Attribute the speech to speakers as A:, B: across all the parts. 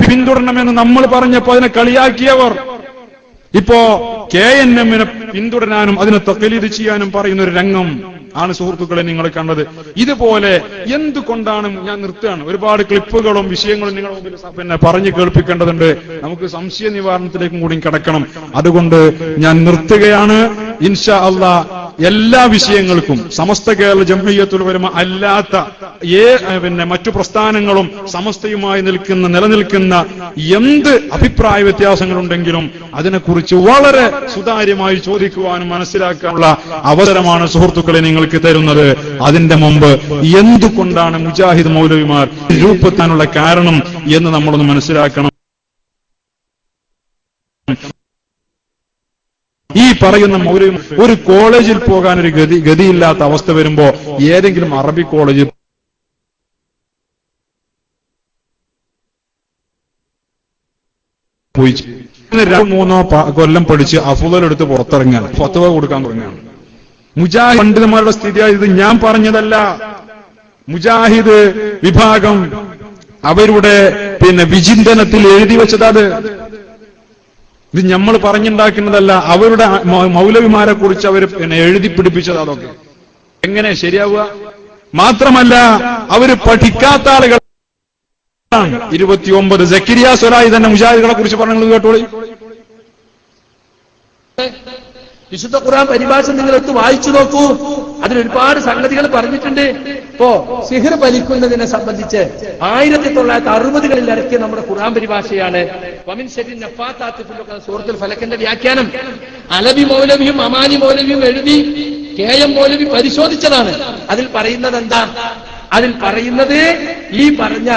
A: പിന്തുടരണമെന്ന് നമ്മൾ പറഞ്ഞപ്പോ അതിനെ കളിയാക്കിയവർ ഇപ്പോ KNM-നെ പിന്തുടരാനും അതിനെ തഖ്ലീദ് ചെയ്യാനും പറയുന്ന ഒരു രംഗം ആണ് സുഹൃത്തുക്കളെ നിങ്ങൾ കണ്ടത്. ഇതുപോലെ എന്തുകൊണ്ടാണ്, ഞാൻ നിർത്തുകയാണ്, ഒരുപാട് ക്ലിപ്പുകളും വിഷയങ്ങളും നിങ്ങളുടെ മുമ്പിൽ പറഞ്ഞു കേൾപ്പിക്കേണ്ടതുണ്ട്. നമുക്ക് സംശയ നിവാരണത്തിലേക്കും കൂടി കിടക്കണം. അതുകൊണ്ട് ഞാൻ നിർത്തുകയാണ്. ഇൻഷാ അല്ലാഹ് എല്ലാ വിഷയങ്ങൾക്കും സമസ്ത കേരള ജംഇയ്യത്തുൽ ഉലമ അല്ലാത്ത മറ്റു പ്രസ്ഥാനങ്ങളും സമസ്തയുമായി നിലനിൽക്കുന്ന എന്ത് അഭിപ്രായ വ്യത്യാസങ്ങളുണ്ടെങ്കിലും അതിനെക്കുറിച്ച് വളരെ സുതാര്യമായി ചോദിക്കുവാനും മനസ്സിലാക്കാനുള്ള അവസരമാണ് സുഹൃത്തുക്കളെ നിങ്ങൾക്ക് തരുന്നത്. അതിന്റെ മുമ്പ് എന്തുകൊണ്ടാണ് മുജാഹിദ് മൗലവിമാർ രൂപത്താനുള്ള കാരണം എന്ന് നമ്മളൊന്ന് മനസ്സിലാക്കണം. ഈ പറയുന്ന മൗലവി ഒരു കോളേജിൽ പോകാൻ ഒരു ഗതിയില്ലാത്ത അവസ്ഥ വരുമ്പോ ഏതെങ്കിലും അറബി കോളേജിൽ പോയി 2-3 കൊല്ലം പഠിച്ച് അഫ്ളൽ എടുത്ത് പുറത്തിറങ്ങാൻ ഫത്വ കൊടുക്കാൻ തുടങ്ങുകയാണ്. മുജാഹിദ് പണ്ഡിതന്മാരുടെ സ്ഥിതിയായത് ഞാൻ പറഞ്ഞതല്ല. മുജാഹിദ് വിഭാഗം അവരുടെ വിചിന്തനത്തിൽ എഴുതി വെച്ചത്. ഇത് നമ്മൾ പറഞ്ഞുണ്ടാക്കുന്നതല്ല. അവരുടെ മൗലവിമാരെ കുറിച്ച് അവർ എഴുതി പിടിപ്പിച്ചത്. അതൊക്കെ എങ്ങനെ ശരിയാവുക? മാത്രമല്ല അവര് പഠിക്കാത്ത ആളുകൾ. 29 സക്കരിയ സ്വലാഹി തന്നെ മുജാഹിദുകളെ കുറിച്ച് പറഞ്ഞു കേട്ടോളി.
B: വിശുദ്ധ ഖുർആൻ പരിഭാഷ നിങ്ങൾ എടുത്ത് വായിച്ചു നോക്കൂ. അതിലൊരുപാട് സംഗതികൾ പറഞ്ഞിട്ടുണ്ട്. ഇപ്പോ സിഹിർ ഫലിക്കുന്നതിനെ സംബന്ധിച്ച് 1960-കളിൽ ഇറക്കിയ നമ്മുടെ ഖുർആൻ പരിഭാഷയാണ് സൂറത്തുൽ ഫലക്കിന്റെ വ്യാഖ്യാനം. അലബി മൗലവിയും അമാനി മൗലവിയും എഴുതി KM മൗലവി പരിശോധിച്ചതാണ്. അതിൽ പറയുന്നത് എന്താ? അതിൽ പറയുന്നത് ഈ പറഞ്ഞ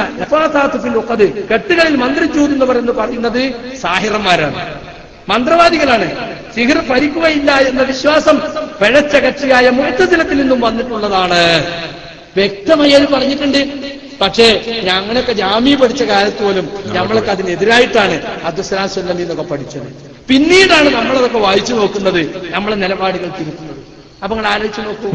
B: കെട്ടുകളിൽ മന്ത്രിച്ചു എന്ന് പറയുന്നത് സാഹിറന്മാരാണ്, മന്ത്രവാദികളാണ്. സിഹിർ ഫലിക്കുകയില്ല എന്ന വിശ്വാസം പിഴച്ച കക്ഷിയായ മുഅ്തസിലത്തിൽ നിന്നും വന്നിട്ടുള്ളതാണ്. വ്യക്തമായി അത് പറഞ്ഞിട്ടുണ്ട്. പക്ഷേ ഞങ്ങളൊക്കെ ജാമ്യ പഠിച്ച കാലത്ത് പോലും നമ്മളൊക്കെ അതിനെതിരായിട്ടാണ് അബ്ദുസ്സലാം സുല്ലമി എന്നൊക്കെ പഠിച്ചത്. പിന്നീടാണ് നമ്മളതൊക്കെ വായിച്ചു നോക്കുന്നത്, നമ്മളെ നിലപാടുകൾ തിരുത്തുന്നത്. അപ്പൊ നിങ്ങൾ ആലോചിച്ച് നോക്കൂ.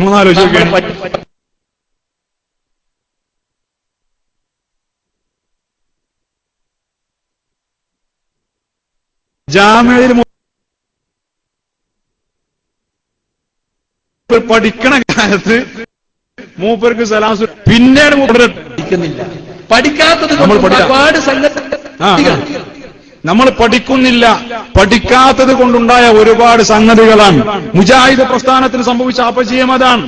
A: ജാമ്യയിൽ പഠിക്കണ കാലത്ത് മൂപ്പർക്ക് സലാം പിന്നീട് പഠിക്കുന്നില്ല.
B: പഠിക്കാത്തത് ഒരുപാട്
A: നമ്മൾ പഠിക്കുന്നില്ല. പഠിക്കാത്തത് കൊണ്ടുണ്ടായ ഒരുപാട് സംഗതികളാണ്. മുജാഹിദ് പ്രസ്ഥാനത്തിന് സംഭവിച്ച അപജയം അതാണ്.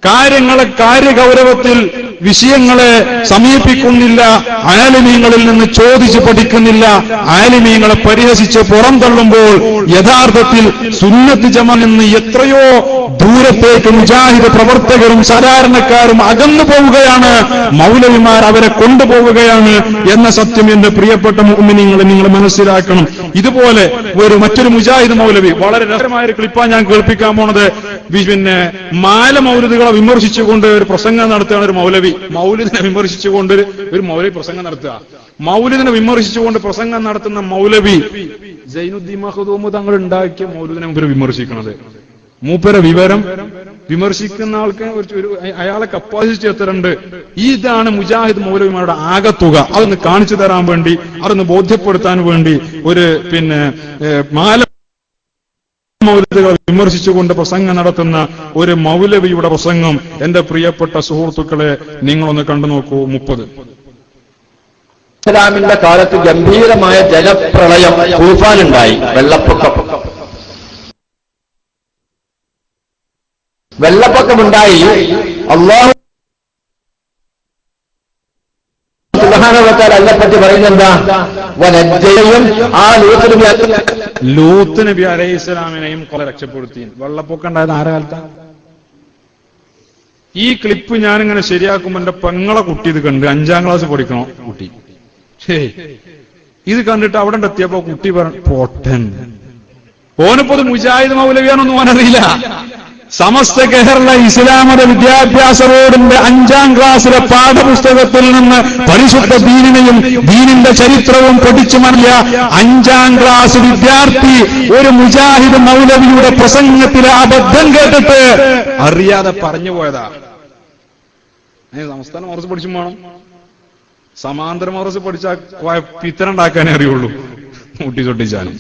A: കാര്യങ്ങളെ കാര്യഗൗരവത്തിൽ വിഷയങ്ങളെ സമീപിക്കുന്നില്ല. ആലിമീങ്ങളിൽ നിന്ന് ചോദിച്ച് പഠിക്കുന്നില്ല. ആലിമീങ്ങളെ പരിഹസിച്ച് പുറംതള്ളുമ്പോൾ യഥാർത്ഥത്തിൽ സുന്നത്ത് ജമാഅത്തിൽ നിന്ന് എത്രയോ ദൂരത്തേക്ക് മുജാഹിദ് പ്രവർത്തകരും സാധാരണക്കാരും അകന്നു പോവുകയാണ്. മൗലവിമാർ അവരെ കൊണ്ടുപോവുകയാണ് എന്ന സത്യം എന്റെ പ്രിയപ്പെട്ട മുഅ്മിനീങ്ങളെ നിങ്ങൾ മനസ്സിലാക്കണം. ഇതുപോലെ മറ്റൊരു മുജാഹിദ് മൗലവി, വളരെ രസകരമായ ഒരു ക്ലിപ്പാണ് ഞാൻ കേൾപ്പിക്കാൻ പോണത്. മാല മൗലിദുകളെ വിമർശിച്ചുകൊണ്ട് ഒരു പ്രസംഗം നടത്തുകയാണ് ഒരു മൗലവി. മൗലിദിനെ വിമർശിച്ചുകൊണ്ട് ഒരു മൗലവി പ്രസംഗം നടത്തുക. മൗലിദിനെ വിമർശിച്ചുകൊണ്ട് പ്രസംഗം നടത്തുന്ന മൗലവി സൈനുദ്ദീൻ മഖ്ദൂം തങ്ങൾ ഉണ്ടാക്കിയ മൗലിദിനെ മുമ്പ് വിമർശിക്കുന്നത്. മൂപ്പര വിവരം വിമർശിക്കുന്ന ആൾക്ക് അയാളെ കപ്പാസിറ്റി എത്രയുണ്ട്? ഇതാണ് മുജാഹിദ് മൗലവിമാരുടെ ആകത്തുക. അതൊന്ന് കാണിച്ചു തരാൻ വേണ്ടി, അതൊന്ന് ബോധ്യപ്പെടുത്താൻ വേണ്ടി ഒരു മാല മൗലിദുകളെ വിമർശിച്ചുകൊണ്ട് പ്രസംഗം നടത്തുന്ന ഒരു മൗലവിയുടെ പ്രസംഗം എന്റെ പ്രിയപ്പെട്ട സുഹൃത്തുക്കളെ നിങ്ങളൊന്ന് കണ്ടു നോക്കൂ. 30
B: ഇസ്ലാമിന്റെ കാലത്ത് ഗംഭീരമായ ജലപ്രളയം, തൂഫാനുണ്ടായി, വെള്ളപ്പൊക്കമുണ്ടായി. അല്ലാഹു സുബ്ഹാനഹു വ തആല അല്ലപ്പറ്റി പറയുന്നെന്താ? വനജ്ജയും ആ
A: ലൂത്ത് നബി അലൈഹിസ്സലാമിനെയും കൊല രക്ഷപ്പെടുത്തി. വെള്ളപ്പൊക്കം ഉണ്ടായത് ആരുടെ കാലത്താണ്? ഈ ക്ലിപ്പ് ഞാനിങ്ങനെ ശരിയാക്കുമ്പോ എന്റെ പെങ്ങളെ കുട്ടി ഇത് കണ്ട്, 5ാം ക്ലാസ് പഠിക്കണോ കുട്ടി, ഇത് കണ്ടിട്ട് അവിടെ എത്തിയപ്പോ കുട്ടി പറഞ്ഞു പൊട്ടൻ. ഓനിപ്പത് മുജാഹിദ് മൗലവിയാണെന്ന് ഓനറിയില്ല. സമസ്ത കേരള ഇസ്ലാമത വിദ്യാഭ്യാസ ബോർഡിന്റെ 5ാം ക്ലാസ്സിലെ പാഠപുസ്തകത്തിൽ നിന്ന് പരിശുദ്ധ ദീനിനെയും ദീനിന്റെ ചരിത്രവും പഠിച്ചു മനസ്സിയ 5ാം ക്ലാസ് വിദ്യാർത്ഥി ഒരു മുജാഹിദ് മൗലവിയുടെ പ്രസംഗത്തിലെ അബദ്ധം കേട്ടിട്ട് അറിയാതെ പറഞ്ഞു പോയതാ. സംസ്ഥാനം മറച്ചു പഠിച്ചും വേണം. സമാന്തര മദ്രസ പഠിച്ചാൽ പിത്തനുണ്ടാക്കാനേ അറിയുള്ളൂ, മുട്ടിച്ചൊട്ടിച്ചാലും.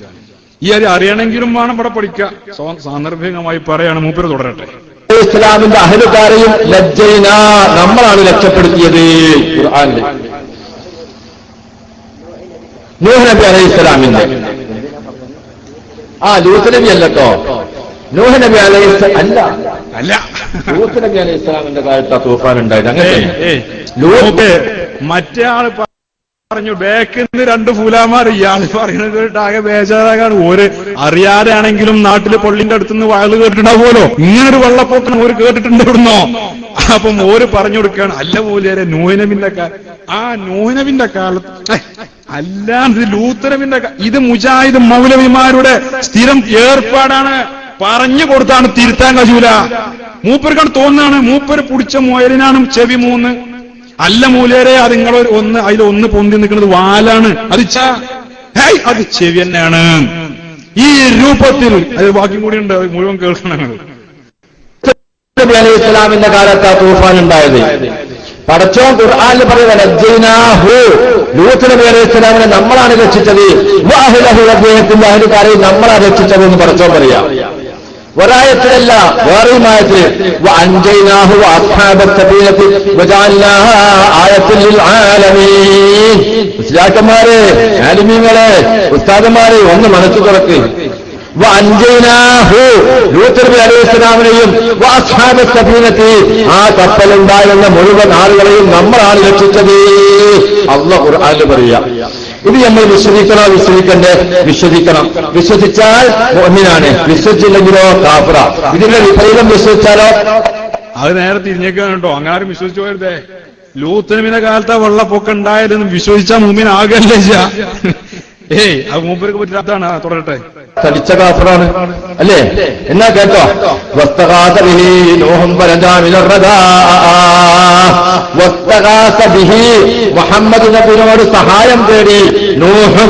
A: ഈ അറിയണമെങ്കിലും വേണം ഇവിടെ പഠിക്കുക. സാന്ദർഭികമായി പറയാണ്, മൂപ്പര് തുടരട്ടെ.
C: ഇസ്ലാമിന്റെ അഹലുകാരെയും ലജ്ജയിന, നമ്മളാണ് രക്ഷപ്പെടുത്തിയത്. ഖുർആനിൽ നൂഹ് നബി അലൈഹി ഇസ്ലാമിന്റെ ലൂത്ത് നബി അല്ലട്ടോ, നൂഹ് നബി അലൈഹി അല്ല ലൂത്ത് നബി അലൈഹി ഇസ്ലാമിന്റെ കാലത്ത് തൂഫാൻ ഉണ്ടായത്. അങ്ങനെ
A: മറ്റേ ആള് പറഞ്ഞു ബാക്കിൽ നിന്ന് 2 ഫൂലാമാർ ഇയാൾ പറയുന്നത് കേട്ട് ആകെ ബേജാറാകാണ്. ഓര് അറിയാതെ ആണെങ്കിലും നാട്ടില് പള്ളിന്റെ അടുത്തുനിന്ന് വയല് കേട്ടിട്ടുണ്ടാവുമല്ലോ, ഇങ്ങനൊരു വെള്ളപ്പൊക്കം ഓര് കേട്ടിട്ടുണ്ട് ഇവിടുന്നോ. അപ്പം ഓര് പറഞ്ഞു കൊടുക്കുകയാണ്, അല്ല മൂല്യരെ നൂഹ് നബിന്റെ നൂഹ് നബിന്റെ കാലത്ത് അല്ലാണ്ട് ലൂത്ത് നബിന്റെ ഇത് മുജാഹിദ് മൗലവിമാരുടെ സ്ഥിരം ഏർപ്പാടാണ്. പറഞ്ഞു കൊടുത്താണ് തിരുത്താൻ കഴിയൂല. മൂപ്പർക്കാണ് തോന്നാണ് മൂപ്പര് പിടിച്ച മുയലിനാണ് ചെവി 3. അല്ല മൂലേരെ അത് നിങ്ങൾ അതിലൊന്ന് പൊന്തി നിൽക്കുന്നത് വാലാണ്, അത് ചെവി തന്നെയാണ്. ഈ രൂപത്തിൽ അത് ബാക്കി കൂടി ഉണ്ട്, മുഴുവൻ കേൾക്കണം.
C: നബി അലൈഹി ഇസ്ലാമിന്റെ കാലത്ത് തൂഫാൻ ഉണ്ടായത്. പടച്ചോൻ ഖുർആനിൽ പറയുന്നത് ലൂത്ത് നബി അലൈഹി ഇസ്ലാമിനെ നമ്മളാണ് രക്ഷിച്ചത്, അദ്ദേഹത്തിന്റെ അഹലുകാരെ നമ്മളാണ് രക്ഷിച്ചത് എന്ന് പടച്ചോൻ പറയാം. ഒരായത്തിലല്ല, വേറെയും ആയത്തിൽ മുസ്ലിയാക്കന്മാരെ, ആലിമീങ്ങളെ, ഉസ്താദന്മാരെ ഒന്ന് മനസ്സ് തുറക്ക്. ലൂത്ത് നബി അലൈഹി ഇസ്ലാമിനെയും ആ കപ്പലുണ്ടായിരുന്ന മുഴുവൻ ആളുകളെയും നമ്മളാണ് രക്ഷിച്ചത്. അല്ലാഹു ഖുർആനിൽ പറയാം. ഇത് നമ്മൾ വിശ്വസിക്കണോ വിശ്വസിക്കണ്ടേ? വിശ്വസിക്കണം. വിശ്വസിച്ചാൽ മുഅ്മിനാണ്, വിശ്വസിച്ചില്ലെങ്കിലോ കാഫിറ. ഇതിന്റെ വിപരീതം വിശ്വസിച്ചാലോ
A: അത് നേരെ തിരിഞ്ഞേക്കാണ് കേട്ടോ. അങ്ങനെ വിശ്വസിച്ചു പോയതേ. ലൂത്ത് നബിയുടെ കാലത്ത് വെള്ളപ്പൊക്കം ഉണ്ടായതെന്ന് വിശ്വസിച്ചാൽ മുഅ്മിനാകല്ലേ? അത് മൂപ്പർക്ക് പറ്റാത്താണ്. തുടരട്ടെ.
C: തടിച്ച കാഫിറാണ് അല്ലേ? എന്നാ കേട്ടോ, മുഹമ്മദ് നബിയോട് സഹായം തേടി നൂഹ്.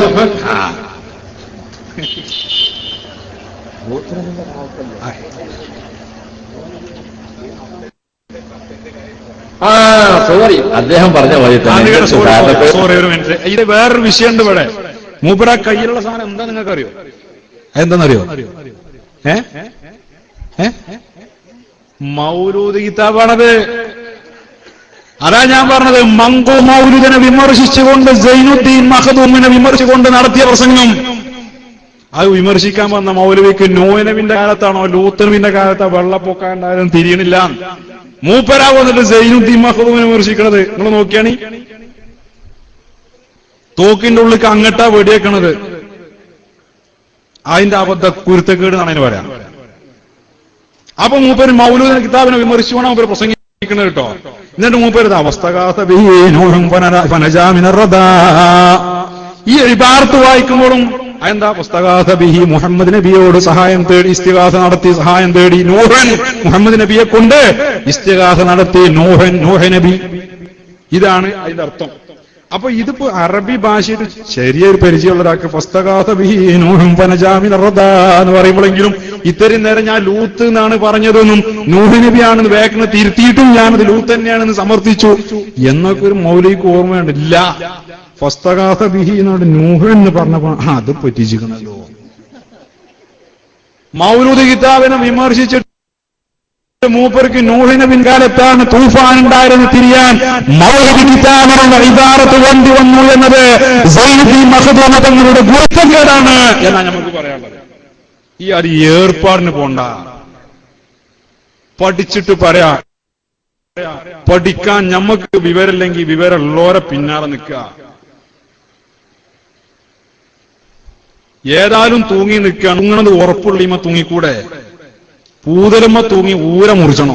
C: സോറി, അദ്ദേഹം പറഞ്ഞ പോലെ
A: സോറി, ഒരു മിനിറ്റ്. ഇത് വേറൊരു വിഷയമുണ്ട് ഇവിടെ. മൂപ്പര കയ്യിലുള്ള സാധനം എന്താ നിങ്ങൾക്ക് അറിയോ? എന്താണെന്നറിയോ? മൗലൂദ് കിതാബാണത്. അതാ ഞാൻ പറഞ്ഞത്, മങ്കു മൗലൂദിനെ വിമർശിച്ചുകൊണ്ട് സൈനുദ്ദീൻ മഖ്ദൂമിനെ വിമർശിച്ചുകൊണ്ട് നടത്തിയ പ്രസംഗം. അത് വിമർശിക്കാൻ വന്ന മൗലവിക്ക് നൂഹ് നബിന്റെ കാലത്താണോ ലൂത്ത് നബിന്റെ കാലത്താ വെള്ളപ്പൊക്കം ഉണ്ടായാലും തിരിയണില്ല. മൂപ്പരാ വന്നിട്ട് സൈനുദ്ദീൻ മഖ്ദൂമിനെ വിമർശിക്കണത്. നിങ്ങൾ നോക്കിയാണ്, തോക്കിന്റെ ഉള്ളിൽ അങ്ങട്ടാ വെടിയേക്കണത്. അതിന്റെ അബദ്ധ കുരുത്തക്കേട് എന്നാണ് അതിന് പറയാം. അപ്പൊ മൂപ്പര് മൗലൂദ് കിതാബിനെ വിമർശിച്ചുകൊണ്ട് മൂപ്പര് പ്രസംഗിക്കുന്നത് കേട്ടോ. എന്നിട്ട് മൂപ്പര് ഈ ഇബാറത്ത് വായിക്കുമ്പോഴും അതെന്താ പുസ്തകാഥബിഹി, മുഹമ്മദ് നബിയോട് സഹായം തേടി ഇസ്തിഗാസ നടത്തി സഹായം തേടി. നൂഹൻ മുഹമ്മദ് നബിയെ കൊണ്ട് ഇസ്തിഗാസ നടത്തി നൂഹ് നബി. ഇതാണ് അതിന്റെ അർത്ഥം. അപ്പൊ ഇതിപ്പോ അറബി ഭാഷയിൽ ചെറിയൊരു പരിചയമുള്ള ഒരാൾക്ക് എന്ന് പറയുമ്പോഴെങ്കിലും ഇത്രയും നേരം ഞാൻ ലൂത്ത് എന്നാണ് പറഞ്ഞതെന്നും നൂഹ് നബിയാണെന്ന് വേഗം തിരുത്തിയിട്ടും ഞാനത് ലൂത്ത് തന്നെയാണെന്ന് സമർത്ഥിച്ചു എന്നൊക്കെ ഒരു മൗലിക ഓർമ്മയുണ്ടില്ല. ഫസ്തഗാഥ ബിഹി എന്നോട് നൂഹ് എന്ന് പറഞ്ഞപ്പോ അത് പറ്റിച്ചിരിക്കണല്ലോ. മൗലൂദ് കിതാബിനെ വിമർശിച്ചിട്ട് മൂപ്പർക്ക് നൂഹിന്റെ പിൻകാലത്താണ് തൂഫാൻ ഉണ്ടായിരുന്നു തിരിയാൻ മൗലൂദ് കിതാബിനുള്ള ഇബാറത്ത് കൊണ്ടുവന്നു എന്നത് സൈനുദ്ദീൻ മഖ്ദൂം തങ്ങളുടെ ഗുരുത്തക്കേടാണ് എന്നാണ് നമുക്ക് പറയാനുള്ളത്. ഈ അത് ഏർപ്പാടിന് പോണ്ട, പഠിച്ചിട്ട് പറയാ. പഠിക്കാൻ ഞമ്മക്ക് വിവരമില്ലെങ്കിൽ വിവരമുള്ളവരെ പിന്നാലെ നിൽക്കുക. ഏതായാലും തൂങ്ങി നിൽക്കുക. തൂങ്ങണത് ഉറപ്പുള്ളിമ തൂങ്ങിക്കൂടെ? പൂതലുമ്മ തൂങ്ങി ഊര മുറിച്ചണോ?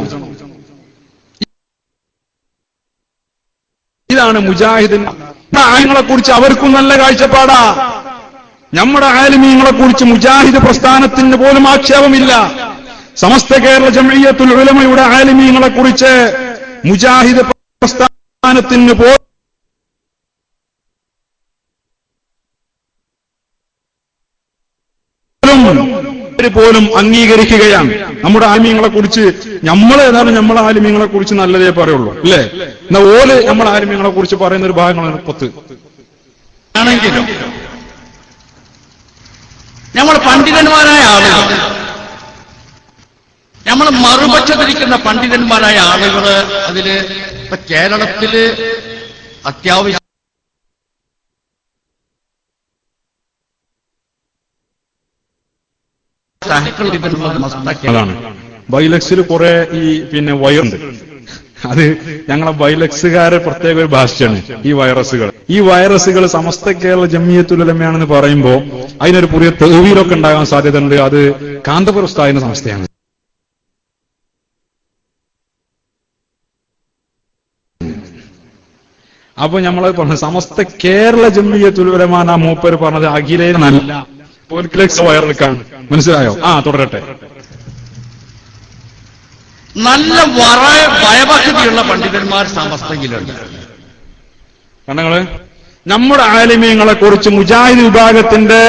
A: ഇതാണ് മുജാഹിദിന്റെ ആയങ്ങളെ കുറിച്ച് അവർക്കും നല്ല കാഴ്ചപ്പാടാ. നമ്മുടെ ആലിമീങ്ങളെ കുറിച്ച് മുജാഹിദ് പ്രസ്ഥാനത്തിന് പോലും ആക്ഷേപമില്ല. സമസ്ത കേരള ജംഇയ്യത്തുൽ ഉലമയുടെ ആലിമീങ്ങളെ കുറിച്ച് മുജാഹിദ് പ്രസ്ഥാനത്തിന് പോലും അംഗീകരിക്കുകയാണ്. നമ്മുടെ ആലിമീങ്ങളെ കുറിച്ച് നമ്മൾ ഏതായാലും നമ്മളെ ആലിമീങ്ങളെ കുറിച്ച് നല്ലതേ പറയുള്ളൂ അല്ലേ? എന്നാ ഓല് നമ്മളെ ആലിമീങ്ങളെ കുറിച്ച് പറയുന്ന ഒരു ഭാഗങ്ങളാണ് 10
B: ആണെങ്കിലും നമ്മൾ പണ്ഡിതന്മാരായ ആളുകൾ, നമ്മൾ മറുപക്ഷത്തിരിക്കുന്ന പണ്ഡിതന്മാരായ ആളുകള് അതില് ഇപ്പൊ കേരളത്തില് അത്യാവശ്യം
A: അതാണ് ബൈലക്സിൽ കുറെ ഈ വയറുണ്ട്. അത് ഞങ്ങളെ ബൈലക്സുകാരെ പ്രത്യേക ഒരു ഭാഷയാണ് ഈ വൈറസുകൾ. ഈ വൈറസുകൾ സമസ്ത കേരള ജമിയത്തുൽ ഉലമയാണെന്ന് പറയുമ്പോ അതിനൊരു പുതിയ തെളിവിലൊക്കെ ഉണ്ടാകാൻ സാധ്യതയുണ്ട്. അത് കാന്തപുര ഉസ്താദിന്റെ സംസ്ഥയാണ്. അപ്പൊ നമ്മളത് പറഞ്ഞു സമസ്ത കേരള ജമിയത്തുൽ ഉലമാന മൂപ്പര് പറഞ്ഞത് അഖിലേനല്ല പോലിക്ലെക്സ് വൈറൽക്കാണ്. മനസ്സിലായോ? തുടരട്ടെ.
B: നല്ല ഭയഭക്തിയുള്ള പണ്ഡിതന്മാർ സമസ്തയിലുണ്ട്.
A: കണ്ടങ്ങള് നമ്മുടെ ആലിമീങ്ങളെ കുറിച്ച് മുജാഹിദ് വിഭാഗത്തിന്റെ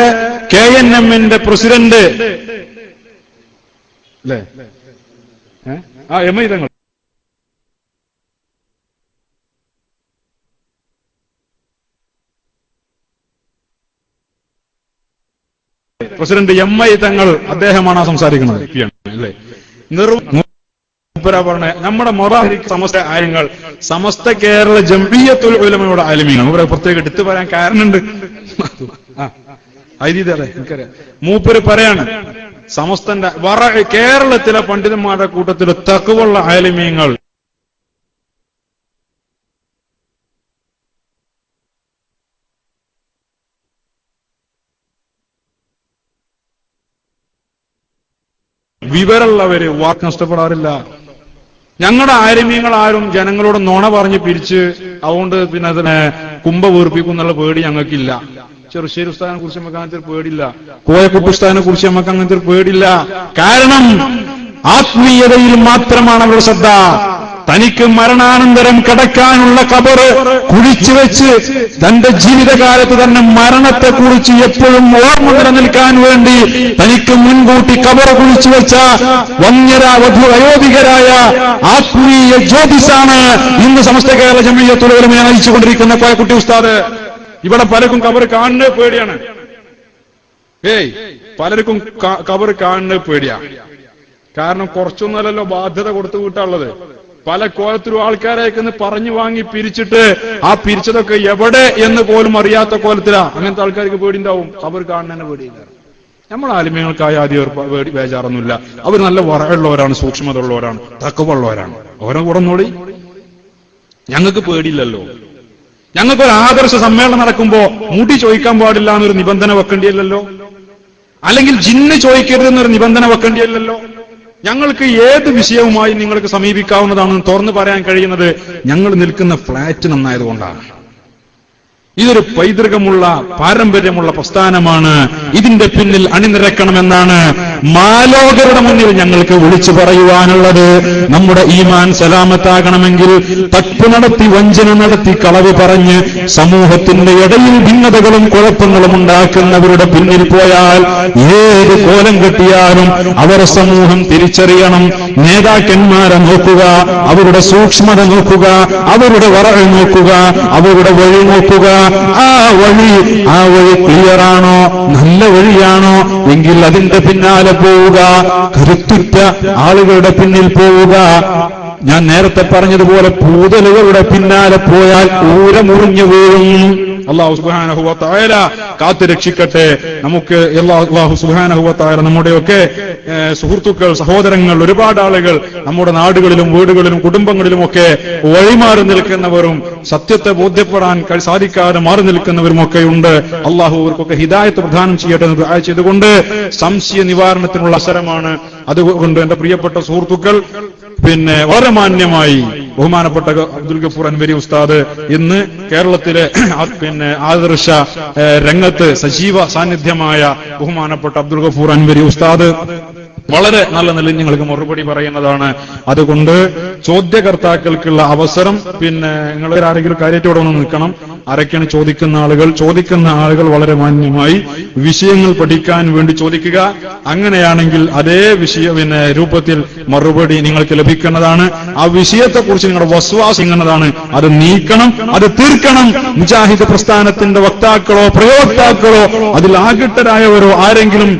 A: KNM പ്രസിഡന്റ് അല്ലേ എമൈതങ്ങൾ പ്രസിഡന്റ് MI തങ്ങൾ അദ്ദേഹമാണ് സംസാരിക്കുന്നത് അല്ലേ? പറഞ്ഞ നമ്മുടെ മൊറാഹിക് സമസ്ത ആര്യങ്ങൾ സമസ്ത കേരള ജംഇയ്യത്തുൽ ഉലമയുടെ ആലിമീങ്ങളാണ്. ഇവരെ പ്രത്യേകം എടുത്തു പറയാൻ കാരണമുണ്ട്. എനിക്കറിയാം. മൂപ്പര് പറയാണ് സമസ്തന്റെ കേരളത്തിലെ പണ്ഡിതന്മാരുടെ കൂട്ടത്തിൽ തഖ്വയുള്ള ആലിമീങ്ങൾ വിവരമുള്ളവര് വാക്ക് നഷ്ടപ്പെടാറില്ല. ഞങ്ങളുടെ ആലിമീങ്ങൾ ആരും ജനങ്ങളോട് നുണ പറഞ്ഞ് പിരിച്ച് അതുകൊണ്ട് പിന്നെ അതിനെ കുംഭ വീർപ്പിക്കും എന്നുള്ള പേടി ഞങ്ങൾക്കില്ല. ചെറുശ്ശേരി ഉസ്താദിനെ കുറിച്ച് നമുക്ക് അങ്ങനത്തെ ഒരു പേടില്ല. കോയക്കുട്ടി ഉസ്താദിനെ കുറിച്ച് നമുക്ക് അങ്ങനത്തെ ഒരു പേടില്ല. കാരണം ആത്മീയതയിൽ മാത്രമാണ് അവരുടെ ശ്രദ്ധ. തനിക്ക് മരണാനന്തരം കിടക്കാനുള്ള ഖബറ് കുഴിച്ചു വെച്ച് തന്റെ ജീവിതകാലത്ത് തന്നെ മരണത്തെക്കുറിച്ച് എപ്പോഴും ഓർമ്മ നിലനിൽക്കാൻ വേണ്ടി തനിക്ക് മുൻകൂട്ടി ഖബറ് കുഴിച്ചു വെച്ച വയോധികരായ ആത്മീയ ജ്യോതിസാണ് ഇന്ന് സമസ്ത കേരള ജമിയത്തുൽ ഉലമയെ നയിച്ചുകൊണ്ടിരിക്കുന്ന കോയക്കുട്ടി ഉസ്താദ്. ഇവിടെ പലർക്കും ഖബറ് കാണുന്നത് പേടിയാണ്. പലർക്കും ഖബറ് കാണുന്നത് പേടിയാണ്. കാരണം കുറച്ചൊന്നുമല്ലല്ലോ ബാധ്യത കൊടുത്തു വീട്ടാനുള്ളത്. പല കോലത്തിലും ആൾക്കാരേക്കെന്ന് പറഞ്ഞു വാങ്ങി പിരിച്ചിട്ട് ആ പിരിച്ചതൊക്കെ എവിടെ എന്ന് പോലും അറിയാത്ത കോലത്തിലാ. അങ്ങനത്തെ ആൾക്കാർക്ക് പേടിണ്ടാവും. ഖബർ കാണുന്നതിന് പേടിയില്ല. നമ്മൾ ആലിമ്യങ്ങൾക്കായ ആദ്യം ബേജാറൊന്നുമില്ല. അവർ നല്ല വറയുള്ളവരാണ്, സൂക്ഷ്മത ഉള്ളവരാണ്, തഖ്വയുള്ളവരാണ്. ഓരോ കൂടെ നോടി ഞങ്ങൾക്ക് പേടിയില്ലല്ലോ. ഞങ്ങൾക്കൊരു ആദർശ സമ്മേളനം നടക്കുമ്പോ മുടി ചോദിക്കാൻ പാടില്ല എന്നൊരു നിബന്ധന വെക്കേണ്ടിയല്ലോ, അല്ലെങ്കിൽ ജിന്ന് ചോദിക്കരുതെന്നൊരു നിബന്ധന വെക്കേണ്ടിയല്ലോ. ഞങ്ങൾക്ക് ഏത് വിഷയവുമായി നിങ്ങൾക്ക് സമീപിക്കാവുന്നതാണെന്ന് തുറന്നു പറയാൻ കഴിയുന്നത് ഞങ്ങൾ നിൽക്കുന്ന ഫ്ലാറ്റ് നന്നായതുകൊണ്ടാണ്. ഇതൊരു പൈതൃകമുള്ള പാരമ്പര്യമുള്ള പ്രസ്ഥാനമാണ്. ഇതിന്റെ പിന്നിൽ അണിനിരക്കണമെന്നാണ് മാലോകരുടെ മുന്നിൽ ഞങ്ങൾക്ക് വിളിച്ചു പറയുവാനുള്ളത്. നമ്മുടെ ഈമാൻ സലാമത്താകണമെങ്കിൽ തപ്പ് നടത്തി, വഞ്ചന നടത്തി, കളവ് പറഞ്ഞ് സമൂഹത്തിന്റെ ഇടയിൽ ഭിന്നതകളും കുഴപ്പങ്ങളും ഉണ്ടാക്കുന്നവരുടെ പിന്നിൽ പോയാൽ ഏത് കോലം കെട്ടിയാലും അവരെ സമൂഹം തിരിച്ചറിയണം. നേതാക്കന്മാരെ നോക്കുക, അവരുടെ സൂക്ഷ്മത നോക്കുക, അവരുടെ വറ നോക്കുക, അവരുടെ വഴി നോക്കുക. ആ വഴി ക്ലിയറാണോ, നല്ല വഴിയാണോ എങ്കിൽ അതിന്റെ പിന്നാലെ പോവുക. കരുത്തുറ്റ ആളുകളുടെ പിന്നിൽ പോവുക. ഞാൻ നേരത്തെ പറഞ്ഞതുപോലെ പൂതലുകളുടെ പിന്നാലെ പോയാൽ ഊരമുറിഞ്ഞു വീഴും. അല്ലാഹു സുബ്ഹാനഹു വ തആല കാത്തു രക്ഷിക്കട്ടെ. നമുക്ക് അല്ലാഹു സുബ്ഹാനഹു വ തആല നമ്മുടെയൊക്കെ സുഹൃത്തുക്കൾ, സഹോദരങ്ങൾ, ഒരുപാട് ആളുകൾ നമ്മുടെ നാടുകളിലും വീടുകളിലും കുടുംബങ്ങളിലുമൊക്കെ വഴിമാറി നിൽക്കുന്നവരും സത്യത്തെ ബോധ്യപ്പെടാൻ സാധിക്കാതെ മാറി നിൽക്കുന്നവരുമൊക്കെ ഉണ്ട്. അല്ലാഹു അവർക്കൊക്കെ ഹിദായത്ത് പ്രദാനം ചെയ്യട്ടെ എന്ന് ദുആ ചെയ്തുകൊണ്ട് സംശയ നിവാരണത്തിനുള്ള അവസരമാണ്. അതുകൊണ്ട് എന്റെ പ്രിയപ്പെട്ട സുഹൃത്തുക്കൾ, വളരെ മാന്യമായി ബഹുമാനപ്പെട്ട അബ്ദുൽ ഗഫൂർ അൻവരി ഉസ്താദ് ഇന്ന് കേരളത്തിലെ ആദർശ രംഗത്ത് സജീവ സാന്നിധ്യമായ ബഹുമാനപ്പെട്ട അബ്ദുൽ ഗഫൂർ അൻവരി ഉസ്താദ് വളരെ നല്ല നിലയിൽ നിങ്ങൾക്ക് മറുപടി പറയുന്നതാണ്. അതുകൊണ്ട് ചോദ്യകർത്താക്കൾക്കുള്ള അവസരം നിങ്ങൾ ആരെങ്കിലും കാര്യത്തോടെ ഒന്ന് നിൽക്കണം. ആരൊക്കെയാണ് ചോദിക്കുന്ന ആളുകൾ വളരെ മാന്യമായി വിഷയങ്ങൾ പഠിക്കാൻ വേണ്ടി ചോദിക്കുക. അങ്ങനെയാണെങ്കിൽ അതേ രൂപത്തിൽ മറുപടി നിങ്ങൾക്ക് ലഭിക്കുന്നതാണ്. ആ വിഷയത്തെക്കുറിച്ച് നിങ്ങളുടെ വസ്വാസ് ഇങ്ങനതാണ്, അത് നീക്കണം, അത് തീർക്കണം. മുജാഹിദ് പ്രസ്ഥാനത്തിന്റെ വക്താക്കളോ പ്രയോക്താക്കളോ അതിൽ ആകൃഷ്ടരായവരോ ആരെങ്കിലും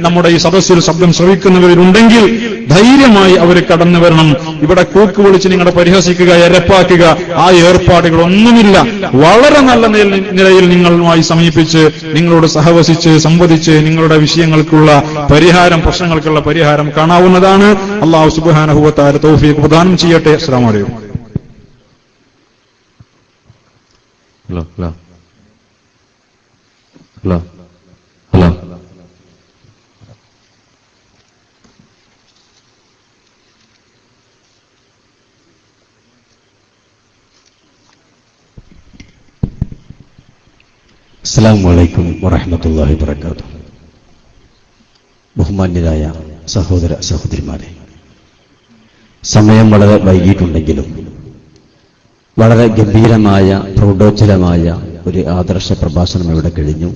A: നമ്മുടെ ഈ സദസ്സിൽ ശബ്ദം ശ്രവിക്കുന്നവരുണ്ടെങ്കിൽ ധൈര്യമായി അവർ കടന്നു വരണം. ഇവിടെ കൂക്ക് വിളിച്ച് നിങ്ങളെ പരിഹസിക്കുക, എരപ്പാക്കുക, ആ ഏർപ്പാടുകളൊന്നുമില്ല. വളരെ നല്ല നിലയിൽ നിങ്ങളുമായി സമീപിച്ച് നിങ്ങളോട് സഹവസിച്ച് സംവദിച്ച് നിങ്ങളുടെ വിഷയങ്ങൾക്കുള്ള പരിഹാരം, പ്രശ്നങ്ങൾക്കുള്ള പരിഹാരം കാണാവുന്നതാണ്. അല്ലാഹു സുബ്ഹാനഹു വ തആല തൗഫീഖ് പ്രദാനം ചെയ്യട്ടെ. അസ്സലാമു അലൈക്കും.
D: അസ്സലാമു അലൈക്കും വറഹ്മത്തുള്ളാഹി വബറകാതുഹു. ബഹുമാന്യരായ സഹോദര സഹോദരിമാരെ, സമയം വളരെ വൈകിട്ടുണ്ടെങ്കിലും വളരെ ഗംഭീരമായ പ്രൗഢോജ്വലമായ ഒരു ആദർശ പ്രഭാഷണം ഇവിടെ കഴിഞ്ഞു.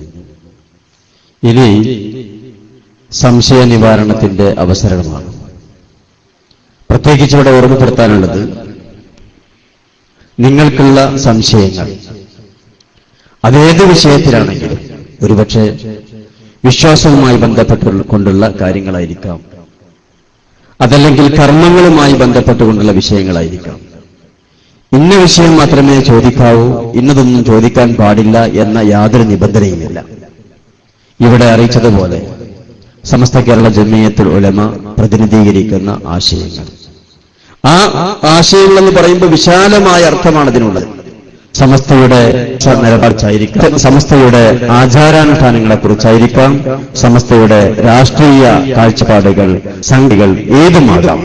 D: ഇനി സംശയ നിവാരണത്തിന്റെ അവസരമാണ്. പ്രത്യേകിച്ച് ഇവിടെ ഓർമ്മപ്പെടുത്താനുള്ളത്, നിങ്ങൾക്കുള്ള സംശയങ്ങൾ അതേത് വിഷയത്തിലാണെങ്കിലും, ഒരുപക്ഷെ വിശ്വാസവുമായി ബന്ധപ്പെട്ടുകൊണ്ടുള്ള കാര്യങ്ങളായിരിക്കാം, അതല്ലെങ്കിൽ കർമ്മങ്ങളുമായി ബന്ധപ്പെട്ടുകൊണ്ടുള്ള വിഷയങ്ങളായിരിക്കാം. ഇന്ന വിഷയം മാത്രമേ ചോദിക്കാവൂ, ഇന്നതൊന്നും ചോദിക്കാൻ പാടില്ല എന്ന യാതൊരു നിബന്ധനയുമില്ല. ഇവിടെ അറിയിച്ചതുപോലെ സമസ്ത കേരള ജമിയത്തുൽ ഉലമ പ്രതിനിധീകരിക്കുന്ന ആശയങ്ങൾ, ആ ആശയങ്ങൾ എന്ന് പറയുമ്പോൾ വിശാലമായ അർത്ഥമാണ് അതിനുള്ളത്. സമസ്തയുടെ നിലപാടായിരിക്കാം, സമസ്തയുടെ ആചാരാനുഷ്ഠാനങ്ങളെക്കുറിച്ചായിരിക്കാം, സമസ്തയുടെ രാഷ്ട്രീയ കാഴ്ചപ്പാടുകൾ, സംഘികൾ ഏതുമാകാം.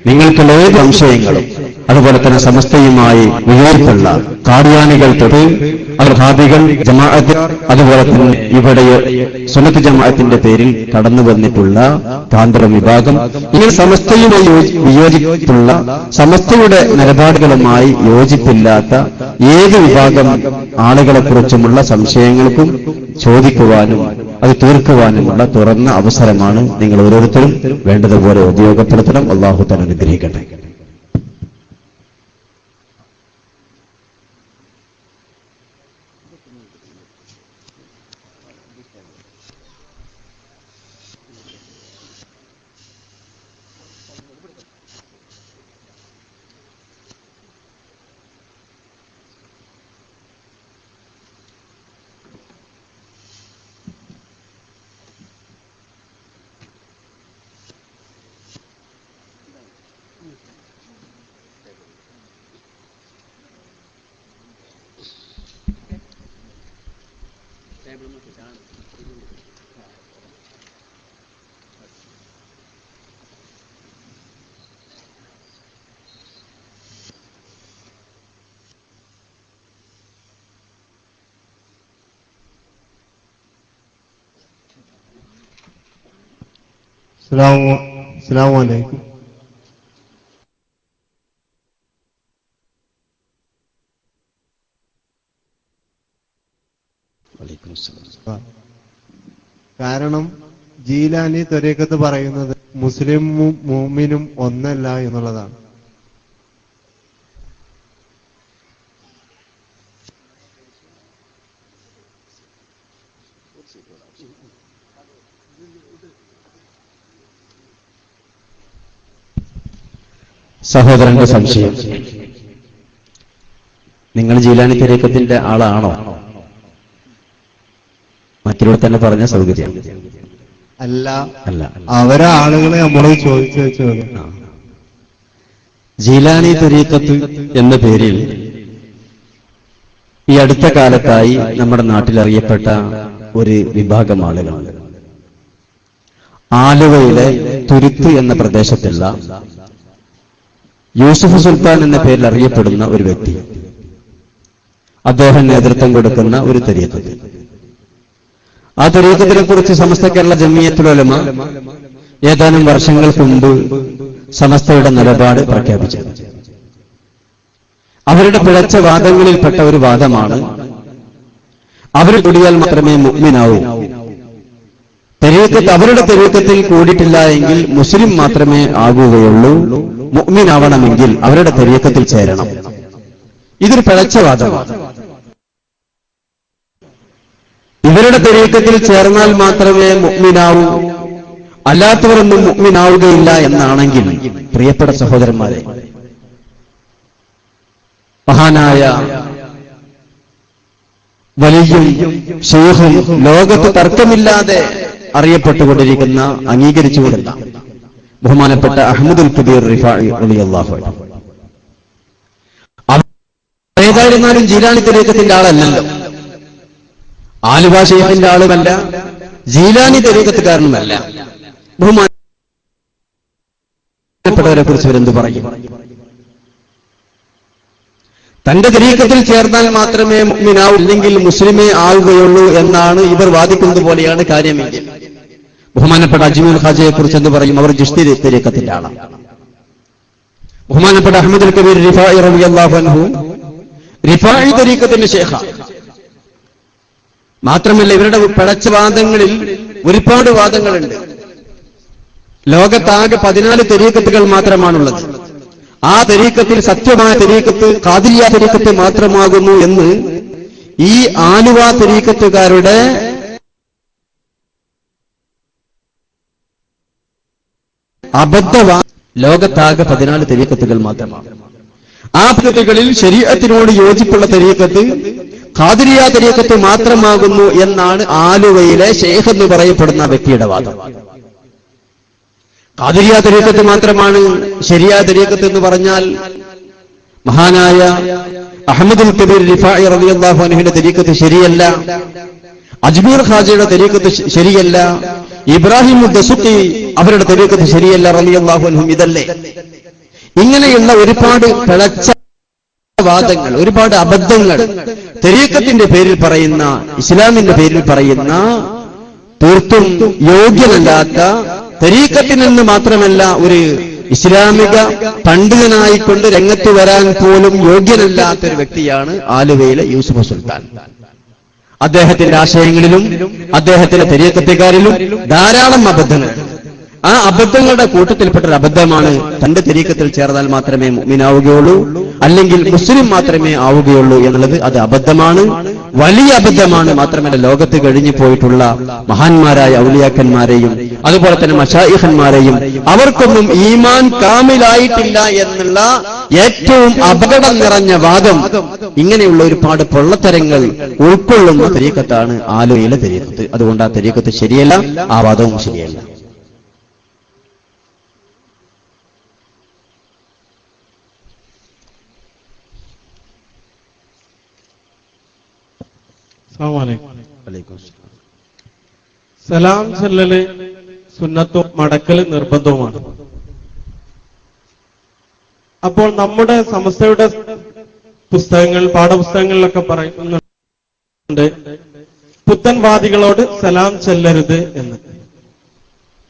D: നിങ്ങൾക്കുള്ള ഏത് സംശയങ്ങളും, അതുപോലെ തന്നെ സമസ്തയുമായി വിയോജിപ്പുള്ള കാടിയാനികൾ തൊട്ട് അർഹാബികൾ, ജമാഅത്ത്, അതുപോലെ തന്നെ ഇവിടെ സുന്നത്ത് ജമാഅത്തിന്റെ പേരിൽ കടന്നു വന്നിട്ടുള്ള താന്ത്രിക വിഭാഗം, ഇങ്ങനെ സമസ്തയുമായി വിയോജിപ്പുള്ള, സമസ്തയുടെ നിലപാടുകളുമായി യോജിപ്പില്ലാത്ത ഏത് വിഭാഗം ആളുകളെക്കുറിച്ചുമുള്ള സംശയങ്ങൾക്കും ചോദിക്കുവാനും അത് തീർക്കുവാനുമുള്ള തുറന്ന അവസരമാണ്. നിങ്ങൾ ഓരോരുത്തരും വേണ്ടതുപോലെ ഉപയോഗപ്പെടുത്തണം. അല്ലാഹു തആല അനുഗ്രഹിക്കട്ടെ.
E: അസ്സലാമു അലൈക്കും. കാരണം ജീലാനി ത്വരീഖത്ത് പറയുന്നത് മുസ്ലിമും മുഅ്മിനും ഒന്നല്ല എന്നുള്ളതാണ്.
D: സഹോദരന്റെ സംശയം, നിങ്ങൾ ജീലാനി ത്വരീഖത്തിന്റെ ആളാണോ? മറ്റുള്ള തന്നെ പറഞ്ഞ സൗകര്യം
E: അല്ല, അവരെ ആളുകളെ നമ്മളോട് ചോദിച്ചു.
D: ജീലാനി ത്വരീഖത്ത് എന്ന പേരിൽ ഈ അടുത്ത കാലത്തായി നമ്മുടെ നാട്ടിൽ അറിയപ്പെട്ട ഒരു വിഭാഗം ആളുകളുണ്ട്. ആലുവയിലെ തുരുത്ത് എന്ന പ്രദേശത്തുള്ള യൂസുഫ് സുൽത്താൻ എന്ന പേരിൽ അറിയപ്പെടുന്ന ഒരു വ്യക്തി, അദ്ദേഹം നേതൃത്വം കൊടുക്കുന്ന ഒരു ത്വരീഖത്ത്. ആ ത്വരീഖത്തിനെ കുറിച്ച് സമസ്ത കേരള ജമിയത്തുൽ ഉലമ ഏതാനും വർഷങ്ങൾക്ക് മുമ്പ് സമസ്തയുടെ നിലപാട് പ്രഖ്യാപിച്ചു. അവരുടെ പിഴച്ച വാദങ്ങളിൽപ്പെട്ട ഒരു വാദമാണ്, അവർ കൂടിയാൽ മാത്രമേ മുഅ്മിനാവൂ, തരീഖത്ത് അവരുടെ തരീഖത്തിൽ കൂടിയിട്ടില്ല എങ്കിൽ മുസ്ലിം മാത്രമേ ആകുകയുള്ളൂ. മുഅ്മിനാവണമെങ്കിൽ അവരുടെ തരീഖത്തിൽ ചേരണം. ഇതൊരു പിഴച്ച വാദമാണ്. ഇവരുടെ തരീഖത്തിൽ ചേർന്നാൽ മാത്രമേ മുഅ്മിനാവൂ, അല്ലാത്തവരൊന്നും മുഅ്മിനാവുകയില്ല എന്നാണെങ്കിൽ, പ്രിയപ്പെട്ട സഹോദരന്മാരെ, മഹാനായ വലിയും ശൈഖും ലോകത്ത് തർക്കമില്ലാതെ അറിയപ്പെട്ടുകൊണ്ടിരിക്കുന്ന, അംഗീകരിച്ചുകൊണ്ടിരുന്ന ബഹുമാനപ്പെട്ട അഹ്മദുൽ കബീർ റിഫാഇ റളിയല്ലാഹു അൻഹു, ഏതായിരുന്നാലും ജീലാനി തരീഖത്തിന്റെ ആളല്ലല്ലോ, ആലുവ ശൈഖിന്റെ ആളുമല്ല, ജീലാനി തരീഖത്തുകാരനുമല്ല. ബഹുമാനപ്പെട്ടവരെ കുറിച്ച് അവരെന്തു പറയും? തന്റെ തരീഖത്തിൽ ചേർന്നാൽ മാത്രമേ മുഅ്മിനാവൂ, ഇല്ലെങ്കിൽ മുസ്ലിമേ ആവുകയുള്ളൂ എന്നാണ് ഇവർ വാദിക്കുന്നത് പോലെയാണ് കാര്യമെങ്കിൽ, ബഹുമാനപ്പെട്ട അജ്മീർ ഖാജയെ കുറിച്ച് എന്ത് പറയും? അവർ ചിശ്തി തരീഖത്തിന്റെ ആളാണ്. ബഹുമാനപ്പെട്ട അഹ്മദുൽ കബീർ റിഫാഇ റളിയല്ലാഹു അൻഹു റിഫാഇ തരീഖത്തിന്റെ ശൈഖ. മാത്രമല്ല, ഇവരുടെ പിഴച്ച വാദങ്ങളിൽ ഒരുപാട് വാദങ്ങളുണ്ട്. ലോകത്താകെ 14 തരീഖത്തുകൾ മാത്രമാണുള്ളത്. ആ തരീഖത്തിൽ സത്യമായ തരീഖത്ത് ഖാദിരിയ തരീഖത്ത് മാത്രമാകുന്നു എന്ന് ഈ ആലുവ തരീഖത്തുകാരുടെ അബദ്ധവാ. ലോകത്താകെ 14 തരീഖത്തുകൾ മാത്രമാണ്. ആ തരീഖത്തുകളിൽ ശരീഅത്തിനോട് യോജിപ്പുള്ള തരീഖത്ത് ഖാദിരിയ തരീഖത്ത് മാത്രമാകുന്നു എന്നാണ് ആലുവയിലെ ശൈഖ് എന്ന് പറയപ്പെടുന്ന വ്യക്തിയുടെ വാദം. ഖാദിരിയ തരീഖത്ത് മാത്രമാണ് ശരിയാ തരീഖത്ത് എന്ന് പറഞ്ഞാൽ, മഹാനായ അഹ്മദുൽ കബീർ റിഫാഇ റളിയല്ലാഹു അൻഹുവിന്റെ തരീഖത്ത് ശരിയല്ല, അജ്മീർ ഖാജയുടെ തരീഖത്ത് ശരിയല്ല, ഇബ്രാഹിം ദസുഖി അവരുടെ തരീഖത്ത് ശരിയല്ല റളിയല്ലാഹു അൻഹും. ഇതല്ലേ ഇങ്ങനെയുള്ള ഒരുപാട് പിഴച്ച വാദങ്ങൾ, ഒരുപാട് അബദ്ധങ്ങൾ തരീഖത്തിന്റെ പേരിൽ പറയുന്ന, ഇസ്ലാമിന്റെ പേരിൽ പറയുന്ന, തീർത്തും യോഗ്യനല്ലാത്ത, തരീഖത്തിൽ നിന്ന് മാത്രമല്ല ഒരു ഇസ്ലാമിക പണ്ഡിതനായിക്കൊണ്ട് രംഗത്ത് വരാൻ പോലും യോഗ്യനല്ലാത്തൊരു വ്യക്തിയാണ് ആലുവയിലെ യൂസുഫ് സുൽത്താൻ. അദ്ദേഹത്തിന്റെ ആശയങ്ങളിലും അദ്ദേഹത്തിന്റെ തരീഖത്തുകാരിലും ധാരാളം അബദ്ധങ്ങൾ. ആ അബദ്ധങ്ങളുടെ കൂട്ടത്തിൽപ്പെട്ടൊരു അബദ്ധമാണ് തന്റെ തരീഖത്തിൽ ചേർന്നാൽ മാത്രമേ മുഅ്മിനാവുകയുള്ളൂ, അല്ലെങ്കിൽ മുസ്ലിം മാത്രമേ ആവുകയുള്ളൂ എന്നുള്ളത്. അത് അബദ്ധമാണ്, വലിയ അബദ്ധമാണ്. മാത്രമല്ല, ലോകത്ത് കഴിഞ്ഞു പോയിട്ടുള്ള മഹാന്മാരായ ഔലിയാക്കന്മാരെയും അതുപോലെ തന്നെ മശായിഖന്മാരെയും അവർക്കൊന്നും ഈമാൻ കാമിലായിട്ടില്ല എന്നുള്ള ഏറ്റവും അപകടം നിറഞ്ഞ വാദം, ഇങ്ങനെയുള്ള ഒരുപാട് പൊള്ളത്തരങ്ങൾ ഉൾക്കൊള്ളുന്ന തരീഖത്താണ് ആലുവയിലെ തരീഖത്ത്. അതുകൊണ്ട് ആ തരീഖത്ത് ശരിയല്ല, ആ വാദവും ശരിയല്ല.
F: സലാം ചൊല്ലല് സുന്നത്തും മടക്കല് നിർബന്ധവുമാണ്. അപ്പോൾ നമ്മുടെ സമസ്തയുടെ പുസ്തകങ്ങൾ, പാഠപുസ്തകങ്ങളിലൊക്കെ പറയുന്നുണ്ട് പുത്തൻവാദികളോട് സലാം ചെല്ലരുത് എന്ന്.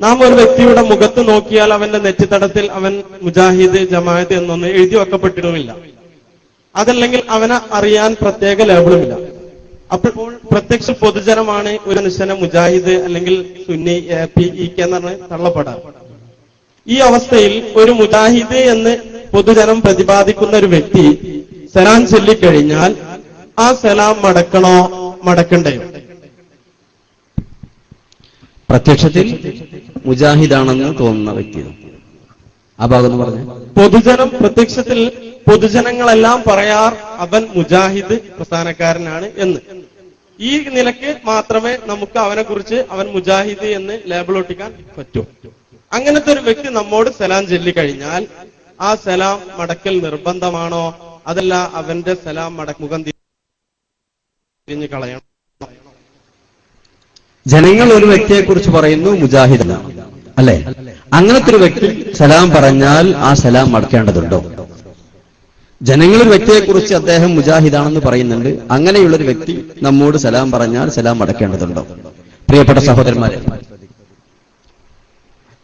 F: നാം ഒരു വ്യക്തിയുടെ മുഖത്ത് നോക്കിയാൽ അവന്റെ നെറ്റിത്തടത്തിൽ അവൻ മുജാഹിദ്, ജമാഅത്ത് എന്നൊന്നും എഴുതി വെക്കപ്പെട്ടിട്ടുമില്ല. അതല്ലെങ്കിൽ അവനെ അറിയാൻ പ്രത്യേക ലേബിളുമില്ല. അപ്പോൾ പ്രത്യക്ഷ പൊതുജനമാണ് ഒരു മനുഷ്യനെ മുജാഹിദ് അല്ലെങ്കിൽ സുന്നി, PEK എന്ന് പറഞ്ഞ് തള്ളപ്പെടാറ്. ഈ അവസ്ഥയിൽ ഒരു മുജാഹിദ് എന്ന് പൊതുജനം പ്രതിപാദിക്കുന്ന ഒരു വ്യക്തി സലാം ചൊല്ലിക്കഴിഞ്ഞാൽ ആ സലാം മടക്കണോ മടക്കണ്ടയോ?
D: പ്രത്യക്ഷത്തിൽ മുജാഹിദാണെന്ന് തോന്നുന്ന വ്യക്തി ആ ഭാഗം പറഞ്ഞു.
F: പൊതുജനം പ്രത്യക്ഷത്തിൽ പൊതുജനങ്ങളെല്ലാം പറയാർ അവൻ മുജാഹിദ് പ്രസ്ഥാനക്കാരനാണ് എന്ന്. ഈ നിലയ്ക്ക് മാത്രമേ നമുക്ക് അവനെ കുറിച്ച് അവൻ മുജാഹിദ് എന്ന് ലേബിൾ ഒട്ടിക്കാൻ പറ്റൂ. അങ്ങനത്തെ ഒരു വ്യക്തി നമ്മോട് സലാം ചൊല്ലിക്കഴിഞ്ഞാൽ ആ സലാം മടക്കൽ നിർബന്ധമാണോ, അതല്ല അവന്റെ സലാം മുഖം തിരിഞ്ഞു കളയണം?
D: ജനങ്ങൾ ഒരു വ്യക്തിയെ കുറിച്ച് പറയുന്നു മുജാഹിദാണ്, അല്ലെ? അങ്ങനത്തെ ഒരു വ്യക്തി സലാം പറഞ്ഞാൽ ആ സലാം മടക്കേണ്ടതുണ്ടോ? ജനങ്ങളൊരു വ്യക്തിയെക്കുറിച്ച് അദ്ദേഹം മുജാഹിദാണെന്ന് പറയുന്നുണ്ട്, അങ്ങനെയുള്ളൊരു വ്യക്തി നമ്മോട് സലാം പറഞ്ഞാൽ സലാം മടക്കേണ്ടതുണ്ടോ? പ്രിയപ്പെട്ട സഹോദരന്മാരെ,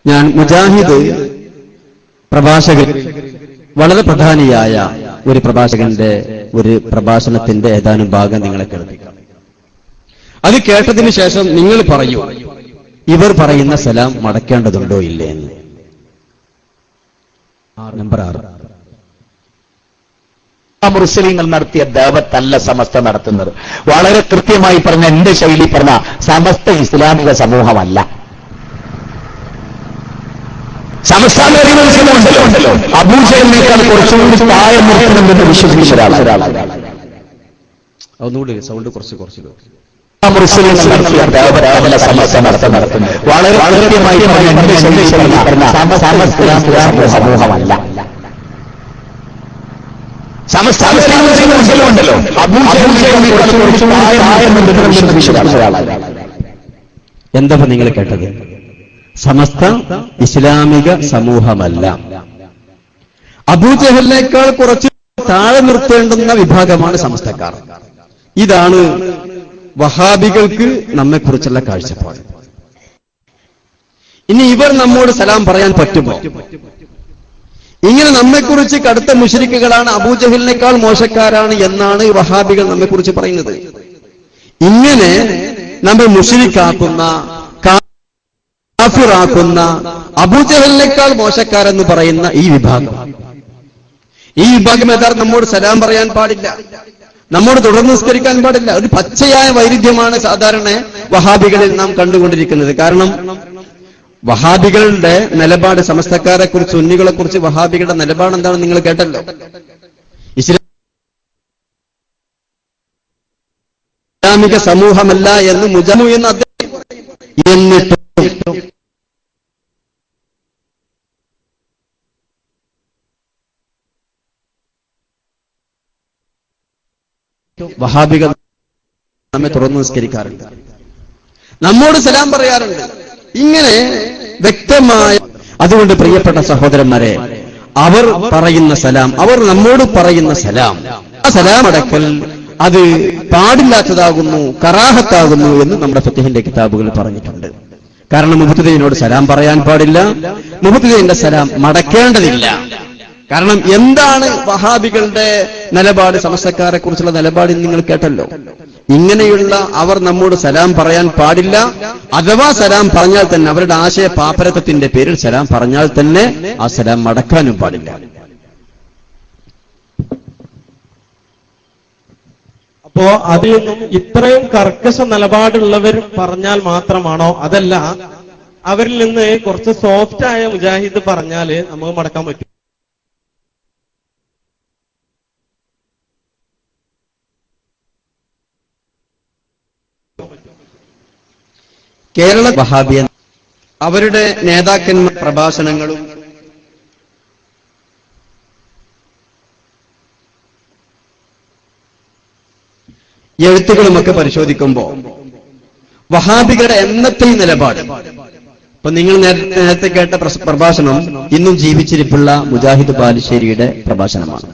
D: ഞാൻ മുജാഹിദ് പ്രഭാഷകൻ, വളരെ പ്രധാനിയായ ഒരു പ്രഭാഷകന്റെ ഒരു പ്രഭാഷണത്തിന്റെ ഏതാനും ഭാഗം നിങ്ങളെ കേൾപ്പിക്കാം. അത് കേട്ടതിന് ശേഷം നിങ്ങൾ പറയൂ, ഇവർ പറയുന്ന സലാം മടക്കേണ്ടതുണ്ടോ ഇല്ലേ എന്ന്. നമ്പർ 6.
C: മുസ്ലിങ്ങൾ നടത്തിയ ദഅവത്തല്ല സമസ്ത നടത്തുന്നത്. വളരെ കൃത്യമായി പറഞ്ഞ, എന്റെ ശൈലി പറഞ്ഞ, സമസ്ത ഇസ്ലാമിക സമൂഹമല്ല. സമസ്ത ഉണ്ടല്ലോ, അബൂജഹലിനേക്കാൾ കുറച്ചുകൂടി താഴെ നിർത്തണമെന്ന് വിശ്വസിക്കുന്ന ഒരാളാണ്.
D: ഒന്നുകൂടി സൗണ്ട് കുറച്ച്
C: മുസ്ലിങ്ങൾ നടത്തിയ ദഅവത്തല്ല സമസ്ത നടത്തുന്നത്. വളരെ കൃത്യമായി പറഞ്ഞ, എന്റെ ശൈലി പറഞ്ഞ, സമസ്ത ഇസ്ലാമിക സമൂഹമല്ല. ഉണ്ടല്ലോ,
D: എന്താ നിങ്ങൾ കേട്ടത്? സമസ്ത ഇസ്ലാമിക സമൂഹമല്ല. അബൂജഹലിനേക്കാൾ കുറച്ച് താഴെ നിർത്തേണ്ടുന്ന വിഭാഗമാണ് സമസ്തക്കാർ. ഇതാണ് വഹാബികൾക്ക് നമ്മെക്കുറിച്ചുള്ള കാഴ്ചപ്പാട്. ഇനി ഇവർ നമ്മോട് സലാം പറയാൻ പറ്റുമോ? ഇങ്ങനെ നമ്മെക്കുറിച്ച് കടുത്ത മുശ്രിക്കുകളാണ്, അബൂജഹലിനേക്കാൾ മോശക്കാരാണ് എന്നാണ് വഹാബികൾ നമ്മെക്കുറിച്ച് പറയുന്നത്. ഇങ്ങനെ നമ്മെ മുശ്രിക്കാക്കുന്ന, കാഫിറാക്കുന്ന, അബൂജഹലിനേക്കാൾ മോശക്കാരെന്ന് പറയുന്ന ഈ വിഭാഗം യഥാർത്ഥം നമ്മോട് സലാം പറയാൻ പാടില്ല, നമ്മോട് തുടർന്ന് നിസ്കരിക്കാൻ പാടില്ല. ഒരു പച്ചയായ വൈരുദ്ധ്യമാണ് സാധാരണ വഹാബികളിൽ നാം കണ്ടുകൊണ്ടിരിക്കുന്നത്. കാരണം വഹാബികളുടെ നിലപാട്, സമസ്തക്കാരെ കുറിച്ച്, സുന്നികളെ കുറിച്ച് വഹാബികളുടെ നിലപാട് എന്താണെന്ന് നിങ്ങൾ കേട്ടല്ലോ. ഇസ്ലാമിക സമൂഹമല്ല എന്ന് മുജമു എന്ന് അദ്ദേഹം, എന്നിട്ടും വഹാബികൾ നമ്മെ തുറന്നു നിസ്കരിക്കാറുണ്ട്, നമ്മോട് സലാം പറയാറുണ്ട്. ഇങ്ങനെ വ്യക്തമായ, അതുകൊണ്ട് പ്രിയപ്പെട്ട സഹോദരന്മാരെ, അവർ പറയുന്ന സലാം, അവർ നമ്മോട് പറയുന്ന സലാം, ആ സലാം അടക്കൽ അത് പാടില്ലാത്തതാകുന്നു, കറാഹത്താകുന്നു എന്ന് നമ്മുടെ ഫിഖ്ഹിന്റെ കിതാബുകൾ പറഞ്ഞിട്ടുണ്ട്. കാരണം മുബ്തദിഇനോട് സലാം പറയാൻ പാടില്ല, മുബ്തദിഇന്റെ സലാം മടക്കേണ്ടതില്ല. കാരണം എന്താണ് വഹാബികളുടെ നിലപാട്, സമസ്തക്കാരെ കുറിച്ചുള്ള നിലപാട് നിങ്ങൾ കേട്ടല്ലോ. ഇങ്ങനെയുള്ള അവർ നമ്മോട് സലാം പറയാൻ പാടില്ല, അഥവാ സലാം പറഞ്ഞാൽ തന്നെ അവരുടെ ആശയ പാപ്പരത്വത്തിന്റെ പേരിൽ സലാം പറഞ്ഞാൽ തന്നെ ആ സലാം മടക്കാനും പാടില്ല.
F: അപ്പോ അതിൽ നിന്നും ഇത്രയും കർക്കശ നിലപാടുള്ളവർ പറഞ്ഞാൽ മാത്രമാണോ, അതല്ല അവരിൽ നിന്ന് കുറച്ച് സോഫ്റ്റ് ആയ മുജാഹിദ് പറഞ്ഞാല് നമുക്ക് മടക്കാൻ പറ്റും?
D: കേരള വഹാബിയൻ അവരുടെ നേതാക്കന്മാർ പ്രഭാഷണങ്ങളും എഴുത്തുകളുമൊക്കെ പരിശോധിക്കുമ്പോൾ വഹാബികളുടെ എന്നത്തെ നിലപാട്, ഇപ്പൊ നിങ്ങൾ നേരത്തെ കേട്ട പ്രഭാഷണം ഇന്നും ജീവിച്ചിരിപ്പുള്ള മുജാഹിദ് ബാലുശ്ശേരിയുടെ പ്രഭാഷണമാണ്.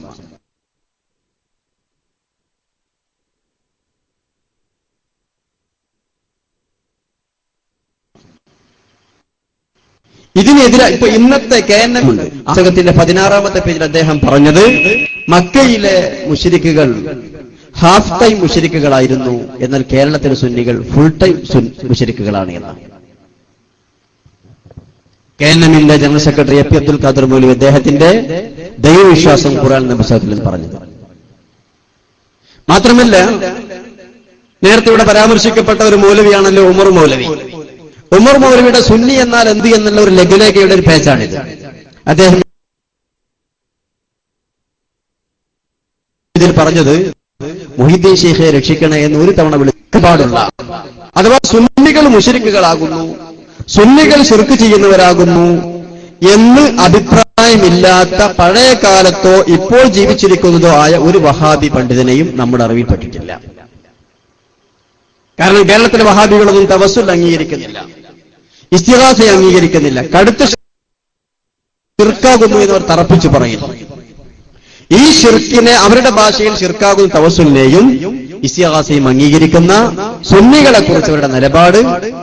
D: ഇതിനെതിരെ ഇപ്പൊ ഇന്നത്തെ KNM ഉണ്ട്, പുസ്തകത്തിന്റെ 16-ാമത്തെ പേജിൽ അദ്ദേഹം പറഞ്ഞത് മക്കയിലെ മുശ്രിക്കുകൾ ഹാഫ് ടൈം മുശ്രിക്കുകളായിരുന്നു, എന്നാൽ കേരളത്തിലെ സുന്നികൾ ഫുൾ ടൈം മുശ്രിക്കുകളാണ് എന്നാണ്. KNMന്റെ general secretary A P Abdul Khader Maulavi അദ്ദേഹത്തിന്റെ ദൈവവിശ്വാസം ഖുർആൻ എന്ന പുസ്തകത്തിൽ പറഞ്ഞത്. മാത്രമല്ല, നേരത്തെ ഇവിടെ പരാമർശിക്കപ്പെട്ട ഒരു മൗലവിയാണല്ലോ ഉമർ മൗലവി. ഉമർ മൗലവിയുടെ സുന്നി എന്നാൽ എന്ത് എന്നുള്ള ഒരു ലഘുലേഖയുടെ ഒരു പേജാണിത്. അദ്ദേഹം ഇതിൽ പറഞ്ഞത് മുഹീദ്ദീൻ ശൈഖെ രക്ഷിക്കണേ എന്ന് ഒരു തവണ വിളിക്കപാടുള്ള, അഥവാ സുന്നികൾ മുശ്രിക്കുകളാകുന്നു, സുന്നികൾ ശിർക്ക് ചെയ്യുന്നവരാകുന്നു എന്ന് അഭിപ്രായമില്ലാത്ത പഴയ കാലത്തോ ഇപ്പോൾ ജീവിച്ചിരിക്കുന്നതോ ആയ ഒരു വഹാബി പണ്ഡിതനെയും നമ്മുടെ അറിവിൽപ്പെട്ടിട്ടില്ല. കാരണം കേരളത്തിലെ വഹാബികളൊന്നും തവസ്സുൽ അംഗീകരിക്കുന്നില്ല, ഇസ്തിഗാസ അംഗീകരിക്കുന്നില്ല, കടുത്ത ശിർക്കാകുന്നു എന്നവർ തറപ്പിച്ചു പറയുന്നു. ഈ ശിർക്കിനെ അവരുടെ ഭാഷയിൽ ശിർക്കാകുന്ന തവസ്സുലിനെയും ഇസ്തിഗാസയും അംഗീകരിക്കുന്ന സുന്നികളെ കുറിച്ച് അവരുടെ നിലപാട്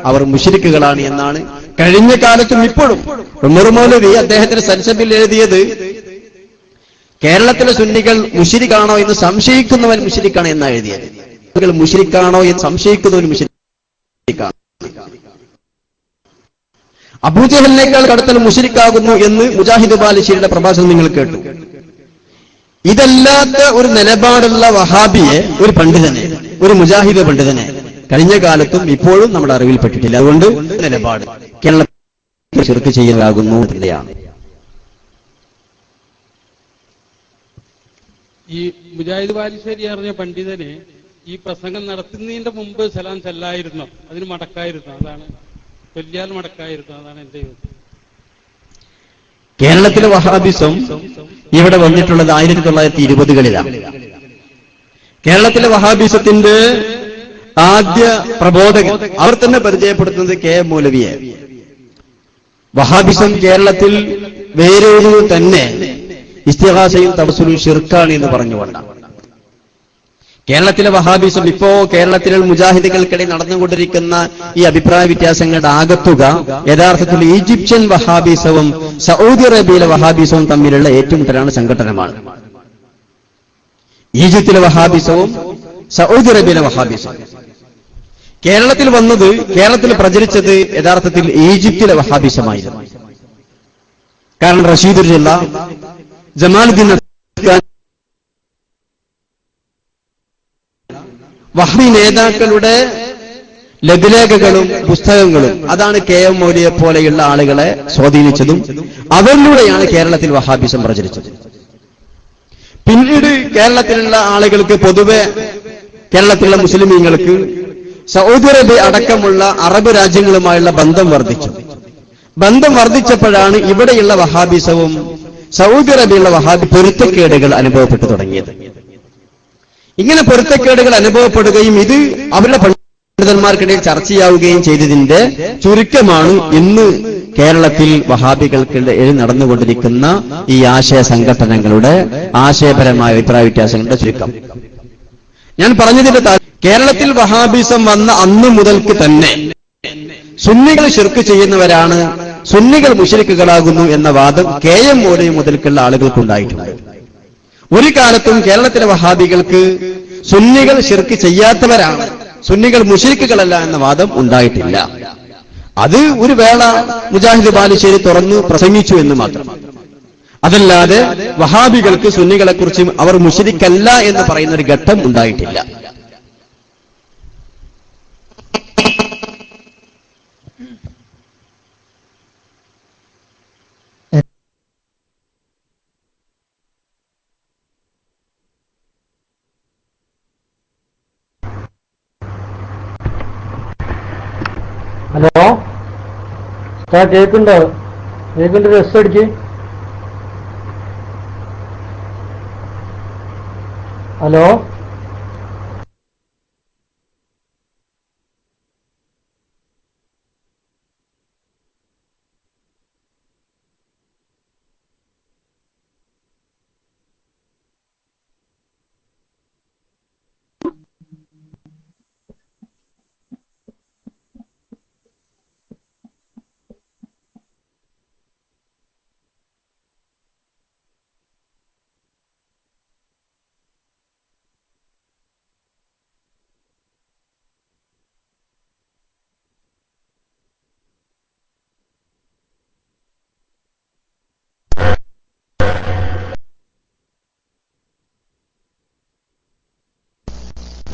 D: അവർ മുശ്രിക്കുകളാണ് എന്നാണ് കഴിഞ്ഞ കാലത്തും ഇപ്പോഴും. ഉമർ മൗലവി അദ്ദേഹത്തിന്റെ സൽസബിൽ എഴുതിയത് കേരളത്തിലെ സുന്നികൾ മുശ്രിക്കാണോ എന്ന് സംശയിക്കുന്നവൻ മുശ്രിക്കാണ് എന്നാണ് എഴുതിയത്. മുശ്രിക്കാണോ എന്ന് സംശയിക്കുന്നവൻ മുശ്രിക്കാണ്. അബൂജഹലിനേക്കാൾ കടുത്തൽ മുശ്രിക്കാകുന്നു എന്ന് മുജാഹിദ് ബാലുശ്ശേരിയുടെ പ്രഭാഷണം നിങ്ങൾ കേട്ടു. ഇതല്ലാത്ത ഒരു നിലപാടുള്ള വഹാബിയെ, ഒരു പണ്ഡിതനെ, ഒരു മുജാഹിദ് പണ്ഡിതനെ കഴിഞ്ഞ കാലത്തും ഇപ്പോഴും നമ്മുടെ അറിവിൽപ്പെട്ടിട്ടില്ല. അതുകൊണ്ട് നിലപാട് കേരളത്തിൽ ശിർക്ക് ചെയ്യലാകുന്നു എന്നതാണ്.
G: ഈ മുജാഹിദ് ബാലുശ്ശേരി അറിഞ്ഞ പണ്ഡിതന് ഈ പ്രസംഗം നടത്തുന്നതിന്റെ മുമ്പ് സലാം ചെല്ലായിരുന്നോ? അതിന് മടക്കായിരുന്നു? അതാണ് ചൊല്ലിയാൽ മടക്കായിരുന്നു? അതാണ് എന്റെ ചോദ്യം.
D: കേരളത്തിലെ വഹാബിസം ഇവിടെ വന്നിട്ടുള്ളത് 1920കളിലാണ്. കേരളത്തിലെ വഹാബിസത്തിന്റെ ആദ്യ പ്രബോധകൻ അവർ തന്നെ പരിചയപ്പെടുത്തുന്നത് KM മൗലവിയെ. വഹാബിസം കേരളത്തിൽ വേരൂരിൽ തന്നെ ഇസ്തിഗാസയും തവസ്സുലും ശിർക്കാണ് എന്ന് പറഞ്ഞുകൊണ്ടാണ്. കേരളത്തിലെ വഹാബിസം ഇപ്പോ കേരളത്തിലെ മുജാഹിദുകൾക്കിടയിൽ നടന്നുകൊണ്ടിരിക്കുന്ന ഈ അഭിപ്രായ വ്യത്യാസങ്ങളുടെ ആകത്തുക യഥാർത്ഥത്തിൽ ഈജിപ്ഷ്യൻ വഹാബിസവും സൗദി അറേബ്യയിലെ വഹാബിസവും തമ്മിലുള്ള ഏറ്റുമുട്ടലാണ്, സംഘട്ടനമാണ്. ഈജിപ്തിലെ വഹാബിസവും സൗദി അറേബ്യയിലെ വഹാബിസവും. കേരളത്തിൽ വന്നത്, കേരളത്തിൽ പ്രചരിച്ചത് യഥാർത്ഥത്തിൽ ഈജിപ്തിലെ വഹാബിസമായിരുന്നു. കാരണം റഷീദുൽ ജില്ല, ജമാലുദ്ദീൻ വഹ്ബി നേതാക്കളുടെ ലഘുലേഖകളും പുസ്തകങ്ങളും അതാണ് KM മൗലവിയെ പോലെയുള്ള ആളുകളെ സ്വാധീനിച്ചതും അവരിലൂടെയാണ് കേരളത്തിൽ വഹാബിസം പ്രചരിച്ചത്. പിന്നീട് കേരളത്തിലുള്ള ആളുകൾക്ക്, പൊതുവെ കേരളത്തിലുള്ള മുസ്ലിമീങ്ങൾക്ക് സൗദി അറേബ്യ അടക്കമുള്ള അറബ് രാജ്യങ്ങളുമായുള്ള ബന്ധം വർദ്ധിച്ചു. ബന്ധം വർദ്ധിച്ചപ്പോഴാണ് ഇവിടെയുള്ള വഹാബിസവും സൗദി അറേബ്യയുള്ള വഹാബി പൊരുത്തക്കേടുകൾ അനുഭവപ്പെട്ടു തുടങ്ങിയത്. ഇങ്ങനെ പൊരുത്തക്കേടുകൾ അനുഭവപ്പെടുകയും ഇത് അവരുടെ പണ്ഡിതന്മാർക്കിടയിൽ ചർച്ചയാവുകയും ചെയ്തതിന്റെ ചുരുക്കമാണ് ഇന്ന് കേരളത്തിൽ വഹാബികൾക്കിടയിൽ നടന്നുകൊണ്ടിരിക്കുന്ന ഈ ആശയ സംഘടനകളുടെ ആശയപരമായ അഭിപ്രായ വ്യത്യാസങ്ങളുടെ ചുരുക്കം. ഞാൻ പറഞ്ഞതിന്റെ കേരളത്തിൽ വഹാബിസം വന്ന അന്ന് മുതൽക്ക് തന്നെ സുന്നികൾ ശിർക്ക് ചെയ്യുന്നവരാണ്, സുന്നികൾ മുശ്രിക്കുകളാകുന്നു എന്ന വാദം KM മൗലവി മുതൽക്കുള്ള ആളുകൾക്കുണ്ടായിട്ടുണ്ട്. ഒരു കാലത്തും കേരളത്തിലെ വഹാബികൾക്ക് സുന്നികൾ ശിർക്ക് ചെയ്യാത്തവരാണ്, സുന്നികൾ മുശ്രിക്കുകളല്ല എന്ന വാദം ഉണ്ടായിട്ടില്ല. അത് ഒരു വേള മുജാഹിദ് ബാലുശ്ശേരി തുറന്നു പ്രസംഗിച്ചു എന്ന് മാത്രം. അതല്ലാതെ വഹാബികൾക്ക് സുന്നികളെക്കുറിച്ചും അവർ മുശ്രിക്കല്ല എന്ന് പറയുന്ന ഒരു ഘട്ടം ഉണ്ടായിട്ടില്ല.
H: ഹലോ, കേൾക്കുന്നുണ്ടോ? കേൾക്കുന്നുണ്ട്, രസം അടിക്ക്. ഹലോ,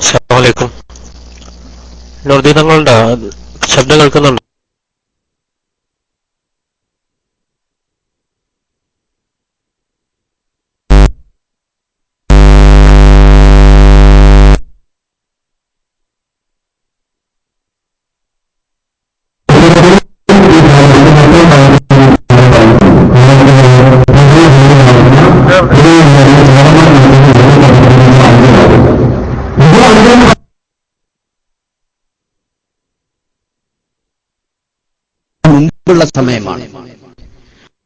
I: അസ്സലാമു നൂർദീൻ, തങ്ങളുടെ ശബ്ദം കേൾക്കുന്നുണ്ട്?
D: മുമ്പുള്ള സമയമാണ്.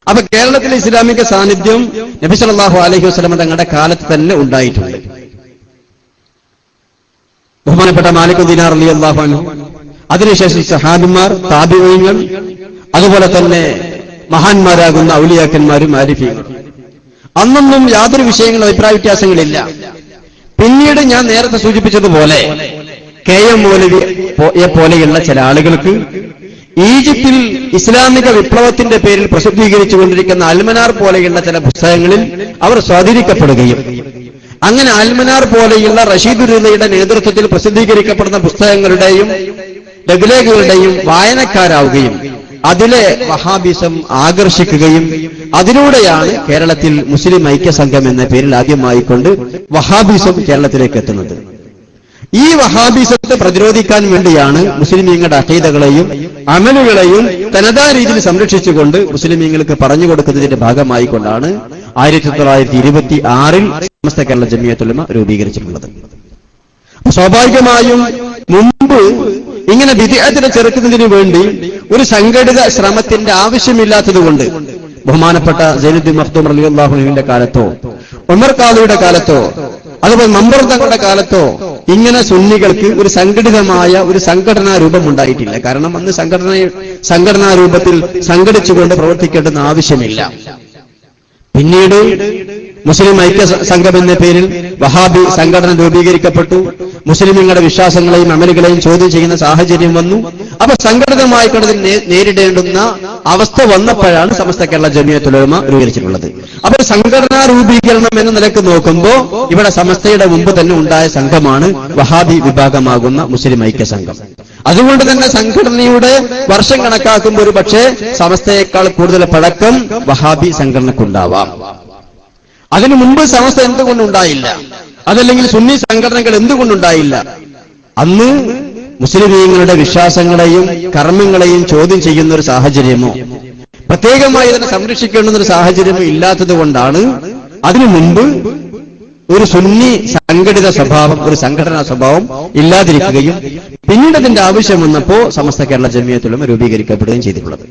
D: അപ്പൊ കേരളത്തിലെ ഇസ്ലാമിക സാന്നിധ്യം നബി സല്ലല്ലാഹു അലൈഹി വസല്ലം തങ്ങളുടെ കാലത്ത് തന്നെ ഉണ്ടായിട്ടുണ്ട്. ബഹുമാനപ്പെട്ട മാലിക് ദിനാർ റളിയല്ലാഹു അൻഹു, അതിനുശേഷം സഹാബിമാർ, താബിഈങ്ങൾ, അതുപോലെ തന്നെ മഹാന്മാരാകുന്ന ഔലിയാക്കന്മാരും ആരിഫീങ്ങളും. അന്നൊന്നും യാതൊരു വിഷയങ്ങളും അഭിപ്രായ വ്യത്യാസങ്ങളില്ല. പിന്നീട് ഞാൻ നേരത്തെ സൂചിപ്പിച്ചതുപോലെ KM മൗലവിയെ പോലെയുള്ള ചില ആളുകൾക്ക് ഈജിപ്തിൽ ഇസ്ലാമിക വിപ്ലവത്തിന്റെ പേരിൽ പ്രസിദ്ധീകരിച്ചുകൊണ്ടിരിക്കുന്ന അൽമനാർ പോലെയുള്ള ചില പുസ്തകങ്ങളിൽ അവർ സ്വാധീനിക്കപ്പെടുകയും അങ്ങനെ അൽമനാർ പോലെയുള്ള റഷീദ് റിളയുടെ നേതൃത്വത്തിൽ പ്രസിദ്ധീകരിക്കപ്പെടുന്ന പുസ്തകങ്ങളുടെയും ലഘുലേഖകളുടെയും വായനക്കാരാവുകയും അതിലെ വഹാബിസം ആകർഷിക്കുകയും അതിലൂടെയാണ് കേരളത്തിൽ മുസ്ലിം ഐക്യസംഘം എന്ന പേരിൽ ആദ്യമായിക്കൊണ്ട് വഹാബിസം കേരളത്തിലേക്ക് എത്തുന്നത്. ഈ വഹാബിസത്തെ പ്രതിരോധിക്കാൻ വേണ്ടിയാണ് മുസ്ലിമീങ്ങളുടെ അഖീദകളെയും അമലുകളെയും തനതായ രീതിയിൽ സംരക്ഷിച്ചുകൊണ്ട് മുസ്ലിമീങ്ങൾക്ക് പറഞ്ഞു കൊടുക്കുന്നതിന്റെ ഭാഗമായിക്കൊണ്ടാണ് 1926 സമസ്ത കേരള ജമിയത്തുൽ ഉലമ രൂപീകരിച്ചിട്ടുള്ളത്. സ്വാഭാവികമായും മുമ്പ് ഇങ്ങനെ ബിദ്അത്തിനെ ചെറുക്കുന്നതിന് വേണ്ടി ഒരു സംഘടിത ശ്രമത്തിന്റെ ആവശ്യമില്ലാത്തതുകൊണ്ട് ബഹുമാനപ്പെട്ട സൈനുദ്ദീൻ മഖ്ദൂം റളിയല്ലാഹു അൻഹുവിന്റെ കാലത്തോ ഉമർ ഖാദിയുടെ കാലത്തോ അതുപോലെ മമ്പർ തങ്ങളുടെ കാലത്തോ ഇങ്ങനെ സുന്നികൾക്ക് ഒരു സംഘടിതമായ ഒരു സംഘടനാ രൂപം ഉണ്ടായിട്ടില്ല. കാരണം അന്ന് സംഘടനാ രൂപത്തിൽ സംഘടിച്ചുകൊണ്ട് പ്രവർത്തിക്കേണ്ടെന്ന് ആവശ്യമില്ല. പിന്നീട് മുസ്ലിം ഐക്യ സംഘം എന്ന പേരിൽ വഹാബി സംഘടന രൂപീകരിക്കപ്പെട്ടു. മുസ്ലിമുകളുടെ വിശ്വാസങ്ങളെയും അമലുകളെയും ചോദ്യം ചെയ്യുന്ന സാഹചര്യം വന്നു. അപ്പൊ സംഘടിതമായി കണ്ടതിന് നേരിടേണ്ടുന്ന അവസ്ഥ വന്നപ്പോഴാണ് സമസ്ത കേരള ജമിയത്തുൽ ഉലമ രൂപീകരിച്ചിട്ടുള്ളത്. അപ്പോൾ സംഘടനാ രൂപീകരണം എന്ന നിലക്ക് നോക്കുമ്പോൾ ഇവിടെ സമസ്തയുടെ മുമ്പ് തന്നെ ഉണ്ടായ സംഘമാണ് വഹാബി വിഭാഗമാകുന്ന മുസ്ലിം ഐക്യ സംഘം. അതുകൊണ്ട് തന്നെ സംഘടനയുടെ വർഷം കണക്കാക്കുമ്പോൾ ഒരു പക്ഷേ സമസ്തയേക്കാൾ കൂടുതൽ പഴക്കം വഹാബി സംഘടനക്കുണ്ടാവാം. അതിനു മുമ്പ് സമസ്ത എന്തുകൊണ്ടുണ്ടായില്ല? അതല്ലെങ്കിൽ സുന്നി സംഘടനകൾ എന്തുകൊണ്ടുണ്ടായില്ല? അന്ന് മുസ്ലിമീങ്ങളുടെ വിശ്വാസങ്ങളെയും കർമ്മങ്ങളെയും ചോദ്യം ചെയ്യുന്ന ഒരു സാഹചര്യമോ പ്രത്യേകമായി ഇതിനെ സംരക്ഷിക്കേണ്ടുന്ന ഒരു സാഹചര്യമോ ഇല്ലാത്തത് കൊണ്ടാണ് അതിനു മുമ്പ് ഒരു സുന്നി സംഘടിത സ്വഭാവം, ഒരു സംഘടനാ സ്വഭാവം ഇല്ലാതിരിക്കുകയും പിന്നീട് അതിന്റെ ആവശ്യം വന്നപ്പോ സമസ്ത കേരള ജമിയത്തുൽ ഉലമ രൂപീകരിക്കപ്പെടുകയും ചെയ്തിട്ടുള്ളത്.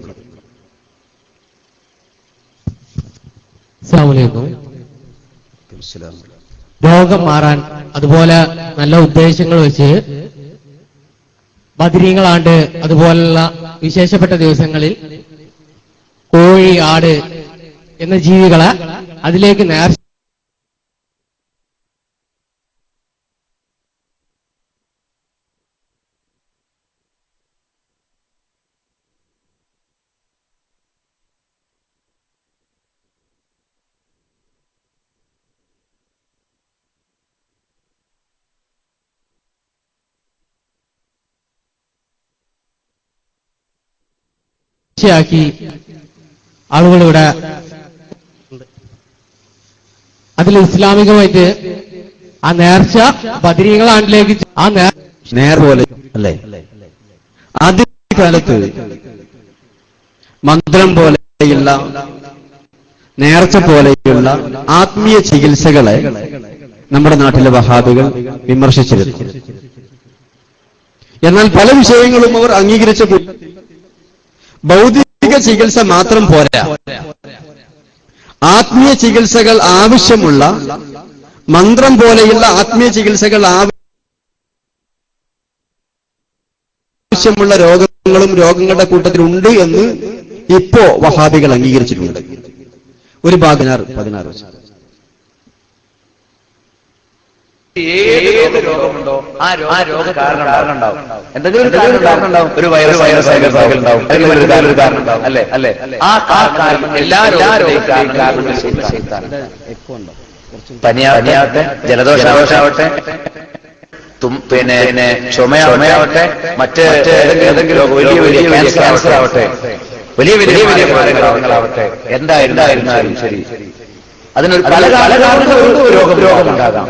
J: രോഗം മാറാൻ അതുപോലെ നല്ല ഉദ്ദേശങ്ങൾ വെച്ച് ബദരീങ്ങളാണ്ട് അതുപോലുള്ള വിശേഷപ്പെട്ട ദിവസങ്ങളിൽ കോഴി, ആട് എന്ന ജീവികളെ അതിലേക്ക് നേർച്ച ാക്കി ആളുകളിവിടെ അതിൽ ഇസ്ലാമികമായിട്ട് ആ നേർച്ച ബദരീങ്ങളാണ്ടിലേക്ക് ആ
D: നേർ പോലെ അല്ലേ ആദ്യകാലത്ത് മന്ത്രം പോലെയുള്ള നേർച്ച പോലെയുള്ള ആത്മീയ ചികിത്സകളെ നമ്മുടെ നാട്ടിലെ വഹാബികൾ വിമർശിച്ചിരുന്നു. എന്നാൽ പല വിഷയങ്ങളും അവർ അംഗീകരിച്ച ഭൗതിക ചികിത്സ മാത്രം പോരാ, ആത്മീയ ചികിത്സകൾ ആവശ്യമുള്ള മന്ത്രം പോലെയുള്ള ആത്മീയ ചികിത്സകൾ ആവശ്യമുള്ള രോഗങ്ങളും രോഗങ്ങളുടെ കൂട്ടത്തിലുണ്ട് എന്ന് ഇപ്പോ വഹാബികൾ അംഗീകരിച്ചിട്ടുണ്ട്. ഒരു 16
C: ഏത് രോഗമുണ്ടോ ആ രോഗ കാരണം ഉണ്ടാവും. എന്തെങ്കിലും ഒരു കാരണം ഉണ്ടാവും. ഒരു വൈറസ് ഉണ്ടാവും, അല്ലെങ്കിൽ ഒരു കാരണം ഉണ്ടാവും. അല്ലേ അല്ലേ ആ കാരണം എല്ലാ രോഗത്തിന്റെയും കാരണം പനിയാവട്ടെ, ജലദോഷാവട്ടെ, പിന്നെ ചുമയാവട്ടെ, മറ്റ് ഏതെങ്കിലും വലിയ ക്യാൻസർ ആവട്ടെ, വലിയ രോഗങ്ങളാവട്ടെ, എന്തായിരുന്നാലും ശരി അതിനൊരു പല രോഗമുണ്ടാകാം.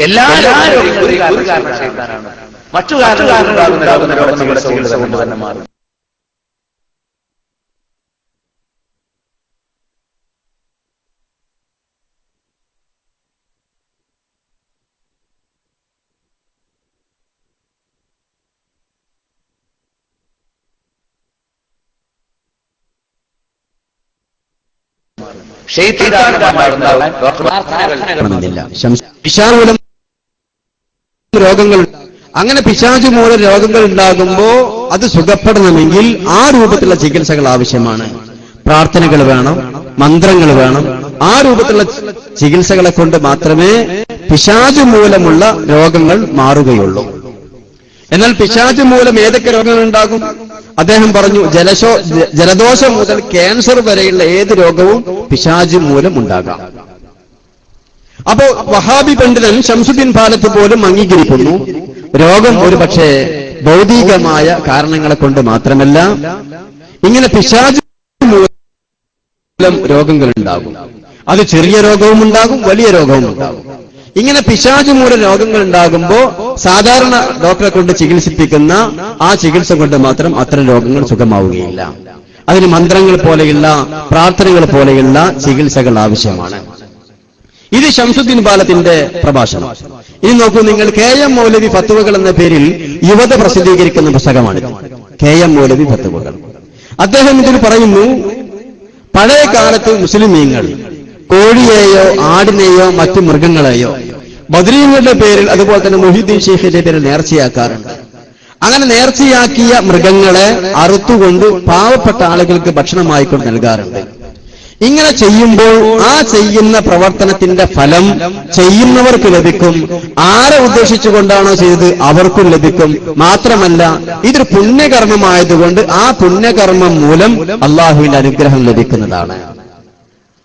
C: എല്ലാ രോഗങ്ങളും ഒരു കാരണം ശൈത്താനാണ്. മറ്റു കാരണങ്ങളുണ്ടാകുന്ന രോഗങ്ങളുടെ ചികിത്സ കൊണ്ട് തന്നെ മാറും.
D: പിശാച് രോഗങ്ങൾ, അങ്ങനെ പിശാച് മൂലം രോഗങ്ങൾ ഉണ്ടാകുമ്പോ അത് സുഖപ്പെടണമെങ്കിൽ ആ രൂപത്തിലുള്ള ചികിത്സകൾ ആവശ്യമാണ്. പ്രാർത്ഥനകൾ വേണം, മന്ത്രങ്ങൾ വേണം. ആ രൂപത്തിലുള്ള ചികിത്സകളെ കൊണ്ട് മാത്രമേ പിശാച് മൂലമുള്ള രോഗങ്ങൾ മാറുകയുള്ളൂ. എന്നാൽ പിശാച് മൂലം ഏതൊക്കെ രോഗങ്ങൾ ഉണ്ടാകും? അദ്ദേഹം പറഞ്ഞു ജലദോഷം മുതൽ ക്യാൻസർ വരെയുള്ള ഏത് രോഗവും പിശാച് മൂലം ഉണ്ടാകാം. അപ്പോ വഹാബി പണ്ഡിതൻ ശംസുദ്ദീൻ ഫാലത്ത് പോലും അംഗീകരിക്കുന്നു, രോഗം ഒരു പക്ഷേ ഭൗതികമായ കാരണങ്ങളെ കൊണ്ട് മാത്രമല്ല, ഇങ്ങനെ പിശാച് മൂലം രോഗങ്ങൾ ഉണ്ടാകും. അത് ചെറിയ രോഗവും ഉണ്ടാകും, വലിയ രോഗവും ഉണ്ടാകും. ഇങ്ങനെ പിശാച് മൂലം രോഗങ്ങൾ ഉണ്ടാകുമ്പോൾ സാധാരണ ഡോക്ടറെ കൊണ്ട് ചികിത്സിപ്പിക്കുന്ന ആ ചികിത്സ കൊണ്ട് മാത്രം അത്തരം രോഗങ്ങൾ സുഖമാവുകയില്ല. അതിന് മന്ത്രങ്ങൾ പോലെയുള്ള പ്രാർത്ഥനകൾ പോലെയുള്ള ചികിത്സകൾ ആവശ്യമാണ്. ഇത് ശംസുദ്ദീൻ ഫാലത്തിന്റെ പ്രഭാഷണം. ഇനി നോക്കൂ നിങ്ങൾ, KM മൗലവി ഫത്വകൾ എന്ന പേരിൽ യുവത പ്രസിദ്ധീകരിക്കുന്ന പുസ്തകമാണ് KM മൗലവി ഫത്വകൾ. അദ്ദേഹം ഇതിൽ പറയുന്നു, പഴയ കാലത്ത് മുസ്ലിമീങ്ങൾ കോഴിയെയോ ആടിനെയോ മറ്റു മൃഗങ്ങളെയോ ബദ്രീങ്ങളുടെ പേരിൽ അതുപോലെ തന്നെ മുഹീദ്ദീൻ ഷെയ്ഖിന്റെ പേരിൽ നേർച്ചയാക്കാറുണ്ട്. അങ്ങനെ നേർച്ചയാക്കിയ മൃഗങ്ങളെ അറുത്തുകൊണ്ട് പാവപ്പെട്ട ആളുകൾക്ക് ഭക്ഷണമായിക്കൊണ്ട് നൽകാറുണ്ട്. ഇങ്ങനെ ചെയ്യുമ്പോൾ ആ ചെയ്യുന്ന പ്രവർത്തനത്തിന്റെ ഫലം ചെയ്യുന്നവർക്ക് ലഭിക്കും, ആരെ ഉദ്ദേശിച്ചുകൊണ്ടാണോ ചെയ്തത് അവർക്കും ലഭിക്കും. മാത്രമല്ല ഇതൊരു പുണ്യകർമ്മമായതുകൊണ്ട് ആ പുണ്യകർമ്മം മൂലം അള്ളാഹുവിന്റെ അനുഗ്രഹം ലഭിക്കുന്നതാണ്.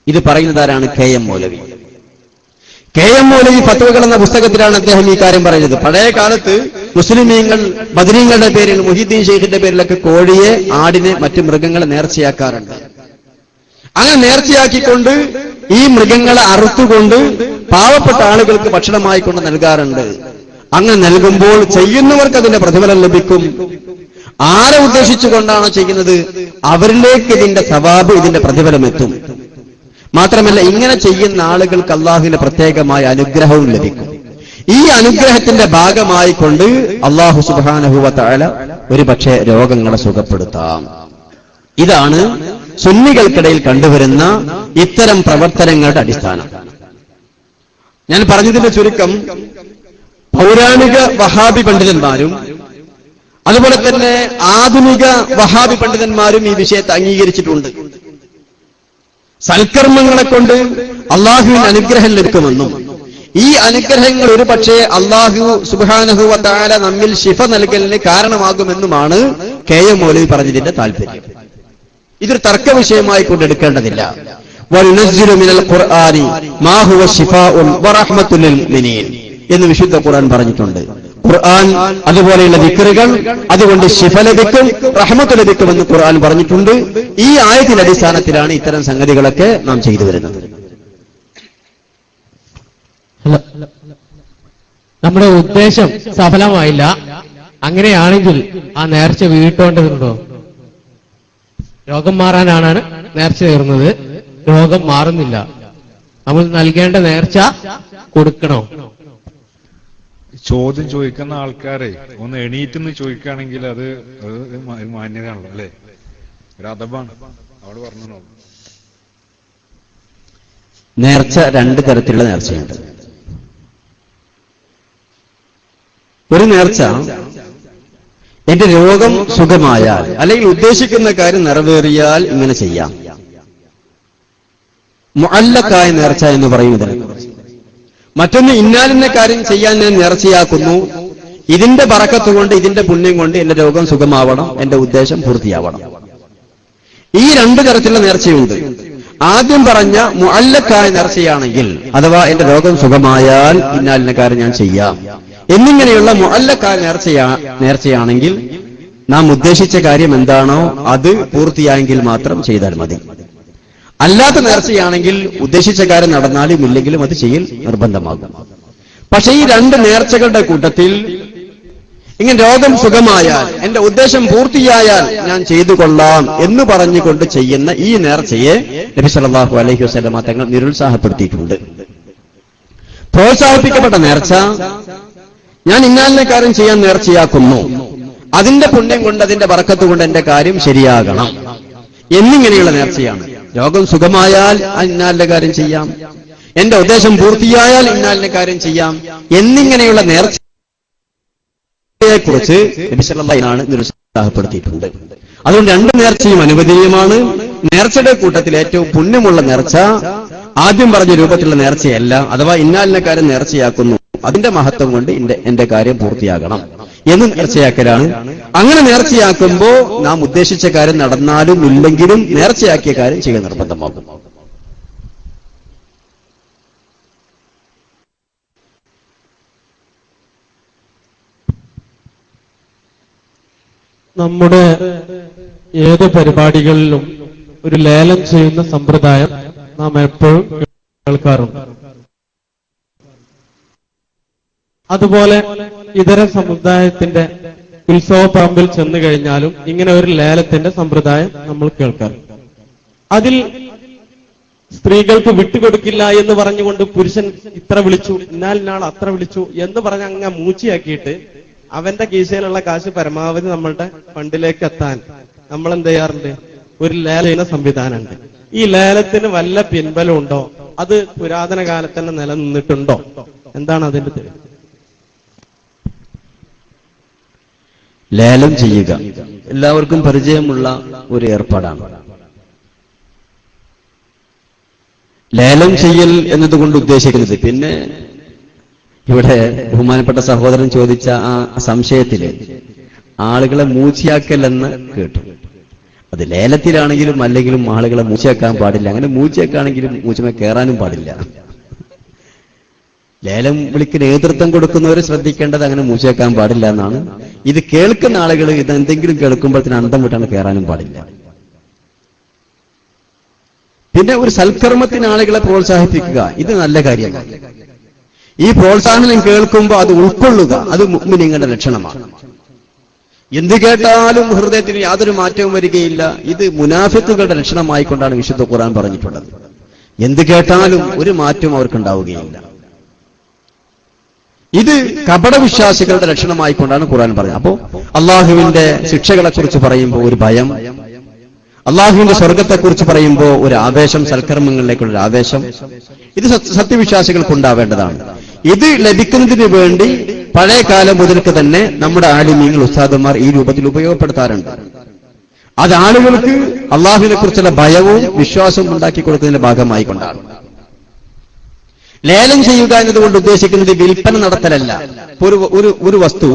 D: ഇത് പറയുന്നത് ആരാണ്? KM മൗലവി. KM മൗലവി ഫത്വകൾ എന്ന പുസ്തകത്തിലാണ് അദ്ദേഹം ഈ കാര്യം പറയുന്നത്. പഴയ കാലത്ത് മുസ്ലിമീങ്ങൾ ബദരീങ്ങളുടെ പേരിൽ മുഹീദ്ദീൻ ഷെയ്ഖിന്റെ പേരിലൊക്കെ കോഴിയെ ആടിനെ മറ്റു മൃഗങ്ങളെ നേർച്ചയാക്കാറുണ്ട്. അങ്ങനെ നേർച്ചയാക്കിക്കൊണ്ട് ഈ മൃഗങ്ങളെ അറുത്തുകൊണ്ട് പാവപ്പെട്ട ആളുകൾക്ക് ഭക്ഷണമായിക്കൊണ്ട് നൽകാറുണ്ട്. അങ്ങനെ നൽകുമ്പോൾ ചെയ്യുന്നവർക്ക് അതിന്റെ പ്രതിഫലം ലഭിക്കും. ആരെ ഉദ്ദേശിച്ചുകൊണ്ടാണോ ചെയ്യുന്നത് അവരിലേക്ക് ഇതിന്റെ സവാബ്, ഇതിന്റെ പ്രതിഫലം എത്തും. മാത്രമല്ല ഇങ്ങനെ ചെയ്യുന്ന ആളുകൾക്ക് അള്ളാഹുവിന്റെ പ്രത്യേകമായ അനുഗ്രഹവും ലഭിക്കും. ഈ അനുഗ്രഹത്തിന്റെ ഭാഗമായി കൊണ്ട് അള്ളാഹു സുബ്ഹാനഹു വ തആല ഒരുപക്ഷെ രോഗങ്ങളെ സുഖപ്പെടുത്താം. ഇതാണ് സുന്നികൾക്കിടയിൽ കണ്ടുവരുന്ന ഇത്തരം പ്രവർത്തനങ്ങളുടെ അടിസ്ഥാനം. ഞാൻ പറഞ്ഞതിന്റെ ചുരുക്കം, പൗരാണിക വഹാബി പണ്ഡിതന്മാരും അതുപോലെ തന്നെ ആധുനിക വഹാബി പണ്ഡിതന്മാരും ഈ വിഷയത്തെ അംഗീകരിച്ചിട്ടുണ്ട്. സൽക്കർമ്മങ്ങളെ കൊണ്ട് അള്ളാഹുവിന് അനുഗ്രഹം ലഭിക്കുമെന്നും ഈ അനുഗ്രഹങ്ങൾ ഒരു പക്ഷേ അള്ളാഹു സുബ്ഹാനഹു വ തആല നമ്മിൽ ശിഫ നൽകലിന് കാരണമാകുമെന്നുമാണ് KM മൗലവി പറഞ്ഞതിന്റെ താല്പര്യം. ഇതൊരു തർക്ക വിഷയമായി കൊണ്ടെടുക്കേണ്ടതില്ല. വനുനസ്സിലു മിനൽ ഖുർആനി മാ ഹുവ ശിഫാഉൻ വറഹ്മത്തുൽ ലിൽ മുഅ്മിനീൻ എന്ന് വിശുദ്ധ ഖുർആൻ പറഞ്ഞിട്ടുണ്ട്. ഖുർആൻ അതുപോലെയുള്ള ദിക്റുകൾ അതുകൊണ്ട് ശിഫ ലഭിക്കും, റഹ്മത്ത് ലഭിക്കുമെന്ന് ഖുർആൻ പറഞ്ഞിട്ടുണ്ട്. ഈ ആയത്തിന്റെ അടിസ്ഥാനത്തിലാണ് ഇത്തരം സംഗതികളൊക്കെ നാം ചെയ്തു വരുന്നത്.
J: നമ്മുടെ ഉദ്ദേശം സഫലമായില്ല, അങ്ങനെയാണെങ്കിൽ ആ നേർച്ച വീട്ടേണ്ടതുണ്ടോ? രോഗം മാറാനാണ് നേർച്ച നേർന്നത്, രോഗം മാറുന്നില്ല, നമ്മൾ നൽകേണ്ട നേർച്ച കൊടുക്കണോ?
A: ചോദ്യം ചോദിക്കുന്ന ആൾക്കാരെ ഒന്ന് എണീറ്റെന്ന് ചോദിക്കുകയാണെങ്കിൽ അത് മാന്യതയാണല്ലോ, അല്ലെ? ഒരു അദബാണ്. അവിടെ പറഞ്ഞു.
D: നേർച്ച രണ്ട് തരത്തിലുള്ള നേർച്ചയുണ്ട്. ഒരു നേർച്ച എന്റെ രോഗം സുഖമായാൽ അല്ലെങ്കിൽ ഉദ്ദേശിക്കുന്ന കാര്യം നിറവേറിയാൽ ഇങ്ങനെ ചെയ്യാം. മുഅല്ലഖായ നേർച്ച എന്ന് പറയുന്നതിനെ കുറിച്ച്. മറ്റൊന്ന്, ഇന്നാലിന്ന കാര്യം ചെയ്യാൻ ഞാൻ നേർച്ചയാക്കുന്നു, ഇതിന്റെ ബറക്കത്ത് കൊണ്ട് ഇതിന്റെ പുണ്യം കൊണ്ട് എന്റെ രോഗം സുഖമാവണം, എന്റെ ഉദ്ദേശം പൂർത്തിയാവണം. ഈ രണ്ട് തരത്തിലുള്ള നേർച്ചയുണ്ട്. ആദ്യം പറഞ്ഞ മുഅല്ലഖായ നേർച്ചയാണെങ്കിൽ, അഥവാ എന്റെ രോഗം സുഖമായാൽ ഇന്നാലിന്ന കാര്യം ഞാൻ ചെയ്യാം എന്നിങ്ങനെയുള്ള മുഅല്ലഖായ നേർച്ചയാണെങ്കിൽ നാം ഉദ്ദേശിച്ച കാര്യം എന്താണോ അത് പൂർത്തിയായെങ്കിൽ മാത്രം ചെയ്താൽ മതി. അല്ലാത്ത നേർച്ചയാണെങ്കിൽ ഉദ്ദേശിച്ച കാര്യം നടന്നാലും ഇല്ലെങ്കിലും അത് ചെയ്യൽ നിർബന്ധമാകും. പക്ഷെ ഈ രണ്ട് നേർച്ചകളുടെ കൂട്ടത്തിൽ ഇങ്ങനെ രോഗം സുഖമായാൽ എന്റെ ഉദ്ദേശം പൂർത്തിയായാൽ ഞാൻ ചെയ്തു കൊള്ളാം എന്ന് പറഞ്ഞുകൊണ്ട് ചെയ്യുന്ന ഈ നേർച്ചയെ നബി സല്ലല്ലാഹു അലൈഹി വസല്ലം തങ്ങൾ നിരുത്സാഹപ്പെടുത്തിയിട്ടുണ്ട്. പ്രോത്സാഹിപ്പിക്കപ്പെട്ട നേർച്ച, ഞാൻ ഇന്നാലിന്റെ കാര്യം ചെയ്യാൻ നേർച്ചയാക്കുന്നു, അതിന്റെ പുണ്യം കൊണ്ട് അതിന്റെ ബറക്കത്ത് കൊണ്ട് എന്റെ കാര്യം ശരിയാകണം എന്നിങ്ങനെയുള്ള നേർച്ചയാണ്. രോഗം സുഖമായാൽ ഇന്നാലിന്റെ കാര്യം ചെയ്യാം, എന്റെ ഉദ്ദേശം പൂർത്തിയായാൽ ഇന്നാലിന്റെ കാര്യം ചെയ്യാം എന്നിങ്ങനെയുള്ള നേർച്ചയെക്കുറിച്ച് നബി സല്ലല്ലാഹു അലൈഹി വസല്ലം നിരുത്സാഹപ്പെടുത്തിയിട്ടുണ്ട്. അതുകൊണ്ട് രണ്ട് നേർച്ചയും അനുവദനീയമാണ്. നേർച്ചയുടെ കൂട്ടത്തിൽ ഏറ്റവും പുണ്യമുള്ള നേർച്ച ആദ്യം പറഞ്ഞ രൂപത്തിലുള്ള നേർച്ചയല്ല, അഥവാ ഇന്നാലിന്റെ കാര്യം നേർച്ചയാക്കുന്നു, അതിന്റെ മഹത്വം കൊണ്ട് എന്റെ കാര്യം പൂർത്തിയാകണം എന്ന് നേർച്ചയാക്കലാണ്. അങ്ങനെ നേർച്ചയാക്കുമ്പോ നാം ഉദ്ദേശിച്ച കാര്യം നടന്നാലും ഇല്ലെങ്കിലും നേർച്ചയാക്കിയ കാര്യം ചെയ്യാൻ നിർബന്ധമാകും.
F: നമ്മുടെ ഏത് പരിപാടികളിലും ഒരു ലേലം ചെയ്യുന്ന സമ്പ്രദായം നാം എപ്പോഴും കേൾക്കാറുണ്ട്. അതുപോലെ ഇതര സമുദായത്തിന്റെ ഉത്സവ പറമ്പിൽ ചെന്നു കഴിഞ്ഞാലും ഇങ്ങനെ ഒരു ലേലത്തിന്റെ സമ്പ്രദായം നമ്മൾ കേൾക്കാറുണ്ട്. അതിൽ സ്ത്രീകൾക്ക് വിട്ടുകൊടുക്കില്ല എന്ന് പറഞ്ഞുകൊണ്ട് പുരുഷൻ ഇത്ര വിളിച്ചു, ഇന്നാലിനാൾ അത്ര വിളിച്ചു എന്ന് പറഞ്ഞ് അങ്ങ് മൂച്ചിയാക്കിയിട്ട് അവന്റെ കീശയിലുള്ള കാശ് പരമാവധി നമ്മളുടെ ഫണ്ടിലേക്ക് എത്താൻ നമ്മൾ എന്ത് ചെയ്യാറുണ്ട്? ഒരു ലേലം ചെയ്യുന്ന സംവിധാനമുണ്ട്. ഈ ലേലത്തിന് വല്ല പിൻബലം ഉണ്ടോ? അത് പുരാതന കാലത്ത് തന്നെ നിലനിന്നിട്ടുണ്ടോ? എന്താണ് അതിന്റെ തെളിവ്?
D: ലേലം ചെയ്യുക എല്ലാവർക്കും പരിചയമുള്ള ഒരു ഏർപ്പാടാണ്. ലേലം ചെയ്യൽ എന്നതുകൊണ്ട് ഉദ്ദേശിക്കുന്നത്, പിന്നെ ഇവിടെ ബഹുമാനപ്പെട്ട സഹോദരൻ ചോദിച്ച ആ സംശയത്തില് ആളുകളെ മൂച്ചയാക്കൽ എന്ന് കേട്ടു. അത് ലേലത്തിലാണെങ്കിലും അല്ലെങ്കിലും ആളുകളെ മൂച്ചയാക്കാൻ പാടില്ല. അങ്ങനെ മൂച്ചയാക്കാണെങ്കിലും മൂച്ചമേ കയറാനും പാടില്ല. ലേലം വിളിക്ക് നേതൃത്വം കൊടുക്കുന്നവർ ശ്രദ്ധിക്കേണ്ടത് അങ്ങനെ മൂച്ചയാക്കാൻ പാടില്ല എന്നാണ്. ഇത് കേൾക്കുന്ന ആളുകൾ ഇതെന്തെങ്കിലും കേൾക്കുമ്പോഴത്തേന് അന്തം വിട്ടാണ് കയറാനും പാടില്ല. പിന്നെ ഒരു സൽക്കർമ്മത്തിന് ആളുകളെ പ്രോത്സാഹിപ്പിക്കുക, ഇത് നല്ല കാര്യമാണ്. ഈ പ്രോത്സാഹനം കേൾക്കുമ്പോൾ അത് ഉൾക്കൊള്ളുക, അത് മുഅ്മിനീങ്ങളുടെ ലക്ഷണമാണ്. എന്ത് കേട്ടാലും ഹൃദയത്തിന് യാതൊരു മാറ്റവും വരികയില്ല. ഇത് മുനാഫിക്കുകളുടെ ലക്ഷണമായിക്കൊണ്ടാണ് വിശുദ്ധ ഖുർആൻ പറഞ്ഞിട്ടുള്ളത്. എന്ത് കേട്ടാലും ഒരു മാറ്റവും അവർക്കുണ്ടാവുകയില്ല. ഇത് കപടവിശ്വാസികളുടെ ലക്ഷണമായിക്കൊണ്ടാണ് ഖുർആൻ പറഞ്ഞത്. അപ്പോ അള്ളാഹുവിന്റെ ശിക്ഷകളെ കുറിച്ച് പറയുമ്പോൾ ഒരു ഭയം, അള്ളാഹുവിന്റെ സ്വർഗത്തെക്കുറിച്ച് പറയുമ്പോൾ ഒരു ആവേശം, സൽക്കർമ്മങ്ങളിലേക്കുള്ള ഒരു ആവേശം, ഇത് സത്യവിശ്വാസികൾക്ക് ഉണ്ടാവേണ്ടതാണ്. ഇത് ലഭിക്കുന്നതിന് വേണ്ടി പഴയ കാലം മുതൽക്ക് തന്നെ നമ്മുടെ ആലിമീങ്ങൾ, ഉസ്താദന്മാർ ഈ രൂപത്തിൽ ഉപയോഗപ്പെടുത്താറുണ്ട്. അത് ആളുകൾക്ക് അള്ളാഹുവിനെ കുറിച്ചുള്ള ഭയവും വിശ്വാസവും ഉണ്ടാക്കി കൊടുക്കുന്നതിന്റെ ഭാഗമായിക്കൊണ്ടാണ്. ലേലം ചെയ്യുക എന്നതുകൊണ്ട് ഉദ്ദേശിക്കുന്നത് വിൽപ്പന നടത്തലല്ല. ഒരു വസ്തു,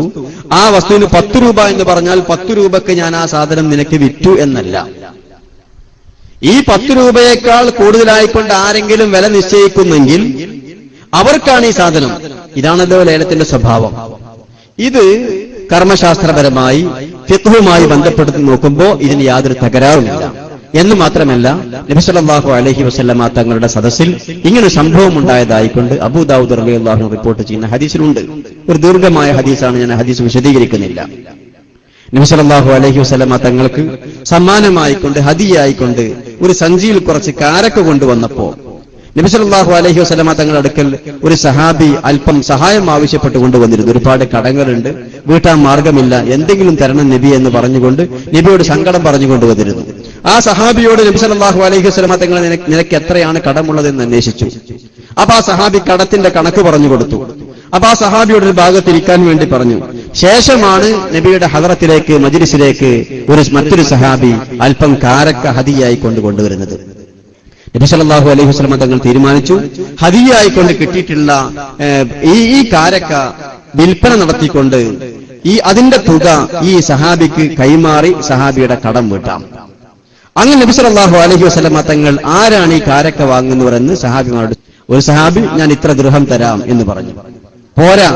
D: ആ വസ്തുവിന് 10 രൂപ എന്ന് പറഞ്ഞാൽ 10 രൂപക്ക് ഞാൻ ആ സാധനം നിനക്ക് വിറ്റു എന്നല്ല. ഈ 10 രൂപയേക്കാൾ കൂടുതലായിക്കൊണ്ട് ആരെങ്കിലും വില നിശ്ചയിക്കുന്നെങ്കിൽ അവർക്കാണ് ഈ സാധനം. ഇതാണല്ലോ ലേലത്തിന്റെ സ്വഭാവം. ഇത് കർമ്മശാസ്ത്രപരമായി ഫിഖ്ഹുമായി ബന്ധപ്പെടുത്തി നോക്കുമ്പോൾ ഇതിന് യാതൊരു തകരാറുമില്ല. എന്ന് മാത്രമല്ല, നബി സല്ലല്ലാഹു അലൈഹി വസല്ലമ തങ്ങളുടെ സദസ്സിൽ ഇങ്ങനെ സംഭവം ഉണ്ടായതായിക്കൊണ്ട് അബൂ ദാവൂദ് റളിയല്ലാഹു അൻഹു റിപ്പോർട്ട് ചെയ്യുന്ന ഹദീസിലുണ്ട്. ഒരു ദീർഘമായ ഹദീസാണ്, ഞാൻ ഹദീസ് വിശദീകരിക്കുന്നില്ല. നബി സല്ലല്ലാഹു അലൈഹി വസല്ലമ തങ്ങൾക്ക് സമ്മാനമായിക്കൊണ്ട്, ഹദിയായിക്കൊണ്ട് ഒരു സഞ്ചിയിൽ കുറച്ച് കാരക്ക കൊണ്ടുവന്നപ്പോ നബി സല്ലല്ലാഹു അലൈഹി വസല്ലമ തങ്ങളുടെ അടുക്കൽ ഒരു സഹാബി അല്പം സഹായം ആവശ്യപ്പെട്ട് കൊണ്ടുവന്നിരുന്നു. ഒരുപാട് കടങ്ങളുണ്ട്, വീട്ടാൻ മാർഗമില്ല, എന്തെങ്കിലും തരണം നബി എന്ന് പറഞ്ഞുകൊണ്ട് നബിയോട് സങ്കടം പറഞ്ഞുകൊണ്ടുവന്നിരുന്നു. ആ സഹാബിയോട് നബി സല്ലല്ലാഹു അലൈഹി വസല്ലമ തങ്ങൾ നിനക്ക് എത്രയാണ് കടമുള്ളതെന്ന് അന്വേഷിച്ചു. അപ്പൊ ആ സഹാബി കടത്തിന്റെ കണക്ക് പറഞ്ഞു കൊടുത്തു. അപ്പൊ ആ സഹാബിയോട് ഒരു ഭാഗത്തിരിക്കാൻ വേണ്ടി പറഞ്ഞു. ശേഷമാണ് നബിയുടെ ഹദറത്തിലേക്ക്, മജ്ലിസിലേക്ക് മറ്റൊരു സഹാബി അല്പം കാരക്ക ഹദിയായി കൊണ്ടുവരുന്നത്. നബി സല്ലല്ലാഹു അലൈഹി വസല്ലമ തങ്ങൾ തീരുമാനിച്ചു, ഹദിയായിക്കൊണ്ട് കിട്ടിയിട്ടുള്ള ഈ കാരക്ക വിൽപ്പന നടത്തിക്കൊണ്ട് അതിന്റെ തുക ഈ സഹാബിക്ക് കൈമാറി സഹാബിയുടെ കടം വീട്ടാം. അങ്ങനെ നബി സല്ലല്ലാഹു അലൈഹി വസല്ലമ തങ്ങൾ ആരാണ് ഈ കാരക്ക വാങ്ങുന്നവരെന്ന് സഹാബിമാരോട്, ഒരു സഹാബി ഞാൻ ഇത്ര ദിർഹം തരാം എന്ന് പറഞ്ഞു. പോരാ,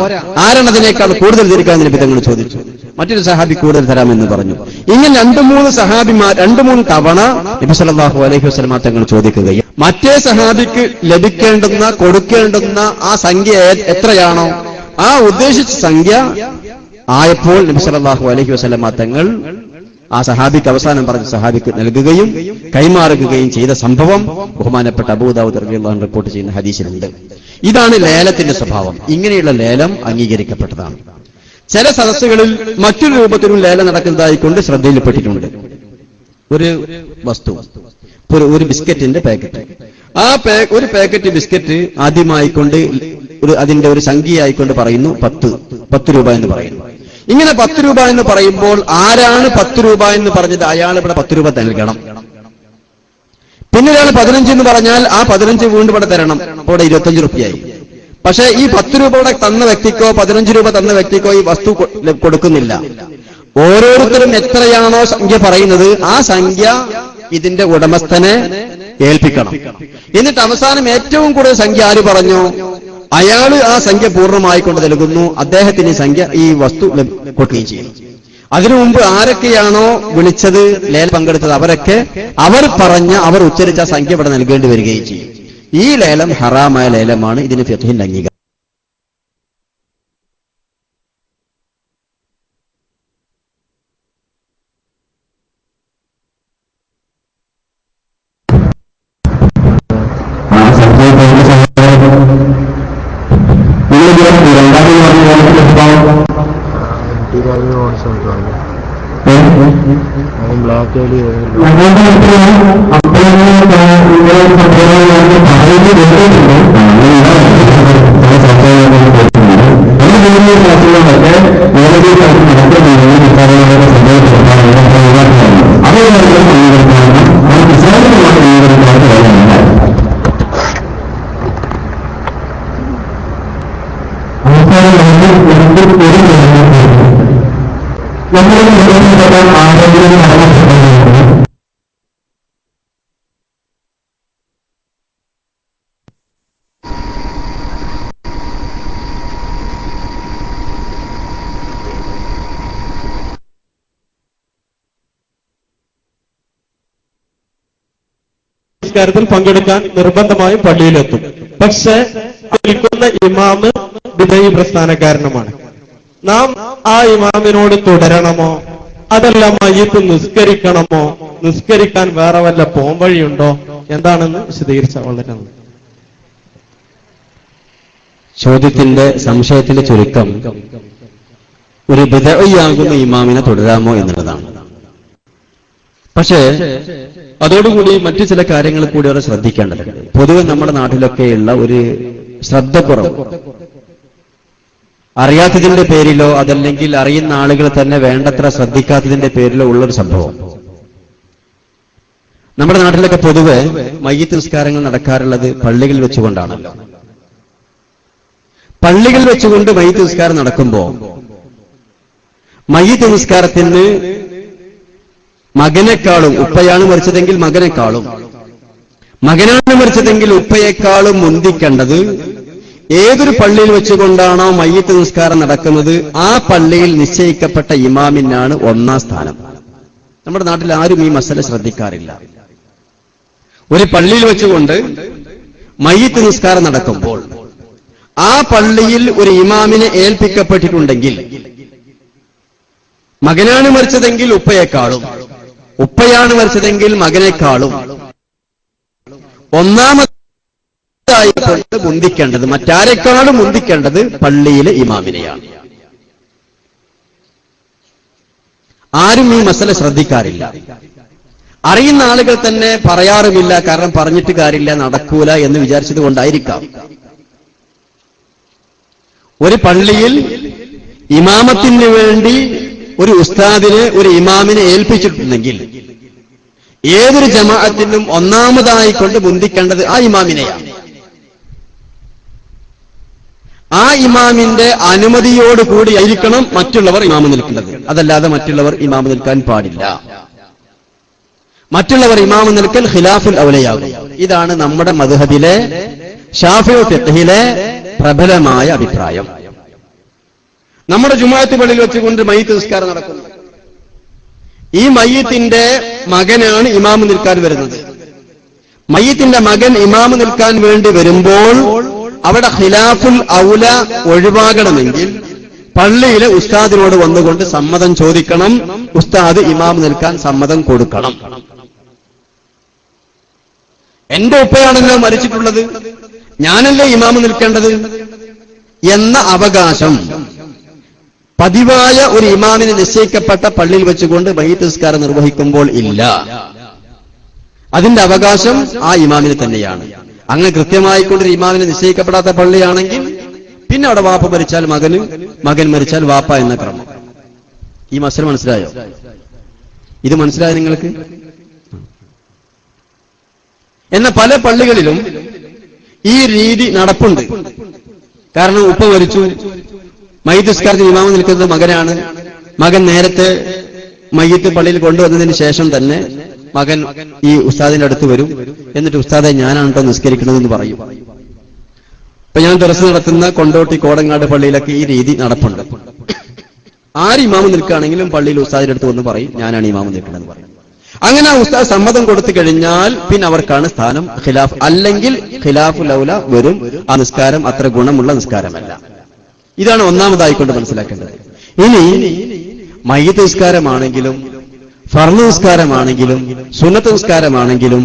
D: ആരാണ് അതിനേക്കാൾ കൂടുതൽ തരിക്കാൻ നബി തങ്ങൾ ചോദിച്ചു. മറ്റൊരു സഹാബി കൂടുതൽ തരാമെന്ന് പറഞ്ഞു. ഇങ്ങനെ 2-3 സഹാബിമാർ 2-3 തവണ നബി സല്ലല്ലാഹു അലൈഹി വസല്ലമ തങ്ങൾ ചോദിക്കുകയും മറ്റേ സഹാബിക്ക് ലഭിക്കേണ്ടുന്ന, കൊടുക്കേണ്ടുന്ന ആ സംഖ്യ എത്രയാണോ ആ ഉദ്ദേശിച്ച സംഖ്യ ആയപ്പോൾ നബി സല്ലല്ലാഹു അലൈഹി വസല്ലമ തങ്ങൾ ആ സഹാബിക്ക് അവസാനം പറഞ്ഞ സഹാബിക്ക് നൽകുകയും കൈമാറുകയും ചെയ്ത സംഭവം ബഹുമാനപ്പെട്ട അബൂ ദാവൂദ് റളിയല്ലാഹു അൻഹു റിപ്പോർട്ട് ചെയ്യുന്ന ഹദീസിലുണ്ട്. ഇതാണ് ലേലത്തിന്റെ സ്വഭാവം. ഇങ്ങനെയുള്ള ലേലം അംഗീകരിക്കപ്പെട്ടതാണ്. ചില സദസ്സുകളിൽ മറ്റൊരു രൂപത്തിലും ലേലം നടക്കുന്നതായിക്കൊണ്ട് ശ്രദ്ധയിൽപ്പെട്ടിട്ടുണ്ട്. ഒരു വസ്തു, ഒരു ബിസ്ക്കറ്റിന്റെ പാക്കറ്റ്, ഒരു പാക്കറ്റ് ബിസ്ക്കറ്റ് ആദ്യമായിക്കൊണ്ട് അതിന്റെ ഒരു സംഖ്യയായിക്കൊണ്ട് പറയുന്നു 10 രൂപ എന്ന് പറയുന്നു. ഇങ്ങനെ 10 രൂപ എന്ന് പറയുമ്പോൾ ആരാണ് 10 രൂപ എന്ന് പറഞ്ഞത് അയാൾ ഇവിടെ 10 രൂപ നൽകണം. പിന്നെ ഒരാൾ 15 എന്ന് പറഞ്ഞാൽ ആ 15 വീണ്ടും ഇവിടെ തരണം. അപ്പോൾ 25 രൂപയായി. പക്ഷേ ഈ 10 രൂപയുടെ തന്ന വ്യക്തിക്കോ 15 രൂപ തന്ന വ്യക്തിക്കോ ഈ വസ്തു കൊടുക്കുന്നില്ല. ഓരോരുത്തരും എത്രയാണോ സംഖ്യ പറയുന്നത് ആ സംഖ്യ ഇതിന്റെ ഉടമസ്ഥനെ ഏൽപ്പിക്കണം. എന്നിട്ട് അവസാനം ഏറ്റവും കൂടുതൽ സംഖ്യ ആര് പറഞ്ഞു അയാള് ആ സംഖ്യ പൂർണ്ണമായി കൊണ്ട് നൽകുന്നു. അദ്ദേഹത്തിന് ഈ സംഖ്യ ഈ വസ്തു കൊടുക്കുകയും ചെയ്യും. അതിനു മുമ്പ് ആരൊക്കെയാണോ വിളിച്ചത് ലേലം പങ്കെടുത്തത് അവരൊക്കെ അവർ ഉച്ചരിച്ച സംഖ്യ ഇവിടെ നൽകേണ്ടി വരികയും ചെയ്യും. ഈ ലേലം ഹറാമായ ലേലമാണ്. ഇതിന് ഫിഖ്ഹിന്റെ അംഗീകാരം.
F: നമസ്കാരത്തിൽ പങ്കെടുക്കാൻ നിർബന്ധമായും പള്ളിയിലെത്തും. പക്ഷെ നിൽക്കുന്ന ഇമാമ് ബിദഈ പ്രസ്ഥാനക്കാരനുമാണ്. നാം ആ ഇമാമിനോട് തുടരണമോ അതല്ല മയ്യിത്ത് നിസ്കരിക്കണമോ? നിസ്കരിക്കാൻ വേറെ വല്ല പോംവഴിയുണ്ടോ? എന്താണെന്ന് വിശദീകരിച്ച വളരെ നന്ദി.
D: ചോദ്യത്തിന്റെ സംശയത്തിന്റെ ചുരുക്കം ഒരു ബിദഈയാകുന്ന ഇമാമിനെ തുടരാമോ എന്നുള്ളതാണ്. പക്ഷേ അതോടുകൂടി മറ്റു ചില കാര്യങ്ങൾ കൂടി അവർ ശ്രദ്ധിക്കേണ്ടതുണ്ട്. പൊതുവെ നമ്മുടെ നാട്ടിലൊക്കെയുള്ള ഒരു ശ്രദ്ധക്കുറവ്, അറിയാത്തതിന്റെ പേരിലോ അതല്ലെങ്കിൽ അറിയുന്ന ആളുകൾ തന്നെ വേണ്ടത്ര ശ്രദ്ധിക്കാത്തതിന്റെ പേരിലോ ഉള്ളൊരു സംഭവം. നമ്മുടെ നാട്ടിലൊക്കെ പൊതുവെ മയ്യിത്ത് നിസ്കാരങ്ങൾ നടക്കാറുള്ളത് പള്ളികളിൽ വെച്ചുകൊണ്ടാണല്ലോ. പള്ളികളിൽ വെച്ചുകൊണ്ട് മയ്യിത്ത് നിസ്കാരം നടക്കുമ്പോൾ മയ്യിത്ത് നിസ്കാരത്തിന് മകനേക്കാളും, ഉപ്പയാണ് മരിച്ചതെങ്കിൽ മകനേക്കാളും, മകനാണ് മരിച്ചതെങ്കിൽ ഉപ്പയേക്കാളും മുന്തിക്കേണ്ടത് ഏതൊരു പള്ളിയിൽ വെച്ചുകൊണ്ടാണോ മയ്യിത്ത് നിസ്കാരം നടക്കുന്നത് ആ പള്ളിയിൽ നിശ്ചയിക്കപ്പെട്ട ഇമാമിനാണ് ഒന്നാം സ്ഥാനം. നമ്മുടെ നാട്ടിൽ ആരും ഈ മസല ശ്രദ്ധിക്കാറില്ല. ഒരു പള്ളിയിൽ വെച്ചുകൊണ്ട് മയ്യിത്ത് നിസ്കാരം നടക്കുമ്പോൾ ആ പള്ളിയിൽ ഒരു ഇമാമിനെ ഏൽപ്പിക്കപ്പെട്ടിട്ടുണ്ടെങ്കിൽ മകനാണ് മരിച്ചതെങ്കിൽ ഉപ്പയേക്കാളും, ഉപ്പയാണ് മരിച്ചതെങ്കിൽ മകനേക്കാളും ഒന്നാമതായിക്കൊണ്ട് മുന്തിക്കേണ്ടത്, മറ്റാരെക്കാളും മുന്തിക്കേണ്ടത് പള്ളിയിലെ ഇമാമിനെയാണ്. ആരും ഈ മസല ശ്രദ്ധിക്കാറില്ല. അറിയുന്ന ആളുകൾ തന്നെ പറയാറുമില്ല. കാരണം പറഞ്ഞിട്ട് കാര്യമില്ല, നടക്കൂല എന്ന് വിചാരിച്ചത് കൊണ്ടായിരിക്കാം. ഒരു പള്ളിയിൽ ഇമാമത്തിന് വേണ്ടി ഒരു ഉസ്താദിനെ, ഒരു ഇമാമിനെ ഏൽപ്പിച്ചിട്ടുണ്ടെങ്കിൽ ഏതൊരു ജമാഅത്തിനും ഒന്നാമതായിക്കൊണ്ട് മുന്തിക്കേണ്ടത് ആ ഇമാമിനെയാണ്. ആ ഇമാമിന്റെ അനുമതിയോടുകൂടിയായിരിക്കണം മറ്റുള്ളവർ ഇമാമ് നിൽക്കുന്നത്. അതല്ലാതെ മറ്റുള്ളവർ ഇമാമ് നിൽക്കാൻ പാടില്ല. മറ്റുള്ളവർ ഇമാമ് നിൽക്കൽ ഖിലാഫുൽ ഔലയാകും. ഇതാണ് നമ്മുടെ മദ്ഹബിലെ ശാഫിഈ ഫിഖ്ഹിലെ പ്രബലമായ അഭിപ്രായം. നമ്മുടെ ജുമുഅത്ത് പള്ളിയിൽ വെച്ചുകൊണ്ട് മയ്യിത്ത് നിസ്കാരം നടക്കുന്നു. ഈ മയ്യിത്തിന്റെ മകനാണ് ഇമാമ് നിൽക്കാൻ വരുന്നത്. മയ്യിത്തിന്റെ മകൻ ഇമാമ് നിൽക്കാൻ വേണ്ടി വരുമ്പോൾ അവിടെ ഖിലാഫുൽ ഔല ഒഴിവാകണമെങ്കിൽ പള്ളിയിലെ ഉസ്താദിനോട് വന്നുകൊണ്ട് സമ്മതം ചോദിക്കണം. ഉസ്താദ് ഇമാമ് നിൽക്കാൻ സമ്മതം കൊടുക്കണം. എന്റെ ഉപ്പയാണല്ലോ മരിച്ചിട്ടുള്ളത്, ഞാനല്ലേ ഇമാമ് നിൽക്കേണ്ടത് എന്ന അവകാശം പതിവായ ഒരു ഇമാമിന് നിശ്ചയിക്കപ്പെട്ട പള്ളിയിൽ വെച്ചുകൊണ്ട് മയ്യിത്ത് നിസ്കാരം നിർവഹിക്കുമ്പോൾ ഇല്ല. അതിന്റെ അവകാശം ആ ഇമാമിന് തന്നെയാണ്. അങ്ങനെ കൃത്യമായിക്കൊണ്ടൊരു ഇമാമിന് നിശ്ചയിക്കപ്പെടാത്ത പള്ളിയാണെങ്കിൽ പിന്നെ അവിടെ വാപ്പ മരിച്ചാൽ മകന്, മകൻ മരിച്ചാൽ വാപ്പ എന്ന ക്രമം. ഈ മസല മനസ്സിലായോ? ഇത് മനസ്സിലായോ നിങ്ങൾക്ക്? എന്നാൽ പല പള്ളികളിലും ഈ രീതി നടപ്പുണ്ട്. കാരണം ഉപ്പ മരിച്ചു, മയ്യിത്ത് നിസ്കാരത്തിന് ഇമാമ് നിൽക്കുന്നത് മകനാണ്. മകൻ നേരത്തെ മയ്യിത്ത് പള്ളിയിൽ കൊണ്ടുവന്നതിന് ശേഷം തന്നെ മകൻ ഈ ഉസ്താദിന്റെ അടുത്ത് വരും. എന്നിട്ട് ഉസ്താദെ ഞാനാണ് കേട്ടോ നിസ്കരിക്കണമെന്ന് പറയും. ഇപ്പൊ ഞാൻ ദർസ് നടത്തുന്ന കൊണ്ടോട്ടി കോടങ്ങാട് പള്ളിയിലൊക്കെ ഈ രീതി നടപ്പുണ്ട്. ആര് ഇമാമ് നിൽക്കുകയാണെങ്കിലും പള്ളിയിൽ ഉസ്താദിന്റെ അടുത്ത് വന്ന് പറയും ഞാനാണ് ഇമാമ് നിൽക്കണമെന്ന് പറയും. അങ്ങനെ ആ ഉസ്താദ് സമ്മതം കൊടുത്തു കഴിഞ്ഞാൽ പിന്നെ അവർക്കാണ് സ്ഥാനം. ഖിലാഫ് അല്ലെങ്കിൽ ഖിലാഫുൽ ഔല വരും. ആ നിസ്കാരം അത്ര ഗുണമുള്ള നിസ്കാരമല്ല. ഇതാണ് ഒന്നാമതായിക്കൊണ്ട് മനസ്സിലാക്കേണ്ടത്. ഇനി മയ്യിത്ത് നിസ്കാരമാണെങ്കിലും ഫർള് നിസ്കാരമാണെങ്കിലും സുന്നത്ത് നിസ്കാരമാണെങ്കിലും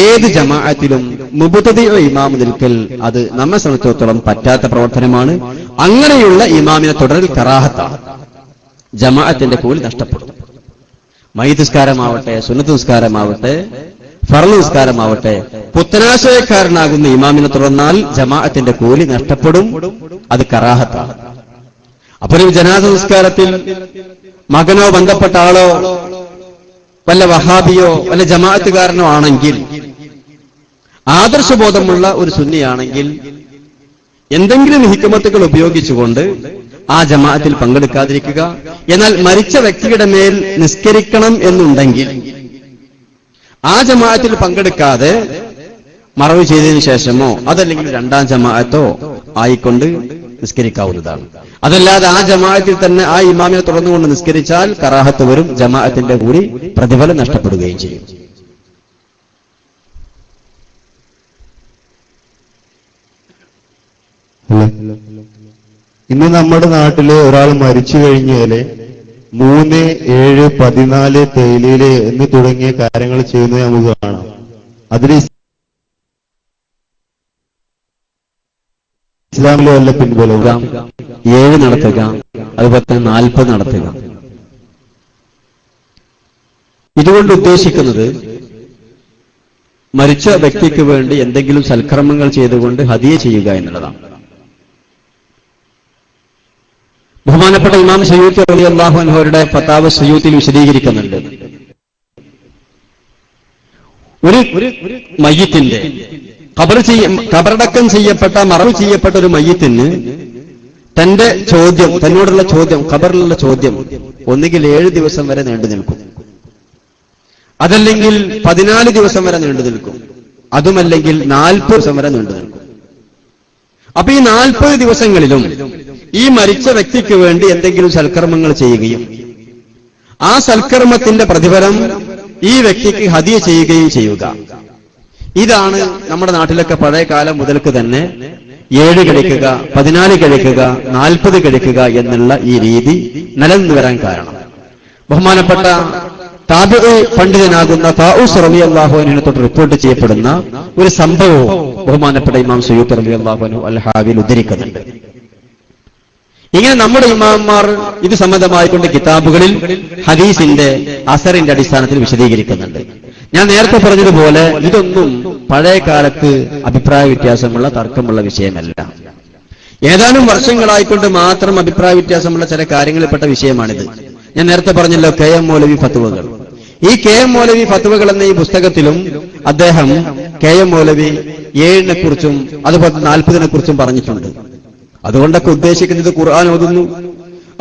D: ഏത് ജമാഅത്തിലും മുബ്തദി ഇമാം നിൽക്കൽ അത് നമ്മെ സംബന്ധിച്ചിടത്തോളം പറ്റാത്ത പ്രവർത്തനമാണ്. അങ്ങനെയുള്ള ഇമാമിനെ തുടരൽ കറാഹത്താണ്. ജമാഅത്തിന്റെ കൂലി നഷ്ടപ്പെടും. മയ്യിത്ത് നിസ്കാരമാവട്ടെ, സുന്നത്ത് നിസ്കാരമാവട്ടെ, ഫർള് നിസ്കാരമാവട്ടെ, പുത്തനാശയക്കാരനാകുന്ന ഇമാമിനെ തുടർന്നാൽ ജമാഅത്തിന്റെ കൂലി നഷ്ടപ്പെടും. അത് കറാഹത്താണ്. അപ്പോൾ ഒരു ജനാസ നിസ്കാരത്തിൽ മകനോ ബന്ധപ്പെട്ട ആളോ വല്ല വഹാബിയോ വല്ല ജമാഅത്തുകാരനോ ആണെങ്കിൽ, ആദർശബോധമുള്ള ഒരു സുന്നിയാണെങ്കിൽ എന്തെങ്കിലും ഹിക്മത്തുകൾ ഉപയോഗിച്ചുകൊണ്ട് ആ ജമാഅത്തിൽ പങ്കെടുക്കാതിരിക്കുക. എന്നാൽ മരിച്ച വ്യക്തിയുടെ മേൽ നിസ്കരിക്കണം എന്നുണ്ടെങ്കിൽ ആ ജമാഅത്തിൽ പങ്കെടുക്കാതെ മറവ് ചെയ്തതിനു ശേഷമോ അതല്ലെങ്കിൽ രണ്ടാം ജമാഅത്തോ ആയിക്കൊണ്ട് നിസ്കരിക്കാവുന്നതാണ്. അതല്ലാതെ ആ ജമാഅത്തിൽ തന്നെ ആ ഇമാമിനെ തുടർന്നുകൊണ്ട് നിസ്കരിച്ചാൽ കറാഹത്ത് വരും. ജമാഅത്തിന്റെ കൂടി പ്രതിഫലം നഷ്ടപ്പെടുകയും ചെയ്യും.
E: ഇന്ന് നമ്മുടെ നാട്ടില് ഒരാൾ മരിച്ചു കഴിഞ്ഞാല് 3, 7, 14 തേയിലയില് എന്ന് തുടങ്ങിയ കാര്യങ്ങൾ ചെയ്യുന്നത് നമുക്ക് കാണാം. അതിൽ ഇസ്ലാമിലെ വല്ല പിൻബലവും
D: 7 നടത്തുക, അതുപോലെ തന്നെ 40 നടത്തുക. ഇതുകൊണ്ട് ഉദ്ദേശിക്കുന്നത് മരിച്ച വ്യക്തിക്ക് വേണ്ടി എന്തെങ്കിലും സൽക്കർമ്മങ്ങൾ ചെയ്തുകൊണ്ട് ഹദിയ ചെയ്യുക എന്നുള്ളതാണ്. ബഹുമാനപ്പെട്ട ഇമാം സയ്യൂത്തി റളിയല്ലാഹു അൻഹുവിന്റെ ഫതാവ സയ്യൂത്തിൽ വിശദീകരിക്കുന്നുണ്ട്. ഒരു മയ്യിത്തിന്റെ ഖബറടക്കം ചെയ്യപ്പെട്ട മറവ് ചെയ്യപ്പെട്ട ഒരു മയ്യിത്തിന് തന്നോടുള്ള ചോദ്യം, ഖബറിലുള്ള ചോദ്യം ഒന്നുകിൽ 7 ദിവസം വരെ നീണ്ടു നിൽക്കും, അതല്ലെങ്കിൽ 14 ദിവസം വരെ നീണ്ടു നിൽക്കും, അതുമല്ലെങ്കിൽ 40 ദിവസം വരെ നീണ്ടു നിൽക്കും. അപ്പൊ ഈ 40 ദിവസങ്ങളിലും ഈ മരിച്ച വ്യക്തിക്ക് വേണ്ടി എന്തെങ്കിലും സൽക്കർമ്മങ്ങൾ ചെയ്യുകയും ആ സൽക്കർമ്മത്തിന്റെ പ്രതിഫലം ഈ വ്യക്തിക്ക് ഹദിയ ചെയ്യുകയും ചെയ്യുക. ഇതാണ് നമ്മുടെ നാട്ടിലൊക്കെ പഴയ കാലം മുതൽക്ക് തന്നെ 7 കഴിക്കുക, 14 കഴിക്കുക, 40 കഴിക്കുക എന്നുള്ള ഈ രീതി നിലനിന്നു വരാൻ കാരണം ബഹുമാനപ്പെട്ട താബിഈ പണ്ഡിതനാകുന്ന താഊസ് റളിയല്ലാഹു അൻഹുവിനെ തൊട്ട് റിപ്പോർട്ട് ചെയ്യപ്പെടുന്ന ഒരു സംഭവവും ബഹുമാനപ്പെട്ട ഇമാം സയ്യൂത്തി റളിയല്ലാഹു അൻഹു അൽ ഹാവിൽ ഉദ്ധരിക്കുന്നുണ്ട്. ഇങ്ങനെ നമ്മുടെ ഇമാംമാർ ഇത് സംബന്ധമായിക്കൊണ്ട് കിതാബുകളിൽ ഹദീസിന്റെ അസറിന്റെ അടിസ്ഥാനത്തിൽ വിശദീകരിക്കുന്നുണ്ട്. ഞാൻ നേരത്തെ പറഞ്ഞതുപോലെ ഇതൊന്നും പഴയ കാലത്ത് അഭിപ്രായ വ്യത്യാസമുള്ള തർക്കമുള്ള വിഷയമല്ല. ഏതാനും വർഷങ്ങളായിക്കൊണ്ട് മാത്രം അഭിപ്രായ വ്യത്യാസമുള്ള ചില കാര്യങ്ങളിൽപ്പെട്ട വിഷയമാണിത്. ഞാൻ നേരത്തെ പറഞ്ഞല്ലോ KM മൗലവി ഫത്വകൾ. ഈ KM മൗലവി ഫത്വകൾ എന്ന ഈ പുസ്തകത്തിലും അദ്ദേഹം KM മൗലവി 7 കുറിച്ചും അതുപോലെ 40 കുറിച്ചും പറഞ്ഞിട്ടുണ്ട്. അതുകൊണ്ടൊക്കെ ഉദ്ദേശിക്കുന്നത് ഖുർആൻ ഓതുന്നു,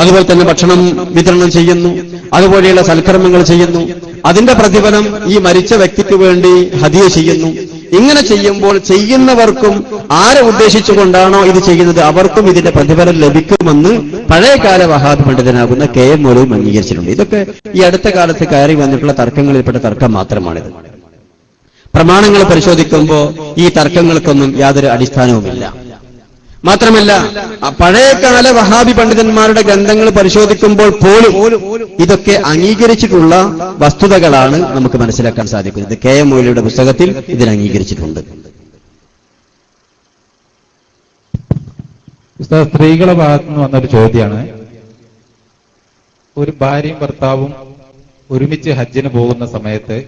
D: അതുപോലെ തന്നെ ഭക്ഷണം വിതരണം ചെയ്യുന്നു, അതുപോലെയുള്ള സൽക്കർമ്മങ്ങൾ ചെയ്യുന്നു, അതിന്റെ പ്രതിഫലം ഈ മരിച്ച വ്യക്തിക്ക് വേണ്ടി ഹദിയ ചെയ്യുന്നു. ഇങ്ങനെ ചെയ്യുമ്പോൾ ചെയ്യുന്നവർക്കും ആരെ ഉദ്ദേശിച്ചുകൊണ്ടാണോ ഇത് ചെയ്യുന്നത് അവർക്കും ഇതിന്റെ പ്രതിഫലം ലഭിക്കുമെന്ന് പഴയകാല വഹാബി പണ്ഡിതനാകുന്ന KM മൗലവി അംഗീകരിച്ചിട്ടുണ്ട്. ഇതൊക്കെ ഈ അടുത്ത കാലത്ത് കയറി വന്നിട്ടുള്ള തർക്കങ്ങളിൽപ്പെട്ട തർക്കം മാത്രമാണിത്. പ്രമാണങ്ങൾ പരിശോധിക്കുമ്പോൾ ഈ തർക്കങ്ങൾക്കൊന്നും യാതൊരു അടിസ്ഥാനവുമില്ല. മാത്രമല്ല പഴയകാല വഹാബി പണ്ഡിതന്മാരുടെ ഗ്രന്ഥങ്ങൾ പരിശോധിക്കുമ്പോൾ പോലും ഇതൊക്കെ അംഗീകരിച്ചിട്ടുള്ള വസ്തുതകളാണ് നമുക്ക് മനസ്സിലാക്കാൻ സാധിക്കുന്നത്. KM മൗലവിയുടെ പുസ്തകത്തിൽ ഇതിന് അംഗീകരിച്ചിട്ടുണ്ട്.
K: സ്ത്രീകളുടെ ഭാഗത്തു നിന്ന് വന്നൊരു ചോദ്യമാണ്. ഒരു ഭാര്യയും ഭർത്താവും ഒരുമിച്ച് ഹജ്ജിന് പോകുന്ന സമയത്ത്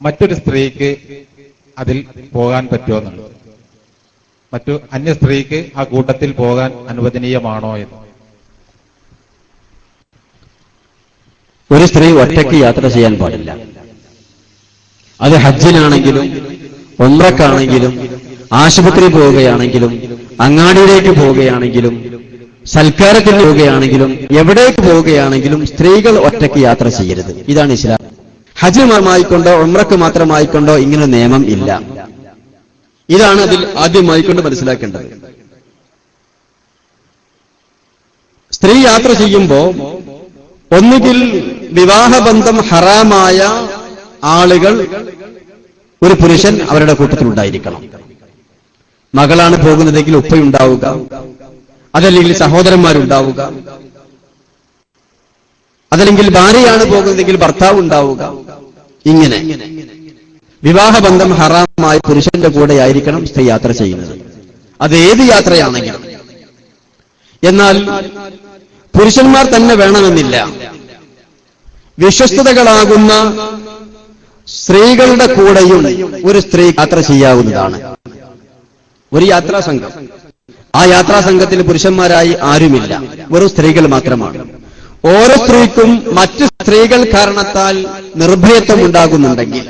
K: മറ്റൊരു സ്ത്രീക്ക് അതിൽ പോകാൻ പറ്റുമോ എന്നുള്ളത്, മറ്റു അന്യ സ്ത്രീക്ക് ആ കൂട്ടത്തിൽ പോകാൻ അനുവദനീയമാണോ എന്ന്.
D: ഒരു സ്ത്രീ ഒറ്റയ്ക്ക് യാത്ര ചെയ്യാൻ പാടില്ല. അത് ഹജ്ജിനാണെങ്കിലും ഉംറക്കാണെങ്കിലും ആശുപത്രി പോവുകയാണെങ്കിലും അങ്ങാടിയിലേക്ക് പോവുകയാണെങ്കിലും സൽക്കാരത്തിന് പോവുകയാണെങ്കിലും എവിടേക്ക് പോവുകയാണെങ്കിലും സ്ത്രീകൾ ഒറ്റയ്ക്ക് യാത്ര ചെയ്യരുത്. ഇതാണ് ഇസ്ലാം. ഹജ്ജ് മാത്രമായിക്കൊണ്ടോ ഉംറക്ക് മാത്രമായിക്കൊണ്ടോ ഇങ്ങനെ നിയമം ഇല്ല. ഇതാണ് അതിൽ ആദ്യമായിക്കൊണ്ട് മനസ്സിലാക്കേണ്ടത്. സ്ത്രീ യാത്ര ചെയ്യുമ്പോൾ ഒന്നുകിൽ വിവാഹബന്ധം ഹറാമായ ആളുകൾ ഒരു പുരുഷൻ അവരുടെ കൂട്ടത്തിലുണ്ടായിരിക്കണം. മകളാണ് പോകുന്നതെങ്കിൽ ഉപ്പയുണ്ടാവുക, അതല്ലെങ്കിൽ സഹോദരന്മാരുണ്ടാവുക, അതല്ലെങ്കിൽ ഭാര്യയാണ് പോകുന്നതെങ്കിൽ ഭർത്താവ് ഉണ്ടാവുക. ഇങ്ങനെ വിവാഹബന്ധം ഹറാമായ പുരുഷന്റെ കൂടെ ആയിരിക്കണം സ്ത്രീ യാത്ര ചെയ്യുന്നത്. അത് ഏത് യാത്രയാണെങ്കിലും. എന്നാൽ പുരുഷന്മാർ തന്നെ വേണമെന്നില്ല. വിശ്വസ്തകളാകുന്ന സ്ത്രീകളുടെ കൂടെയും ഒരു സ്ത്രീ യാത്ര ചെയ്യാവുന്നതാണ്. ഒരു യാത്രാ സംഘം, ആ യാത്രാ സംഘത്തിൽ പുരുഷന്മാരായി ആരുമില്ല, വെറും സ്ത്രീകൾ മാത്രമാണ്. ഓരോ സ്ത്രീക്കും മറ്റു സ്ത്രീകൾ കാരണത്താൽ നിർഭയത്വം ഉണ്ടാകുന്നുണ്ടെങ്കിൽ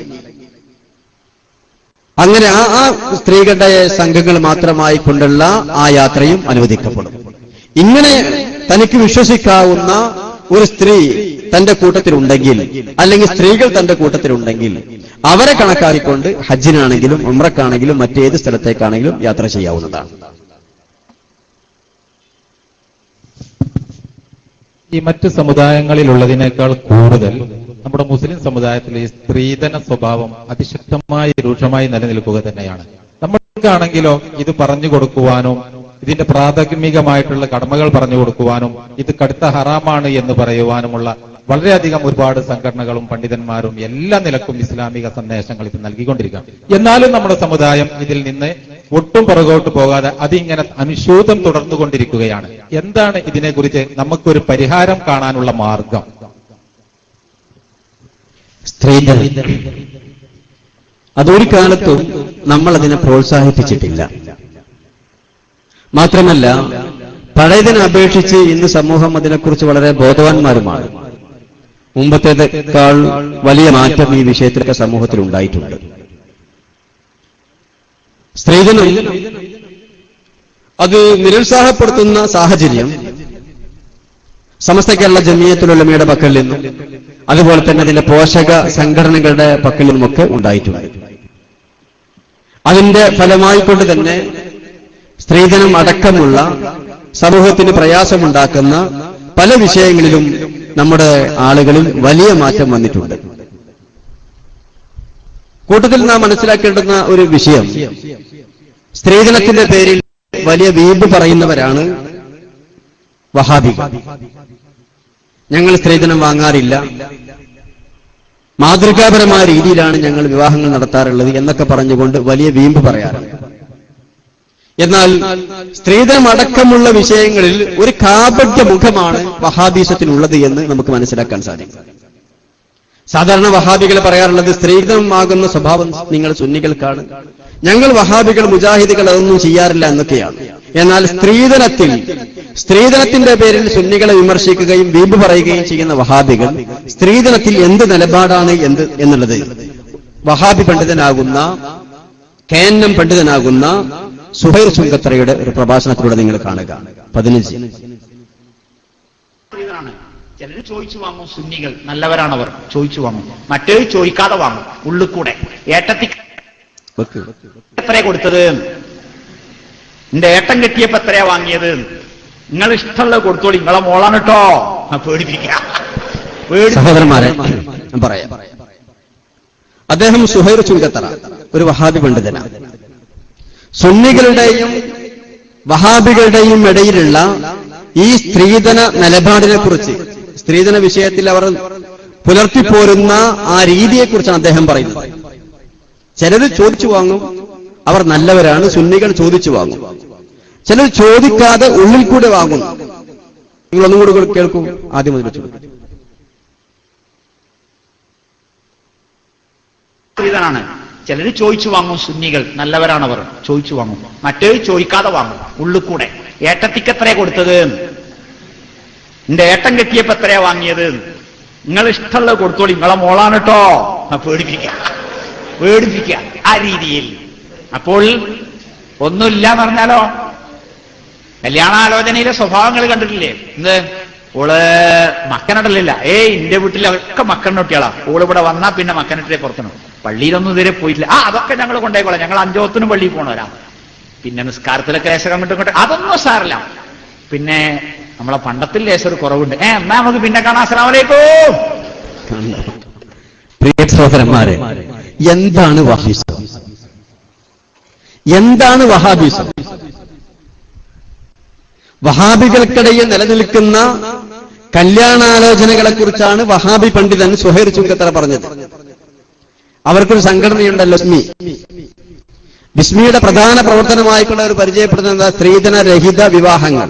D: അങ്ങനെ ആ സ്ത്രീകളുടെ സംഘങ്ങൾ മാത്രമായി കൊണ്ടുള്ള ആ യാത്രയും അനുവദിക്കപ്പെടും. ഇങ്ങനെ തനിക്ക് വിശ്വസിക്കാവുന്ന ഒരു സ്ത്രീ തന്റെ കൂട്ടത്തിലുണ്ടെങ്കിൽ, അല്ലെങ്കിൽ സ്ത്രീകൾ തന്റെ കൂട്ടത്തിലുണ്ടെങ്കിൽ അവരെ കണക്കാക്കിക്കൊണ്ട് ഹജ്ജിനാണെങ്കിലും ഉംറക്കാണെങ്കിലും മറ്റേത് സ്ഥലത്തേക്കാണെങ്കിലും യാത്ര ചെയ്യാവുന്നതാണ്.
K: ഈ മറ്റ് സമുദായങ്ങളിലുള്ളതിനേക്കാൾ കൂടുതൽ നമ്മുടെ മുസ്ലിം സമുദായത്തിലെ ഈ സ്ത്രീധന സ്വഭാവം അതിശക്തമായി രൂക്ഷമായി നിലനിൽക്കുക തന്നെയാണ്. നമ്മൾക്കാണെങ്കിലോ ഇത് പറഞ്ഞു കൊടുക്കുവാനോ ഇതിന്റെ പ്രാഥമികമായിട്ടുള്ള കടമകൾ പറഞ്ഞു കൊടുക്കുവാനും ഇത് കടുത്ത ഹറാമാണ് എന്ന് പറയുവാനുമുള്ള വളരെയധികം ഒരുപാട് സംഘടനകളും പണ്ഡിതന്മാരും എല്ലാ നിലക്കും ഇസ്ലാമിക സന്ദേശങ്ങൾ ഇത് നൽകിക്കൊണ്ടിരിക്കുകയാണ്. എന്നാലും നമ്മുടെ സമുദായം ഇതിൽ നിന്ന് ഒട്ടും പുറകോട്ട് പോകാതെ അതിങ്ങനെ അനുശോചനം തുടർന്നുകൊണ്ടിരിക്കുകയാണ്. എന്താണ് ഇതിനെക്കുറിച്ച് നമുക്കൊരു പരിഹാരം കാണാനുള്ള മാർഗം?
D: സ്ത്രീധനം അതൊരു കാലത്തും നമ്മൾ അതിനെ പ്രോത്സാഹിപ്പിച്ചിട്ടില്ല. മാത്രമല്ല പഴയതിനെ അപേക്ഷിച്ച് ഇന്ന് സമൂഹം അതിനെക്കുറിച്ച് വളരെ ബോധവാന്മാരുമാണ്. മുമ്പത്തേക്കാൾ വലിയ മാറ്റം ഈ വിഷയത്തിലൊക്കെ സമൂഹത്തിൽ ഉണ്ടായിട്ടുണ്ട്. സ്ത്രീധനം അത് നിരുത്സാഹപ്പെടുത്തുന്ന സാഹചര്യം സമസ്ത കേരള ജമിയത്തുൽ ഉലമയുടെ പക്കൽ നിന്നും അതുപോലെ തന്നെ അതിന്റെ പോഷക സംഘടനകളുടെ പക്കൽ നിന്നുമൊക്കെ ഉണ്ടായിട്ടുണ്ട്. അതിന്റെ ഫലമായിക്കൊണ്ട് തന്നെ സ്ത്രീധനം അടക്കമുള്ള സമൂഹത്തിന് പ്രയാസമുണ്ടാക്കുന്ന പല വിഷയങ്ങളിലും നമ്മുടെ ആളുകളിൽ വലിയ മാറ്റം വന്നിട്ടുണ്ട്. കൂട്ടത്തിൽ നാം മനസ്സിലാക്കേണ്ടുന്ന ഒരു വിഷയം, സ്ത്രീധനത്തിന്റെ പേരിൽ വലിയ വീമ്പ് പറയുന്നവരാണ് വഹാബികൾ. ഞങ്ങൾ സ്ത്രീധനം വാങ്ങാറില്ല, മാതൃകാപരമായ രീതിയിലാണ് ഞങ്ങൾ വിവാഹങ്ങൾ നടത്താറുള്ളത് എന്നൊക്കെ പറഞ്ഞുകൊണ്ട് വലിയ വീമ്പ് പറയാറുണ്ട്. എന്നാൽ സ്ത്രീധനം അടക്കമുള്ള വിഷയങ്ങളിൽ ഒരു കാപട്യ മുഖമാണ് വഹാബീസത്തിനുള്ളത് എന്ന് നമുക്ക് മനസ്സിലാക്കാൻ സാധിക്കും. സാധാരണ വഹാബികൾ പറയാറുള്ളത് സ്ത്രീധനമാകുന്ന സ്വഭാവം നിങ്ങൾ സുന്നികൾക്കാണ്, ഞങ്ങൾ വഹാബികൾ മുജാഹിദുകൾ അതൊന്നും ചെയ്യാറില്ല എന്നൊക്കെയാണ്. എന്നാൽ സ്ത്രീധനത്തിന്റെ പേരിൽ സുന്നികളെ വിമർശിക്കുകയും വീമ്പ് പറയുകയും ചെയ്യുന്ന വഹാബികൾ സ്ത്രീധനത്തിൽ എന്ത് നിലപാടാണ് എന്നുള്ളത് വഹാബി പണ്ഡിതനാകുന്ന KNM പണ്ഡിതനാകുന്ന സുഹൈർ ചുങ്കത്തറയുടെ ഒരു പ്രഭാഷണത്തിലൂടെ നിങ്ങൾ കാണുക. 15.
L: ചിലർ ചോദിച്ചു വാങ്ങും, സുന്നികൾ നല്ലവരാണവർ, ചോദിച്ചു വാങ്ങും. മറ്റേ ചോദിക്കാതെ വാങ്ങും, ഉള്ളിൽ കൂടെ. ഏട്ടത്തി എത്രയാ കൊടുത്തത്, എന്റെ ഏട്ടൻ കെട്ടിയപ്പോ എത്രയാ വാങ്ങിയത്, നിങ്ങൾ ഇഷ്ടമുള്ളത് കൊടുത്തോളി, നിങ്ങളെ മോളാണ് കേട്ടോ. പേടിപ്പിക്കുക.
D: സഹോദരന്മാരെ പറയാം, അദ്ദേഹം സുഹൈർ ചുങ്കത്തറ ഒരു വഹാബി പണ്ഡിതനാണ്. സുന്നികളുടെയും വഹാബികളുടെയും ഇടയിലുള്ള ഈ സ്ത്രീധന നിലപാടിനെ കുറിച്ച്, സ്ത്രീധന വിഷയത്തിൽ അവർ പുലർത്തിപ്പോരുന്ന ആ രീതിയെക്കുറിച്ചാണ് അദ്ദേഹം പറയുന്നത്. ചിലർ ചോദിച്ചു വാങ്ങും, അവർ നല്ലവരാണ്, സുന്നികൾ ചോദിച്ചു വാങ്ങും. ചിലർ ചോദിക്കാതെ ഉള്ളിൽ കൂടെ വാങ്ങും. നിങ്ങളൊന്നും കൂടി കേൾക്കൂ, ആദ്യം മുതൽ ചോദിക്കും.
L: സ്ത്രീധനാണ്. ചിലർ ചോദിച്ചു വാങ്ങും, സുന്നികൾ നല്ലവരാണവർ, ചോദിച്ചു വാങ്ങും. മറ്റേ ചോദിക്കാതെ വാങ്ങും, ഉള്ളിൽ കൂടെ. ഏട്ടത്തിക്ക് എത്രയാ കൊടുത്തത്, എന്റെ ഏട്ടൻ കെട്ടിയപ്പോ എത്രയാ വാങ്ങിയത്, നിങ്ങൾ ഇഷ്ടമുള്ളത് കൊടുത്തോളി, നിങ്ങളെ മോളാണ് കേട്ടോ. പേടിപ്പിക്കുക ആ രീതിയിൽ. അപ്പോൾ ഒന്നുമില്ല എന്ന് പറഞ്ഞാലോ കല്യാണാലോചനയിലെ സ്വഭാവങ്ങൾ കണ്ടിട്ടില്ലേ? എന്ത് ഓള് മക്കനിടലില്ല. ഇന്റെ വീട്ടിലൊക്കെ മക്കനൊട്ടിയാളാ. ഓള് ഇവിടെ വന്നാ പിന്നെ മക്കനിട്ടേ പുറത്തുനിന്ന് പള്ളിയിലൊന്നും ഇതുവരെ പോയിട്ടില്ല. അതൊക്കെ ഞങ്ങൾ കൊണ്ടേക്കോളാം, ഞങ്ങൾ 5 പള്ളിയിൽ പോണവരാ. പിന്നെ നിസ്കാരത്തിലൊക്കെ ലേശം അങ്ങോട്ടും അതൊന്നും സാറില്ല. പിന്നെ നമ്മളെ പണ്ടത്തിൽ ലേശം ഒരു കുറവുണ്ട്. എന്നാ നമുക്ക് പിന്നെ കാണാം. അസ്സലാമു അലൈക്കും.
D: പ്രിയ സഹോദരന്മാരെ, എന്താണ് വഹാബിസം? എന്താണ് വഹാബിസം? വഹാബികൾക്കിടയിൽ നിലനിൽക്കുന്ന കല്യാണാലോചനകളെ കുറിച്ചാണ് വഹാബി പണ്ഡിതൻ സുഹൈർ ചുങ്കത്തറ പറഞ്ഞത്. അവർക്കൊരു സംഘടനയുണ്ടല്ലോ, ബിസ്മിയുടെ പ്രധാന പ്രവർത്തനമായിട്ടുള്ള ഒരു പരിചയപ്പെടുത്തുന്ന സ്ത്രീധന രഹിത വിവാഹങ്ങൾ.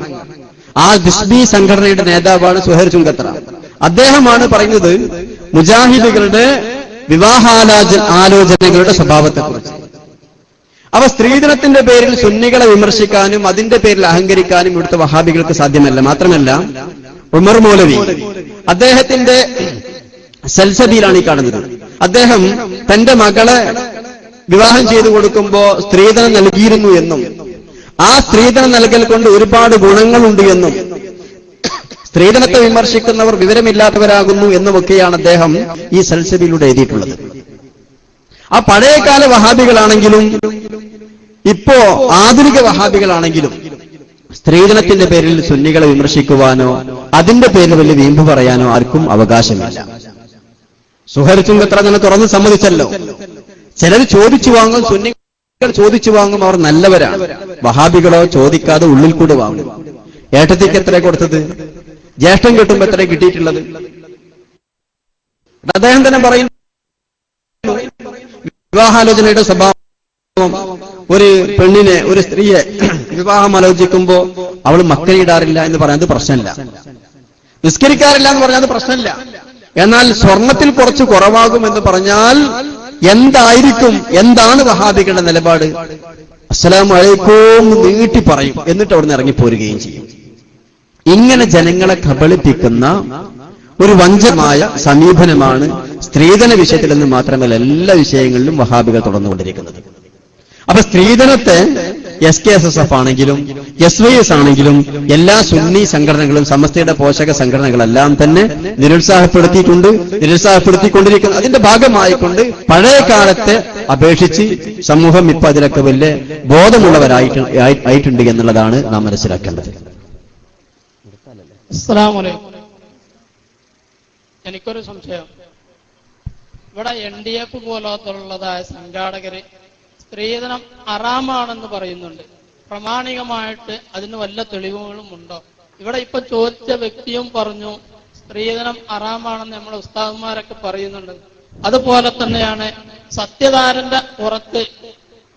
D: ആ ബിസ്മി സംഘടനയുടെ നേതാവാണ് സുഹൈർ ചുങ്കത്തറ. അദ്ദേഹമാണ് പറയുന്നത് മുജാഹിദുകളുടെ വിവാഹാലോചനകളുടെ സ്വഭാവത്തെക്കുറിച്ച്. അവ സ്ത്രീധനത്തിന്റെ പേരിൽ സുന്നികളെ വിമർശിക്കാനും അതിന്റെ പേരിൽ അഹങ്കരിക്കാനും ഇവിടുത്തെ വഹാബികൾക്ക് സാധ്യമല്ല. മാത്രമല്ല, ഉമർ മൗലവി അദ്ദേഹത്തിന്റെ സൽസബിയിലാണ് ഈ കാണുന്നത്. അദ്ദേഹം തന്റെ മകളെ വിവാഹം ചെയ്തു കൊടുക്കുമ്പോ സ്ത്രീധനം നൽകിയിരുന്നു എന്നും ആ സ്ത്രീധനം നൽകൽ കൊണ്ട് ഒരുപാട് ഗുണങ്ങളുണ്ട് എന്നും സ്ത്രീധനത്തെ വിമർശിക്കുന്നവർ വിവരമില്ലാത്തവരാകുന്നു എന്നുമൊക്കെയാണ് അദ്ദേഹം ഈ സൽസബിയിലൂടെ എഴുതിയിട്ടുള്ളത്. ആ പഴയകാല വഹാബികളാണെങ്കിലും ഇപ്പോ ആധുനിക വഹാബികളാണെങ്കിലും സ്ത്രീധനത്തിന്റെ പേരിൽ സുന്നികളെ വിമർശിക്കുവാനോ അതിന്റെ പേരിൽ വലിയ വീമ്പ് പറയാനോ ആർക്കും അവകാശമില്ല. സുഹൈർ ചുങ്കത്തറ തന്നെ തുറന്ന് സമ്മതിച്ചല്ലോ. ചിലർ ചോദിച്ചു വാങ്ങും, സുന്നികൾ ചോദിച്ചു വാങ്ങും, അവർ നല്ലവരാണ്. വഹാബികളോ ചോദിക്കാതെ ഉള്ളിൽ കൂടെ വാങ്ങും. ഏട്ടത്തിക്ക് എത്ര കൊടുത്തത്? ജ്യേഷ്ഠം കിട്ടുമ്പോ എത്ര കിട്ടിയിട്ടുള്ളത്? അദ്ദേഹം തന്നെ പറയുന്നു, വിവാഹാലോചനയുടെ സ്വഭാവം ഒരു പെണ്ണിനെ, ഒരു സ്ത്രീയെ വിവാഹം ആലോചിക്കുമ്പോ അവൾ മക്കനിടാറില്ല എന്ന് പറയാൻ പ്രശ്നമില്ല, നിസ്കരിക്കാറില്ല എന്ന് പറഞ്ഞാൽ പ്രശ്നമില്ല. എന്നാൽ സ്വർണത്തിൽ കുറച്ച് കുറവാകും എന്ന് പറഞ്ഞാൽ എന്തായിരിക്കും, എന്താണ് വഹാബികളുടെ നിലപാട്? അസ്സലാമു അലൈക്കും നീട്ടി പറയും, എന്നിട്ട് അവിടുന്ന് ഇറങ്ങിപ്പോരുകയും ചെയ്യും. ഇങ്ങനെ ജനങ്ങളെ കബളിപ്പിക്കുന്ന ഒരു വഞ്ചമായ സമീപനമാണ് സ്ത്രീധന വിഷയത്തിൽ എന്ന് മാത്രമല്ല എല്ലാ വിഷയങ്ങളിലും വഹാബികൾ തുടർന്നുകൊണ്ടിരിക്കുന്നത്. അപ്പൊ സ്ത്രീധനത്തെ SKSSF ആണെങ്കിലും SYS ആണെങ്കിലും എല്ലാ സുന്നി സംഘടനകളും സമസ്തയുടെ പോഷക സംഘടനകളെല്ലാം തന്നെ നിരുത്സാഹപ്പെടുത്തിക്കൊണ്ടിരിക്കുന്നു. അതിന്റെ ഭാഗമായിക്കൊണ്ട് പഴയ കാലത്തെ അപേക്ഷിച്ച് സമൂഹം ഇപ്പൊ അതിലൊക്കെ വലിയ ബോധമുള്ളവരായിട്ടുണ്ട് എന്നുള്ളതാണ് നാം മനസ്സിലാക്കേണ്ടത്.
M: അസ്സലാമു അലൈക്കും. എനിക്കൊരു സംശയം. ഇവിടെ NDF പോലത്തുള്ളതായ സംഘാടകര് സ്ത്രീധനം ഹറാമാണെന്ന് പറയുന്നുണ്ട്. പ്രാമാണികമായിട്ട് അതിന് വല്ല തെളിവുകളും ഉണ്ടോ? ഇവിടെ ഇപ്പൊ ചോദിച്ച വ്യക്തിയും പറഞ്ഞു സ്ത്രീധനം ഹറാമാണെന്ന് നമ്മളെ ഉസ്താദന്മാരൊക്കെ പറയുന്നുണ്ട്. അതുപോലെ തന്നെയാണ് സത്യധാരന്റെ പുറത്ത്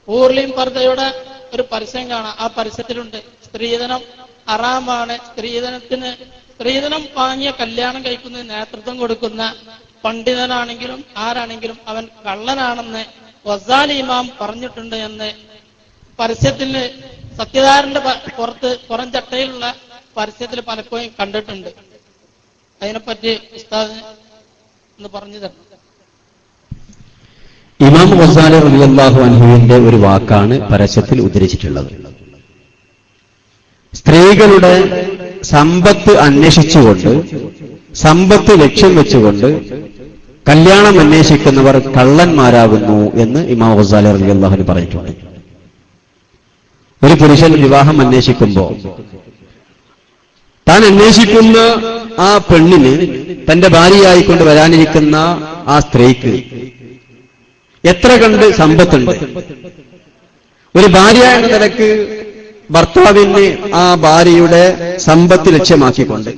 M: ഊർലിം പർദയുടെ ഒരു പരസ്യം കാണാം. ആ പരസ്യത്തിലുണ്ട് സ്ത്രീധനം ഹറാമാണ്, സ്ത്രീധനം വാങ്ങിയ കല്യാണം കഴിക്കുന്നതിന് നേതൃത്വം കൊടുക്കുന്ന പണ്ഡിതനാണെങ്കിലും ആരാണെങ്കിലും അവൻ കള്ളനാണെന്ന് വസാലി ഇമാം പറഞ്ഞിട്ടുണ്ട് എന്ന് പരസ്യത്തിന് സത്യധാരന്റെ പുറത്ത് പുറം ചട്ടയിലുള്ള പരസ്യത്തിൽ പലപ്പോഴും കണ്ടിട്ടുണ്ട്. അതിനെപ്പറ്റി ഉസ്താദ് ഒന്ന് പറഞ്ഞു തരണം.
D: ഇമാം വസാലി റളിയല്ലാഹു അൻഹുവിന്റെ ഒരു വാക്കാണ് പരസ്യത്തിൽ ഉദ്ധരിച്ചിട്ടുള്ളത്. സ്ത്രീകളുടെ സമ്പത്ത് അന്വേഷിച്ചുകൊണ്ട്, സമ്പത്ത് ലക്ഷ്യം വെച്ചുകൊണ്ട് കല്യാണം അന്വേഷിക്കുന്നവർ കള്ളന്മാരാകുന്നു എന്ന് ഇമാം ഗസാലി റളിയല്ലാഹു അൻഹു പറഞ്ഞിട്ടുണ്ട്. ഒരു പുരുഷൻ വിവാഹം അന്വേഷിക്കുമ്പോൾ താൻ അന്വേഷിക്കുന്ന ആ പെണ്ണിന്, തന്റെ ഭാര്യയായിക്കൊണ്ട് വരാനിരിക്കുന്ന ആ സ്ത്രീക്ക് എത്ര കണ്ട് സമ്പത്തുണ്ട്? ഒരു ഭാര്യ എന്ന നിലക്ക് ഭർത്താവിന് ആ ഭാര്യയുടെ സമ്പത്ത് ലക്ഷ്യമാക്കിക്കൊണ്ട്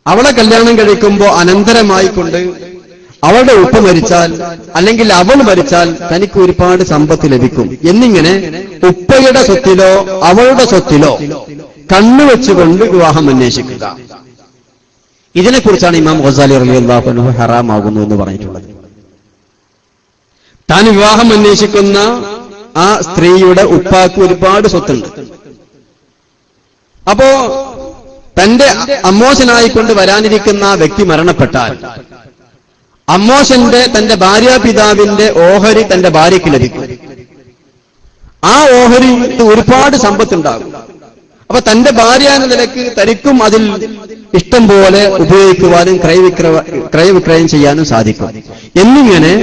D: അവളെ കല്യാണം കഴിക്കുമ്പോൾ അനന്തരമായിക്കൊണ്ട് അവളുടെ ഉപ്പ മരിച്ചാൽ അല്ലെങ്കിൽ അവൾ മരിച്ചാൽ തനിക്ക് ഒരുപാട് സമ്പത്ത് ലഭിക്കും എന്നിങ്ങനെ ഉപ്പയുടെ സ്വത്തിലോ അവളുടെ സ്വത്തിലോ കണ്ണുവെച്ചുകൊണ്ട് വിവാഹം അന്വേഷിക്കുക. ഇതിനെക്കുറിച്ചാണ് ഇമാം ഗസാലി റളിയല്ലാഹു അൻഹു ഹറാമാകുന്നു എന്ന് പറഞ്ഞിട്ടുള്ളത്. താൻ വിവാഹം അന്വേഷിക്കുന്ന ആ സ്ത്രീയുടെ ഉപ്പാക്ക് ഒരുപാട് സ്വത്തുണ്ട്. അപ്പോ തന്റെ അമ്മോശനായിക്കൊണ്ട് വരാനിരിക്കുന്ന ആ വ്യക്തി മരണപ്പെട്ടാൽ അമ്മോശന്റെ തന്റെ ഭാര്യാപിതാവിന്റെ ഓഹരി തന്റെ ഭാര്യയ്ക്ക് ലഭിക്കും. ആ ഓഹരി ഒരുപാട് സമ്പത്തുണ്ടാകും. അപ്പൊ തന്റെ ഭാര്യ എന്ന നിലക്ക് തനിക്കും അതിൽ ഇഷ്ടം പോലെ ഉപയോഗിക്കുവാനും ക്രയവിക്രയം ചെയ്യാനും സാധിക്കും. എന്നിങ്ങനെ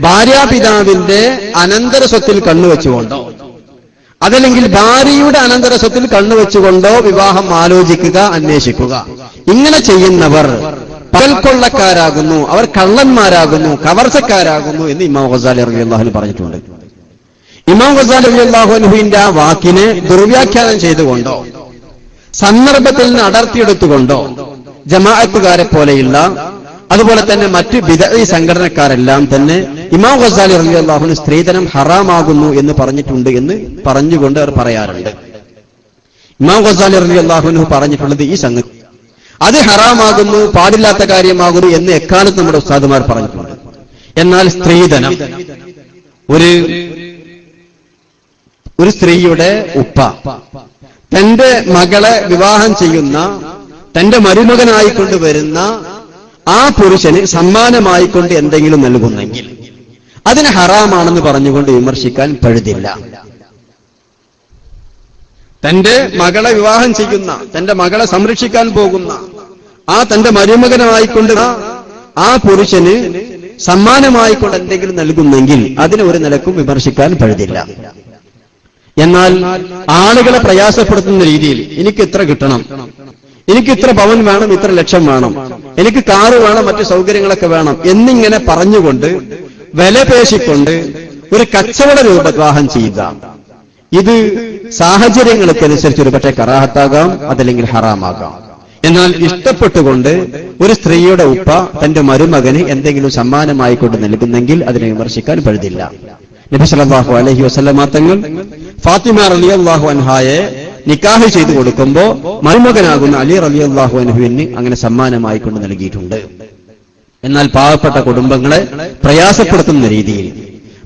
D: ഭാര്യാപിതാവിന്റെ അനന്തര സ്വത്തിൽ കണ്ണുവെച്ചുകൊണ്ടോ അതല്ലെങ്കിൽ ഭാര്യയുടെ അനന്തര സ്വത്തിൽ കണ്ണുവെച്ചുകൊണ്ടോ വിവാഹം ആലോചിക്കുക, അന്വേഷിക്കുക. ഇങ്ങനെ ചെയ്യുന്നവർ പകൽക്കൊള്ളക്കാരാകുന്നു, അവർ കള്ളന്മാരാകുന്നു, കവർച്ചക്കാരാകുന്നു എന്ന് ഇമാം ഗസാലി റളിയല്ലാഹു അൻഹു പറഞ്ഞിട്ടുണ്ട്. ഇമാം ഗസാലി റളിയല്ലാഹു അൻഹുവിന്റെ ആ വാക്കിനെ ദുർവ്യാഖ്യാനം ചെയ്തുകൊണ്ടോ സന്ദർഭത്തിൽ നിന്ന് അടർത്തിയെടുത്തുകൊണ്ടോ ജമാഅത്തുകാരെ പോലെയുള്ള അതുപോലെ തന്നെ മറ്റ് ബിദ്അഈ സംഘടനക്കാരെല്ലാം തന്നെ ഇമാം ഗസാലി റളിയല്ലാഹു അൻഹു സ്ത്രീധനം ഹറാമാകുന്നു എന്ന് പറഞ്ഞിട്ടുണ്ട് എന്ന് പറഞ്ഞുകൊണ്ട് അവർ പറയാറുണ്ട്. ഇമാം ഗസാലി റളിയല്ലാഹു അൻഹു പറഞ്ഞിട്ടുള്ളത് ഈ സംഗതി അത് ഹറാമാകുന്നു, പാടില്ലാത്ത കാര്യമാകുന്നു എന്ന് എക്കാലത്ത് നമ്മുടെ ഉസ്താദുമാർ പറഞ്ഞിട്ടുണ്ട്. എന്നാൽ സ്ത്രീധനം ഒരു സ്ത്രീയുടെ ഉപ്പ തന്റെ മകളെ വിവാഹം ചെയ്യുന്ന തന്റെ മരുമകനായിക്കൊണ്ട് വരുന്ന ആ പുരുഷന് സമ്മാനമായിക്കൊണ്ട് എന്തെങ്കിലും നൽകുന്നെങ്കിൽ അതിന് ഹറാമാണെന്ന് പറഞ്ഞുകൊണ്ട് വിമർശിക്കാൻ പഴുതില്ല. തന്റെ മകളെ വിവാഹം ചെയ്യുന്ന തന്റെ മകളെ സംരക്ഷിക്കാൻ പോകുന്ന ആ തന്റെ മരുമകനായിക്കൊണ്ട് ആ പുരുഷന് സമ്മാനമായിക്കൊണ്ട് എന്തെങ്കിലും നൽകുന്നെങ്കിൽ അതിന് ഒരു നിലക്കും വിമർശിക്കാൻ പഴുതില്ല. എന്നാൽ ആളുകളെ പ്രയാസപ്പെടുത്തുന്ന രീതിയിൽ എനിക്ക് ഇത്ര കിട്ടണം, എനിക്ക് ഇത്ര പവൻ വേണം, ഇത്ര ലക്ഷം വേണം, എനിക്ക് കാറ് വേണം, മറ്റു സൗകര്യങ്ങളൊക്കെ വേണം എന്നിങ്ങനെ പറഞ്ഞുകൊണ്ട് വിലപേശിക്കൊണ്ട് ഒരു കച്ചവട രൂപ വിവാഹം ചെയ്യുക, ഇത് സാഹചര്യങ്ങൾക്കനുസരിച്ച് ഒരു പക്ഷേ കറാഹത്താകാം, അതല്ലെങ്കിൽ ഹറാമാകാം. എന്നാൽ ഇഷ്ടപ്പെട്ടുകൊണ്ട് ഒരു സ്ത്രീയുടെ ഉപ്പ തന്റെ മരുമകന് എന്തെങ്കിലും സമ്മാനമായിക്കൊണ്ട് നൽകുന്നെങ്കിൽ അതിനെ വിമർശിക്കാൻ പഴുതില്ല. നബി സല്ലല്ലാഹു അലൈഹി വസല്ലമ തങ്ങൾ ഫാത്തിമ റളിയല്ലാഹു അൻഹായെ നിക്കാഹ് ചെയ്തു കൊടുക്കുമ്പോ മരുമകനാകുന്ന അലി റളിയല്ലാഹു അൻഹുവിന് അങ്ങനെ സമ്മാനമായിക്കൊണ്ട് നൽകിയിട്ടുണ്ട്. എന്നാൽ പാവപ്പെട്ട കുടുംബങ്ങളെ പ്രയാസപ്പെടുത്തുന്ന രീതിയിൽ,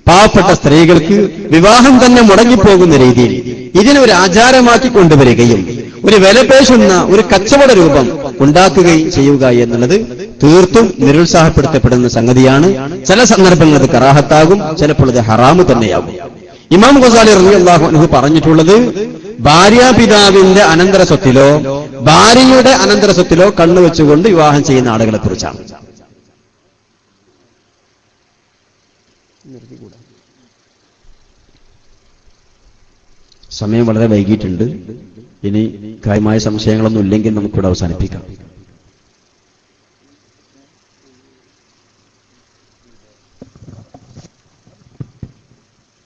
D: പാവപ്പെട്ട സ്ത്രീകൾക്ക് വിവാഹം തന്നെ മുടങ്ങിപ്പോകുന്ന രീതിയിൽ ഇതിനൊരു ആചാരമാക്കി കൊണ്ടുവരികയും ഒരു വിലപേശുന്ന ഒരു കച്ചവട രൂപം ഉണ്ടാക്കുകയും ചെയ്യുക എന്നുള്ളത് തീർത്തും നിരുത്സാഹപ്പെടുത്തപ്പെടുന്ന സംഗതിയാണ്. ചില സന്ദർഭങ്ങൾ അത് കറാഹത്താകും, ചിലപ്പോൾ അത് ഹറാമ് തന്നെയാകും. ഇമാം ഗസാലി റളിയല്ലാഹു അൻഹു പറഞ്ഞിട്ടുള്ളത് ഭാര്യാപിതാവിന്റെ അനന്തര സ്വത്തിലോ ഭാര്യയുടെ അനന്തര സ്വത്തിലോ കണ്ണുവെച്ചുകൊണ്ട് വിവാഹം ചെയ്യുന്ന ആളുകളെ കുറിച്ചാണ്. സമയം വളരെ വൈകിയിട്ടുണ്ട്. ഇനി കാര്യമായ സംശയങ്ങളൊന്നും ഇല്ലെങ്കിൽ നമുക്കിവിടെ അവസാനിപ്പിക്കാം.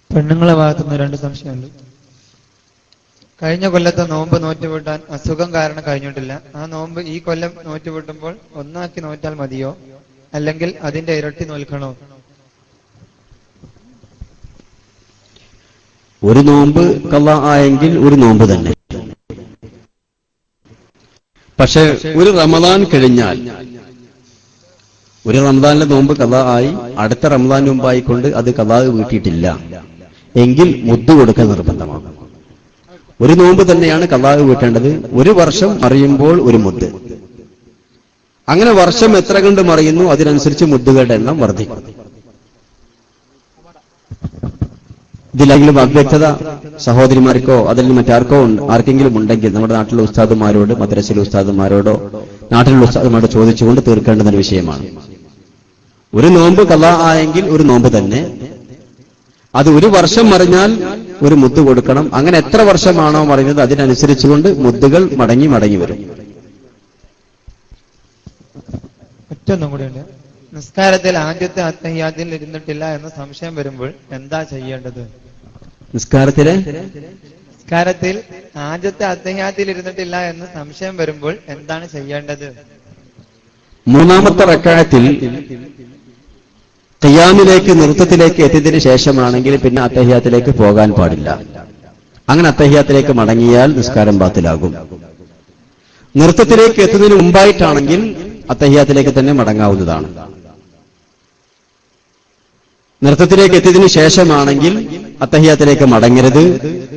N: പെണ്ണുങ്ങളെ ഭാഗത്തുനിന്ന് രണ്ട് സംശയമുണ്ട്. കഴിഞ്ഞ കൊല്ലത്തെ നോമ്പ് നോറ്റുവിട്ടാൻ അസുഖം കാരണം കഴിഞ്ഞിട്ടില്ല. ആ നോമ്പ് ഈ കൊല്ലം നോറ്റുവിട്ടുമ്പോൾ ഒന്നാക്കി നോറ്റാൽ മതിയോ, അല്ലെങ്കിൽ അതിന്റെ ഇരട്ടി നോൽക്കണോ?
D: ഒരു നോമ്പ് ഖളാ ആയെങ്കിൽ ഒരു നോമ്പ് തന്നെ. പക്ഷെ ഒരു റമദാൻ കഴിഞ്ഞാൽ, ഒരു റമദാനിലെ നോമ്പ് ഖളാ ആയി അടുത്ത റമദാൻ മുമ്പായിക്കൊണ്ട് അത് ഖളാ വീട്ടിയിട്ടില്ല എങ്കിൽ മുദ്ദ് കൊടുക്കാൻ നിർബന്ധമാണ്. ഒരു നോമ്പ് തന്നെയാണ് ഖളാ വീട്ടേണ്ടത്. ഒരു വർഷം അറിയുമ്പോൾ ഒരു മുദ്ദ്. അങ്ങനെ വർഷം എത്ര കണ്ട് മറിയുന്നു അതിനനുസരിച്ച് മുദ്ദുകളുടെ എണ്ണം വർദ്ധിക്കും. ഇതിലെങ്കിലും അവ്യക്തത സഹോദരിമാർക്കോ അതിൽ മറ്റാർക്കോ ആർക്കെങ്കിലും ഉണ്ടെങ്കിൽ നമ്മുടെ നാട്ടിലെ ഉസ്താദുമാരോട്, മദ്രസയിലെ ഉസ്താദുമാരോടോ നാട്ടിലുള്ള ഉസ്താദുമാരോട് ചോദിച്ചുകൊണ്ട് തീർക്കേണ്ടുന്ന ഒരു വിഷയമാണ്. ഒരു നോമ്പ് ഖളാ ആയെങ്കിൽ ഒരു നോമ്പ് തന്നെ. അത് ഒരു വർഷം മറിഞ്ഞാൽ ഒരു മുദ്ദ് കൊടുക്കണം. അങ്ങനെ എത്ര വർഷമാണോ മറിയുന്നത് അതിനനുസരിച്ചുകൊണ്ട് മുദ്ദുകൾ മടങ്ങി മടങ്ങി വരും.
N: മറ്റൊന്നും കൂടിയുണ്ട്. നിസ്കാരത്തിൽ ആദ്യത്തെ അത്തഹിയ്യാത്തിൽ ഇരുന്നിട്ടില്ല എന്ന സംശയം വരുമ്പോൾ എന്താ ചെയ്യേണ്ടത്?
D: നിസ്കാരത്തിൽ
N: ആദ്യത്തെ അത്തഹിയ്യാത്തിൽ ഇരുന്നിട്ടില്ല എന്ന് സംശയം വരുമ്പോൾ എന്താണ് ചെയ്യേണ്ടത്?
D: മൂന്നാമത്തെ റക്അത്തിൽ ഖിയാമിലേക്ക്, നൃത്തത്തിലേക്ക് എത്തിയതിനു ശേഷമാണെങ്കിൽ പിന്നെ അത്തഹിയ്യാത്തിലേക്ക് പോകാൻ പാടില്ല. അങ്ങനെ അത്തഹിയ്യാത്തിലേക്ക് മടങ്ങിയാൽ നിസ്കാരം ബാത്തിലാകും. നൃത്തത്തിലേക്ക് എത്തുന്നതിന് മുമ്പായിട്ടാണെങ്കിൽ അത്തഹിയ്യാത്തിലേക്ക് തന്നെ മടങ്ങാവുന്നതാണ്. നൃത്തത്തിലേക്ക് എത്തിയതിനു ശേഷമാണെങ്കിൽ അത്തഹിയ്യാത്തിലേക്ക് മടങ്ങരുത്.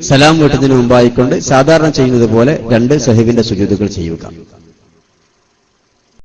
D: സലാം വീട്ടുന്നതിന് മുമ്പായിക്കൊണ്ട് സാധാരണ ചെയ്യുന്നത് പോലെ 2 സഹവിന്റെ സുജൂദുകൾ ചെയ്യുക.